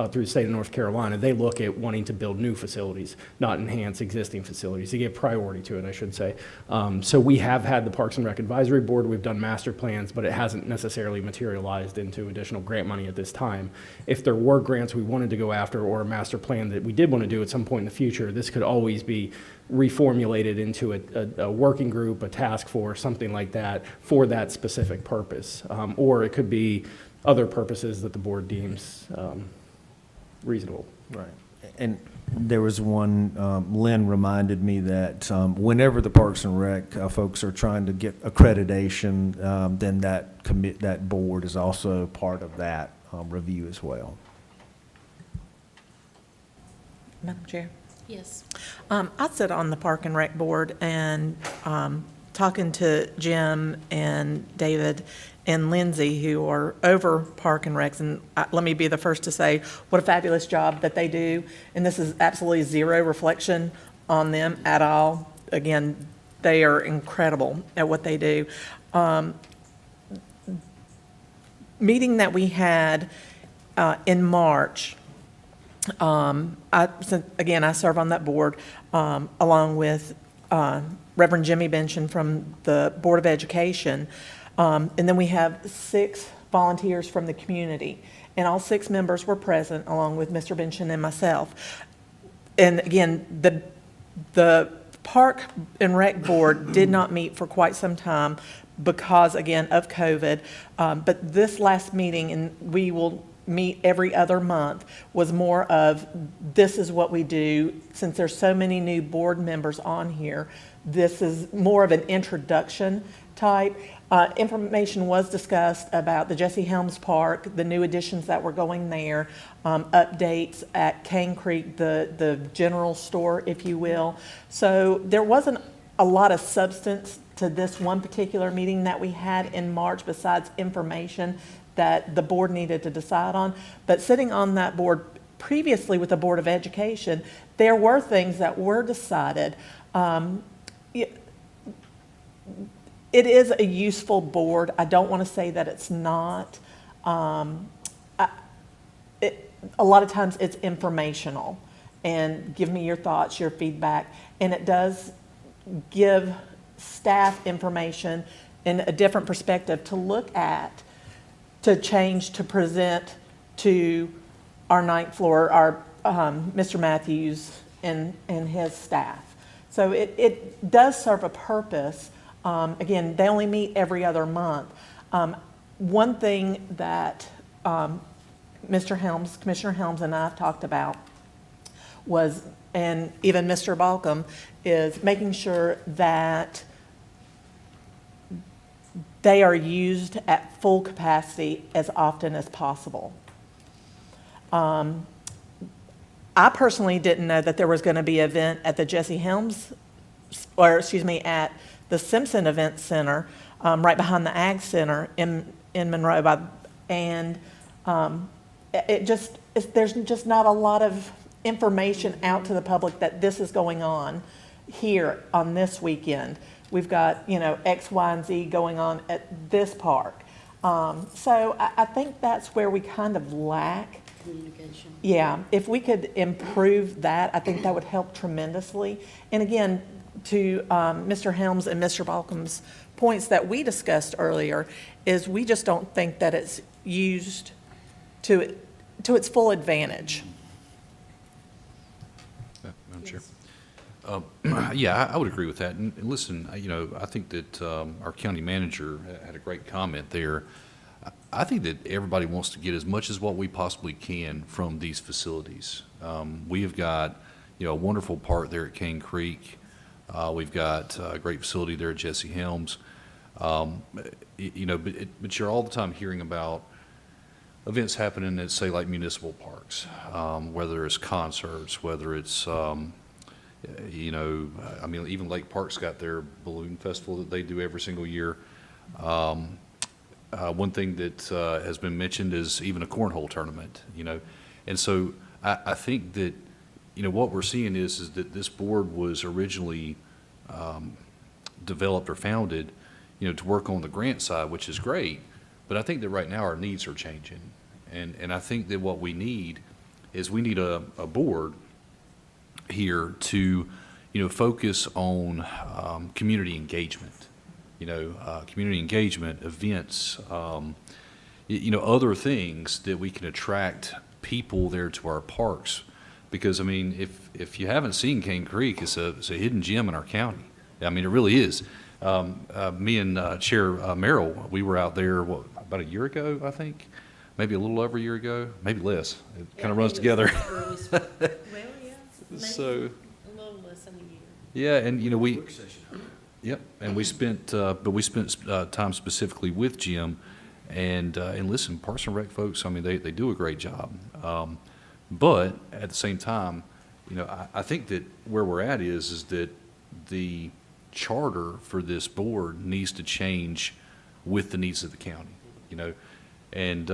Speaker 7: through the state of North Carolina, they look at wanting to build new facilities, not enhance existing facilities. They give priority to it, I should say. So we have had the Parks and Rec Advisory Board. We've done master plans, but it hasn't necessarily materialized into additional grant money at this time. If there were grants we wanted to go after or a master plan that we did want to do at some point in the future, this could always be reformulated into a working group, a task force, something like that for that specific purpose. Or it could be other purposes that the board deems reasonable.
Speaker 11: Right. And there was one, Lynn reminded me that whenever the Parks and Rec folks are trying to get accreditation, then that board is also part of that review as well.
Speaker 1: Madam Chair?
Speaker 18: Yes.
Speaker 1: I sit on the Park and Rec Board, and talking to Jim and David and Lindsay, who are over Park and Recs, and let me be the first to say what a fabulous job that they do, and this is absolutely zero reflection on them at all. Again, they are incredible at what they do. Meeting that we had in March, I serve on that board along with Reverend Jimmy Benson from the Board of Education. And then we have 6 volunteers from the community. And all 6 members were present, along with Mr. Benson and myself. And again, the Park and Rec Board did not meet for quite some time because, again, of COVID. But this last meeting, and we will meet every other month, was more of, this is what we do. Since there's so many new board members on here, this is more of an introduction type. Information was discussed about the Jesse Helms Park, the new additions that were going there, updates at Cane Creek, the general store, if you will. So there wasn't a lot of substance to this one particular meeting that we had in March besides information that the board needed to decide on. But sitting on that board previously with the Board of Education, there were things that were decided. It is a useful board. I don't want to say that it's not. A lot of times it's informational and give me your thoughts, your feedback, and it does give staff information in a different perspective to look at, to change, to present to our ninth floor, our Mr. Matthews and his staff. So it does serve a purpose. Again, they only meet every other month. One thing that Mr. Helms, Commissioner Helms and I have talked about was, and even Mr. Balcom, is making sure that they are used at full capacity as often as possible. I personally didn't know that there was going to be an event at the Jesse Helms, or excuse me, at the Simpson Event Center, right behind the Ag Center in Monroe. And there's just not a lot of information out to the public that this is going on here on this weekend. We've got, X, Y, and Z going on at this park. So I think that's where we kind of lack. Communication. Yeah, if we could improve that, I think that would help tremendously. And again, to Mr. Helms and Mr. Balcom's points that we discussed earlier, is we just don't think that it's used to its full advantage.
Speaker 9: Madam Chair. Yeah, I would agree with that. And listen, I think that our county manager had a great comment there. I think that everybody wants to get as much as what we possibly can from these facilities. We have got, a wonderful park there at Cane Creek. We've got a great facility there at Jesse Helms. But you're all the time hearing about events happening at, say, like municipal parks, whether it's concerts, whether it's, even Lake Park's got their balloon festival that they do every single year. One thing that has been mentioned is even a cornhole tournament, And so I think that, what we're seeing is that this board was originally developed or founded, to work on the grant side, which is great. But I think that right now our needs are changing. And I think that what we need is we need a board here to, focus on community engagement. Community engagement, events, other things that we can attract people there to our parks. Because, if you haven't seen Cane Creek, it's a hidden gem in our county. It really is. Me and Chair Merrill, we were out there, about a year ago, I think? Maybe a little over a year ago, maybe less. It kind of runs together.
Speaker 1: Well, yeah, maybe
Speaker 9: So,
Speaker 1: a little less than a year.
Speaker 9: yeah, and, Yep, and we spent time specifically with Jim, and listen, Parks and Rec folks, they do a great job. But at the same time, I think that where we're at is that the charter for this board needs to change with the needs of the county, and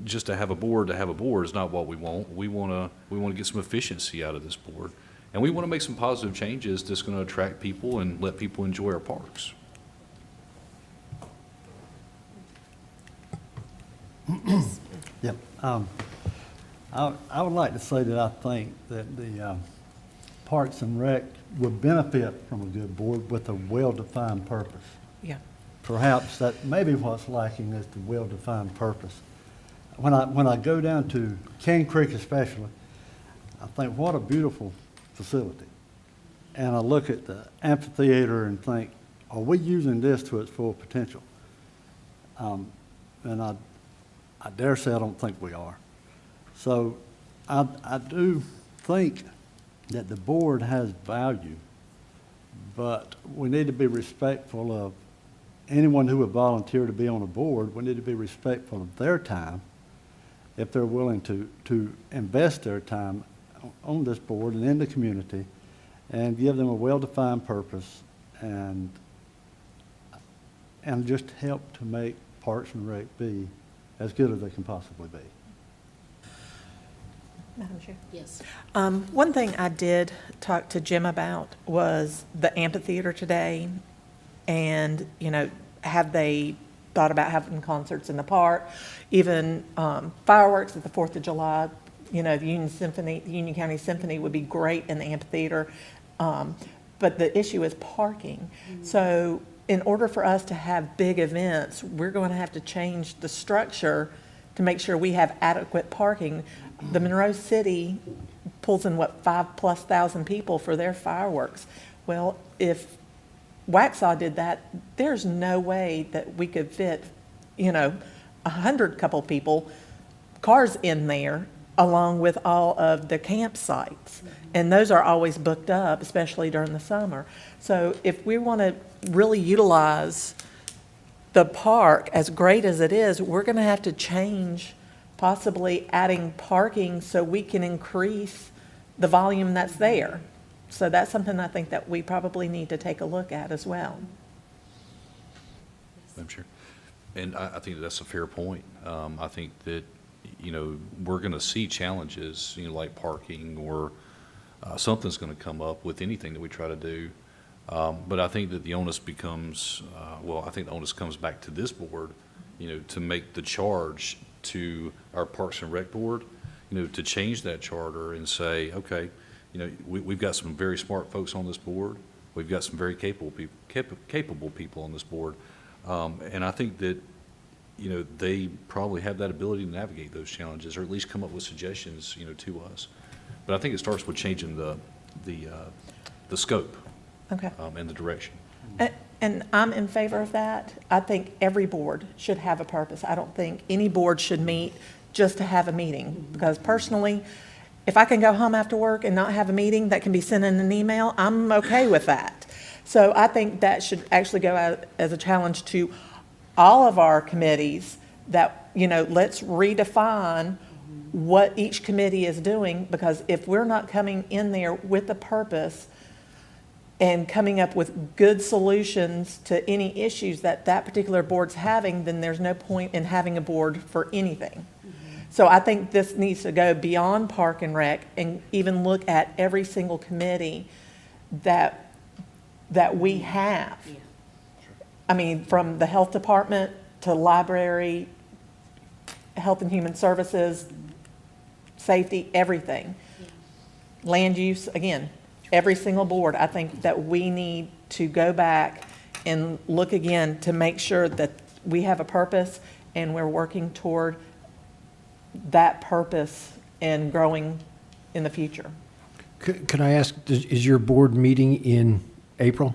Speaker 9: just to have a board is not what we want. We want to get some efficiency out of this board. And we want to make some positive changes that's going to attract people and let people enjoy our parks.
Speaker 18: Yep. I would like to say that I think that the Parks and Rec would benefit from a good board with a well-defined purpose.
Speaker 1: Yeah.
Speaker 18: Perhaps that may be what's lacking is the well-defined purpose. When I go down to Cane Creek especially, I think what a beautiful facility. And I look at the amphitheater and think, are we using this to its full potential? And I dare say I don't think we are. So I do think that the board has value, but we need to be respectful of anyone who would volunteer to be on a board, we need to be respectful of their time if they're willing to invest their time on this board and in the community and give them a well-defined purpose and just help to make Parks and Rec be as good as they can possibly be.
Speaker 1: Madam Chair?
Speaker 19: Yes.
Speaker 1: One thing I did talk to Jim about was the amphitheater today, and, you know, have they thought about having concerts in the park, even fireworks at the 4th of July? You know, the Union County Symphony would be great in the amphitheater, but the issue is parking. So in order for us to have big events, we're going to have to change the structure to make sure we have adequate parking. The Monroe City pulls in, what, 5,000+ people for their fireworks. Well, if Waxhaw did that, there's no way that we could fit, you know, 100 couple people, cars in there, along with all of the campsites. And those are always booked up, especially during the summer. So if we want to really utilize the park, as great as it is, we're going to have to change, possibly adding parking so we can increase the volume that's there. So that's something I think that we probably need to take a look at as well.
Speaker 9: Madam Chair. And I think that's a fair point. I think that, you know, we're going to see challenges, you know, like parking or something's going to come up with anything that we try to do. But I think that the onus becomes, I think the onus comes back to this board, you know, to make the charge to our Parks and Rec board, you know, to change that charter and say, okay, you know, we've got some very smart folks on this board. We've got some very capable people on this board. And I think that, you know, they probably have that ability to navigate those challenges, or at least come up with suggestions, you know, to us. But I think it starts with changing the scope.
Speaker 1: Okay.
Speaker 9: And the direction.
Speaker 1: And I'm in favor of that. I think every board should have a purpose. I don't think any board should meet just to have a meeting. Because personally, if I can go home after work and not have a meeting that can be sent in an email, I'm okay with that. So I think that should actually go out as a challenge to all of our committees that, you know, let's redefine what each committee is doing, because if we're not coming in there with a purpose and coming up with good solutions to any issues that that particular board's having, then there's no point in having a board for anything. So I think this needs to go beyond Park and Rec and even look at every single committee that we have. I mean, from the health department to library, health and human services, safety, everything. Land use, again, every single board. I think that we need to go back and look again to make sure that we have a purpose and we're working toward that purpose and growing in the future.
Speaker 2: Could I ask, is your board meeting in April?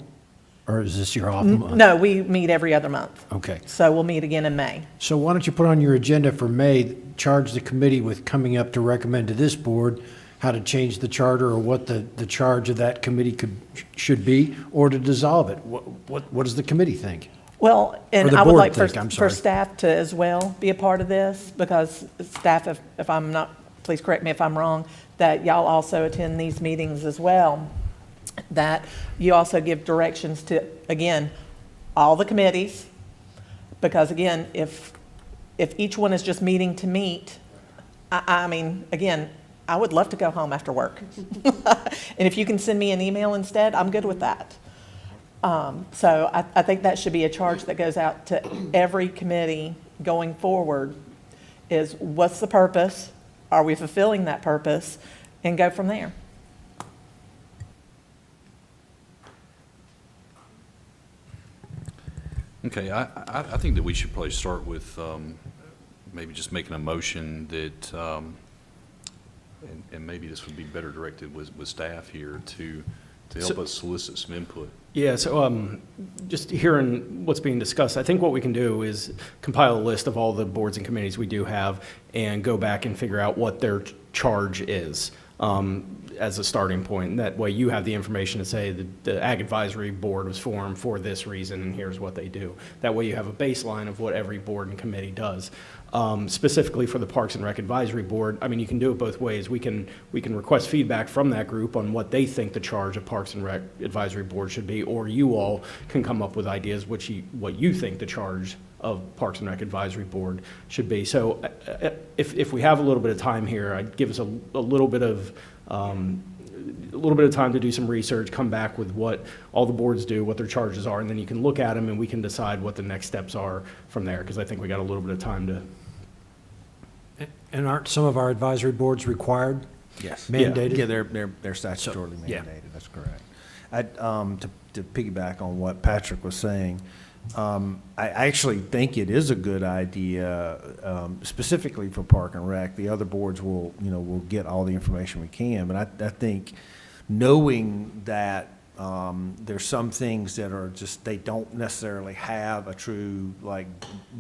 Speaker 2: Or is this your off month?
Speaker 1: No, we meet every other month.
Speaker 2: Okay.
Speaker 1: So we'll meet again in May.
Speaker 2: So why don't you put on your agenda for May, charge the committee with coming up to recommend to this board how to change the charter or what the charge of that committee should be, or to dissolve it? What does the committee think?
Speaker 1: Well, and
Speaker 2: the
Speaker 1: I would
Speaker 2: board
Speaker 1: like
Speaker 2: think,
Speaker 1: for
Speaker 2: I'm sorry.
Speaker 1: staff to as well be a part of this, because staff, if I'm not, please correct me if I'm wrong, that y'all also attend these meetings as well, that you also give directions to, again, all the committees, because again, if each one is just meeting to meet, I mean, again, I would love to go home after work. And if you can send me an email instead, I'm good with that. So I think that should be a charge that goes out to every committee going forward, is what's the purpose? Are we fulfilling that purpose? And go from there.
Speaker 9: Okay, I think that we should probably start with maybe just making a motion that, and maybe this would be better directed with staff here to help us solicit some input.
Speaker 7: Yeah, so just hearing what's being discussed, I think what we can do is compile a list of all the boards and committees we do have and go back and figure out what their charge is.
Speaker 19: as a starting point. That way you have the information to say the Ag Advisory Board was formed for this reason and here's what they do. That way you have a baseline of what every board and committee does. Specifically for the Parks and Rec Advisory Board, I mean, you can do it both ways. We can request feedback from that group on what they think the charge of Parks and Rec Advisory Board should be, or you all can come up with ideas what you think the charge of Parks and Rec Advisory Board should be. So if we have a little bit of time here, I'd give us a little bit of time to do some research, come back with what all the boards do, what their charges are, and then you can look at them and we can decide what the next steps are from there, because I think we got a little bit of time to.
Speaker 2: And aren't some of our advisory boards required?
Speaker 11: Yes.
Speaker 2: Mandated?
Speaker 11: Yeah, they're statutorily
Speaker 2: yeah.
Speaker 11: mandated, that's correct. To piggyback on what Patrick was saying, I actually think it is a good idea, specifically for Park and Rec. The other boards will get all the information we can, but I think knowing that there's some things that are just, they don't necessarily have a true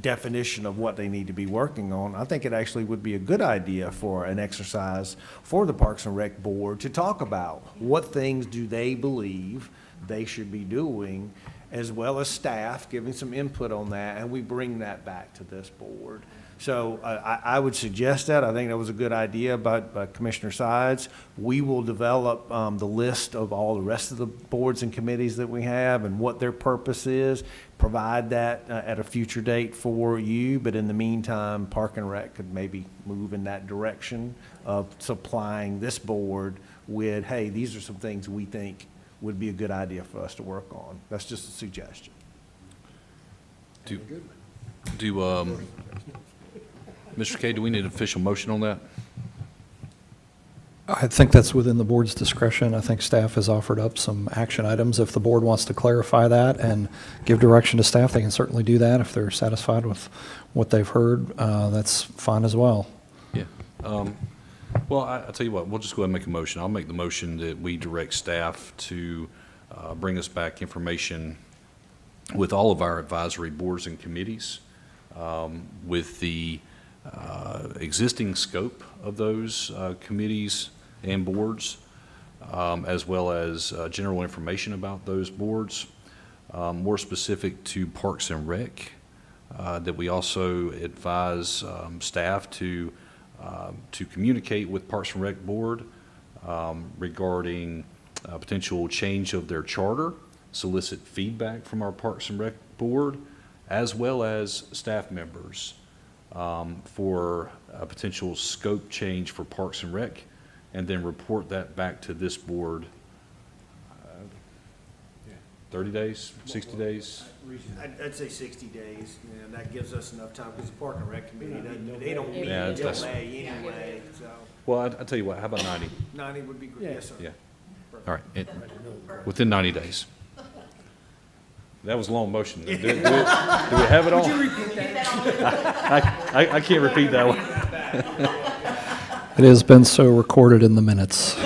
Speaker 11: definition of what they need to be working on. I think it actually would be a good idea for an exercise for the Parks and Rec Board to talk about what things do they believe they should be doing, as well as staff giving some input on that, and we bring that back to this board. So I would suggest that. I think that was a good idea by Commissioner Sides. We will develop the list of all the rest of the boards and committees that we have and what their purpose is, provide that at a future date for you. But in the meantime, Park and Rec could maybe move in that direction of supplying this board with, hey, these are some things we think would be a good idea for us to work on. That's just a suggestion.
Speaker 9: Mr. Kay, do we need an official motion on that?
Speaker 17: I think that's within the board's discretion. I think staff has offered up some action items. If the board wants to clarify that and give direction to staff, they can certainly do that. If they're satisfied with what they've heard, that's fine as well.
Speaker 9: Yeah. Well, I'll tell you what, we'll just go ahead and make a motion. I'll make the motion that we direct staff to bring us back information with all of our advisory boards and committees, with the existing scope of those committees and boards, as well as general information about those boards, more specific to Parks and Rec, that we also advise staff to communicate with Parks and Rec Board regarding potential change of their charter, solicit feedback from our Parks and Rec Board, as well as staff members for a potential scope change for Parks and Rec, and then report that back to this board 30 days, 60 days?
Speaker 11: I'd say 60 days. That gives us enough time, because the Park and Rec Committee, they don't meet
Speaker 9: Yeah,
Speaker 11: until
Speaker 9: that's-
Speaker 11: May anyway, so.
Speaker 9: Well, I'll tell you what, how about 90?
Speaker 11: 90 would be great, yes, sir.
Speaker 9: Yeah. All right, within 90 days. That was a long motion. Do we have it all?
Speaker 11: Would you repeat that?
Speaker 9: I can't repeat that one.
Speaker 17: It has been so recorded in the minutes.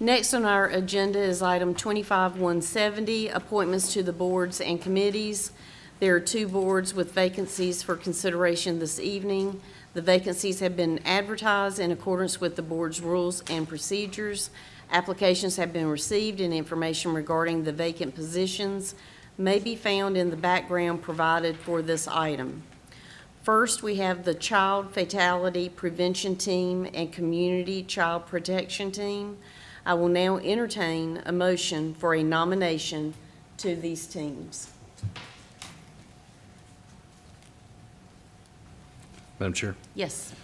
Speaker 1: Next on our agenda is item 25-170, appointments to the boards and committees. There are 2 boards with vacancies for consideration this evening. The vacancies have been advertised in accordance with the board's rules and procedures. Applications have been received, and information regarding the vacant positions may be found in the background provided for this item. First, we have the Child Fatality Prevention Team and Community Child Protection Team. I will now entertain a motion for a nomination to these teams.
Speaker 9: Madam Chair?
Speaker 1: Yes.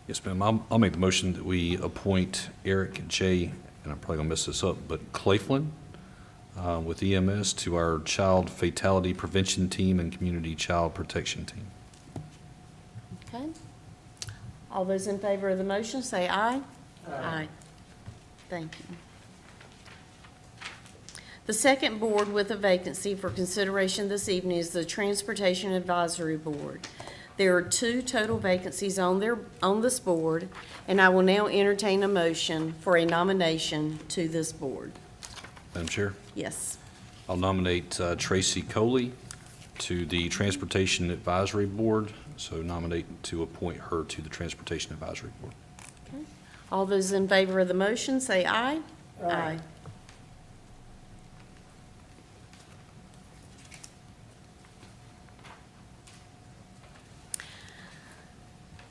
Speaker 9: Yes, ma'am. I'll make the motion that we appoint Eric J., and I'm probably going to mess this up, but Claflin with EMS to our Child Fatality Prevention Team and Community Child Protection Team.
Speaker 1: Okay. All those in favor of the motion, say aye. Aye. Thank you. The second board with a vacancy for consideration this evening is the Transportation Advisory Board. There are 2 total vacancies on this board, and I will now entertain a motion for a nomination to this board.
Speaker 9: Madam Chair,
Speaker 1: Yes.
Speaker 9: I'll nominate Tracy Coley to the Transportation Advisory Board, so nominate to appoint her to the Transportation Advisory Board.
Speaker 1: Okay. All those in favor of the motion, say aye. Aye.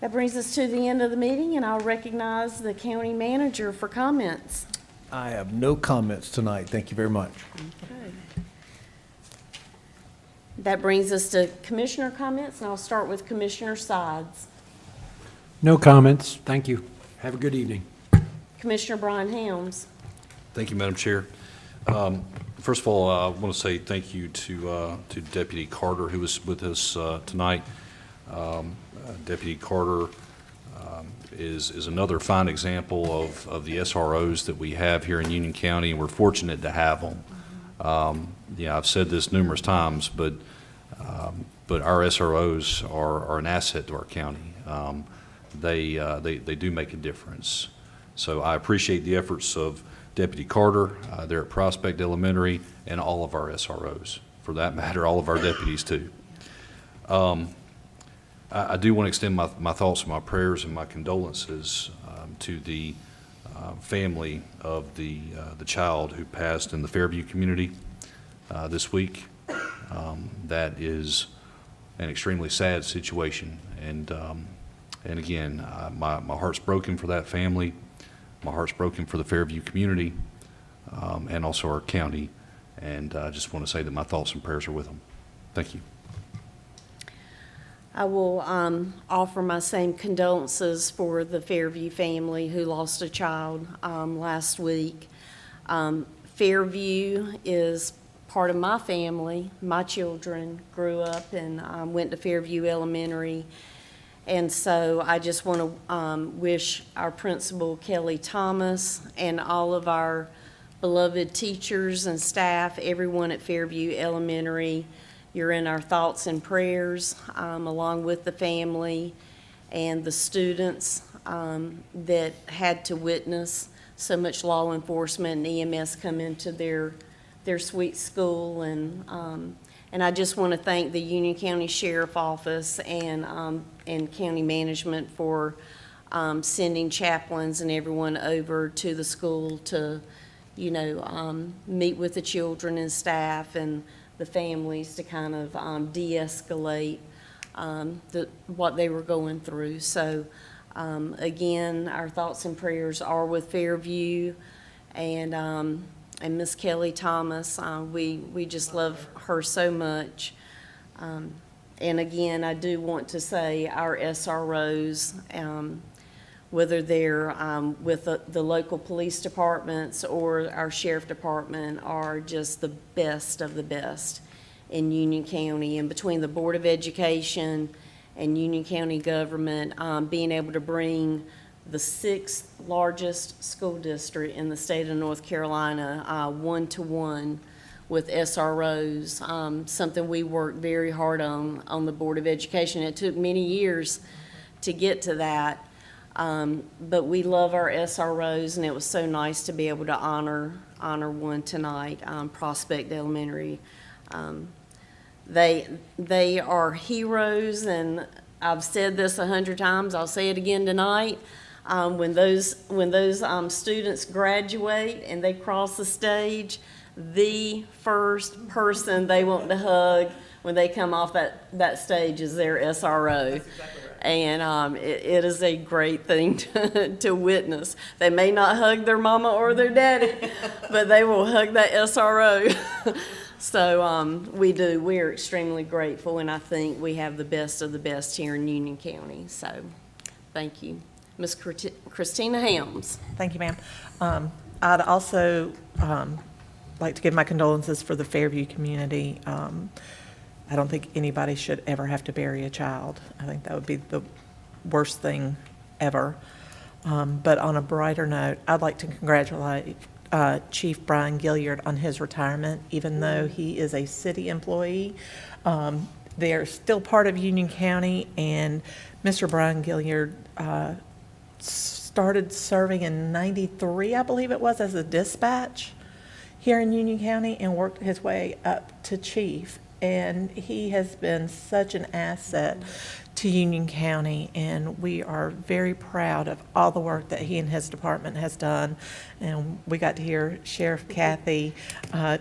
Speaker 1: That brings us to the end of the meeting, and I'll recognize the county manager for comments.
Speaker 11: I have no comments tonight. Thank you very much.
Speaker 1: Okay. That brings us to commissioner comments, and I'll start with Commissioner Sides.
Speaker 2: No comments. Thank you. Have a good evening.
Speaker 1: Commissioner Brian Helms.
Speaker 9: Thank you, Madam Chair. First of all, I want to say thank you to Deputy Carter, who was with us tonight. Deputy Carter is another fine example of the SROs that we have here in Union County, and we're fortunate to have them. Yeah, I've said this numerous times, but our SROs are an asset to our county. They do make a difference. So I appreciate the efforts of Deputy Carter there at Prospect Elementary, and all of our SROs, for that matter, all of our deputies too. I do want to extend my thoughts and my prayers and my condolences to the family of the child who passed in the Fairview community this week. That is an extremely sad situation, and again, my heart's broken for that family. My heart's broken for the Fairview community and also our county, and I just want to say that my thoughts and prayers are with them. Thank you.
Speaker 1: I will offer my same condolences for the Fairview family who lost a child last week. Fairview is part of my family. My children grew up and went to Fairview Elementary. And so I just want to wish our principal, Kelly Thomas, and all of our beloved teachers and staff, everyone at Fairview Elementary, you're in our thoughts and prayers, along with the family and the students that had to witness so much law enforcement and EMS come into their sweet school. And I just want to thank the Union County Sheriff Office and county management for sending chaplains and everyone over to the school to, meet with the children and staff and the families to kind of de-escalate what they were going through. So again, our thoughts and prayers are with Fairview and Miss Kelly Thomas. We just love her so much. And again, I do want to say our SROs, whether they're with the local police departments or our sheriff department, are just the best of the best in Union County. And between the Board of Education and Union County government, being able to bring the 6th largest school district in the state of North Carolina one-to-one with SROs, something we worked very hard on the Board of Education. It took many years to get to that. But we love our SROs, and it was so nice to be able to honor one tonight, Prospect Elementary. They are heroes, and I've said this 100 times, I'll say it again tonight. When those students graduate and they cross the stage, the first person they want to hug when they come off that stage is their SRO. That's exactly right. And it is a great thing to witness. They may not hug their mama or their daddy, but they will hug that SRO. So we do. We are extremely grateful, and I think we have the best of the best here in Union County. So thank you. Ms. Christina Helms.
Speaker 20: Thank you, ma'am. I'd also like to give my condolences for the Fairview community. I don't think anybody should ever have to bury a child. I think that would be the worst thing ever. But on a brighter note, I'd like to congratulate Chief Brian Gilliard on his retirement. Even though he is a city employee, they're still part of Union County, and Mr. Brian Gilliard started serving in '93, I believe it was, as a dispatch here in Union County and worked his way up to chief. And he has been such an asset to Union County, and we are very proud of all the work that he and his department has done. And we got to hear Sheriff Kathy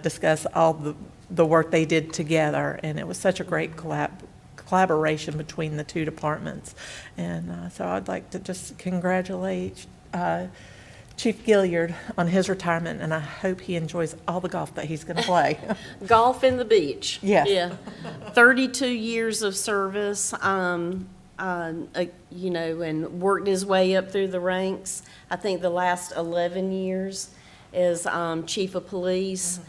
Speaker 20: discuss all the work they did together, and it was such a great collaboration between the two departments. And so I'd like to just congratulate Chief Gilliard on his retirement, and I hope he enjoys all the golf that he's going to play.
Speaker 1: Golf and the beach.
Speaker 20: Yes.
Speaker 1: Yeah. 32 years of service, you know, and worked his way up through the ranks. I think the last 11 years as chief of police.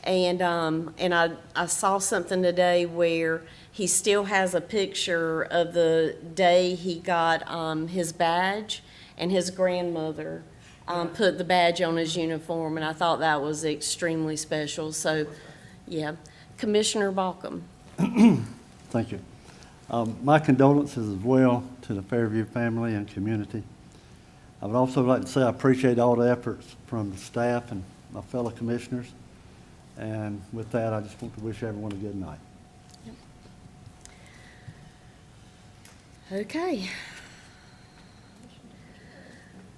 Speaker 1: And I saw something today where he still has a picture of the day he got his badge, and his grandmother put the badge on his uniform, and I thought that was extremely special. So, yeah. Commissioner Balcom.
Speaker 18: Thank you. My condolences as well to the Fairview family and community. I would also like to say I appreciate all the efforts from the staff and my fellow commissioners. And with that, I just want to wish everyone a good night.
Speaker 1: Okay.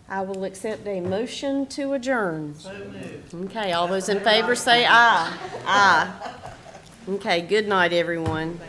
Speaker 1: I will accept a motion to adjourn. So moved. Okay, all those in favor say aye. Aye. Okay, good night, everyone.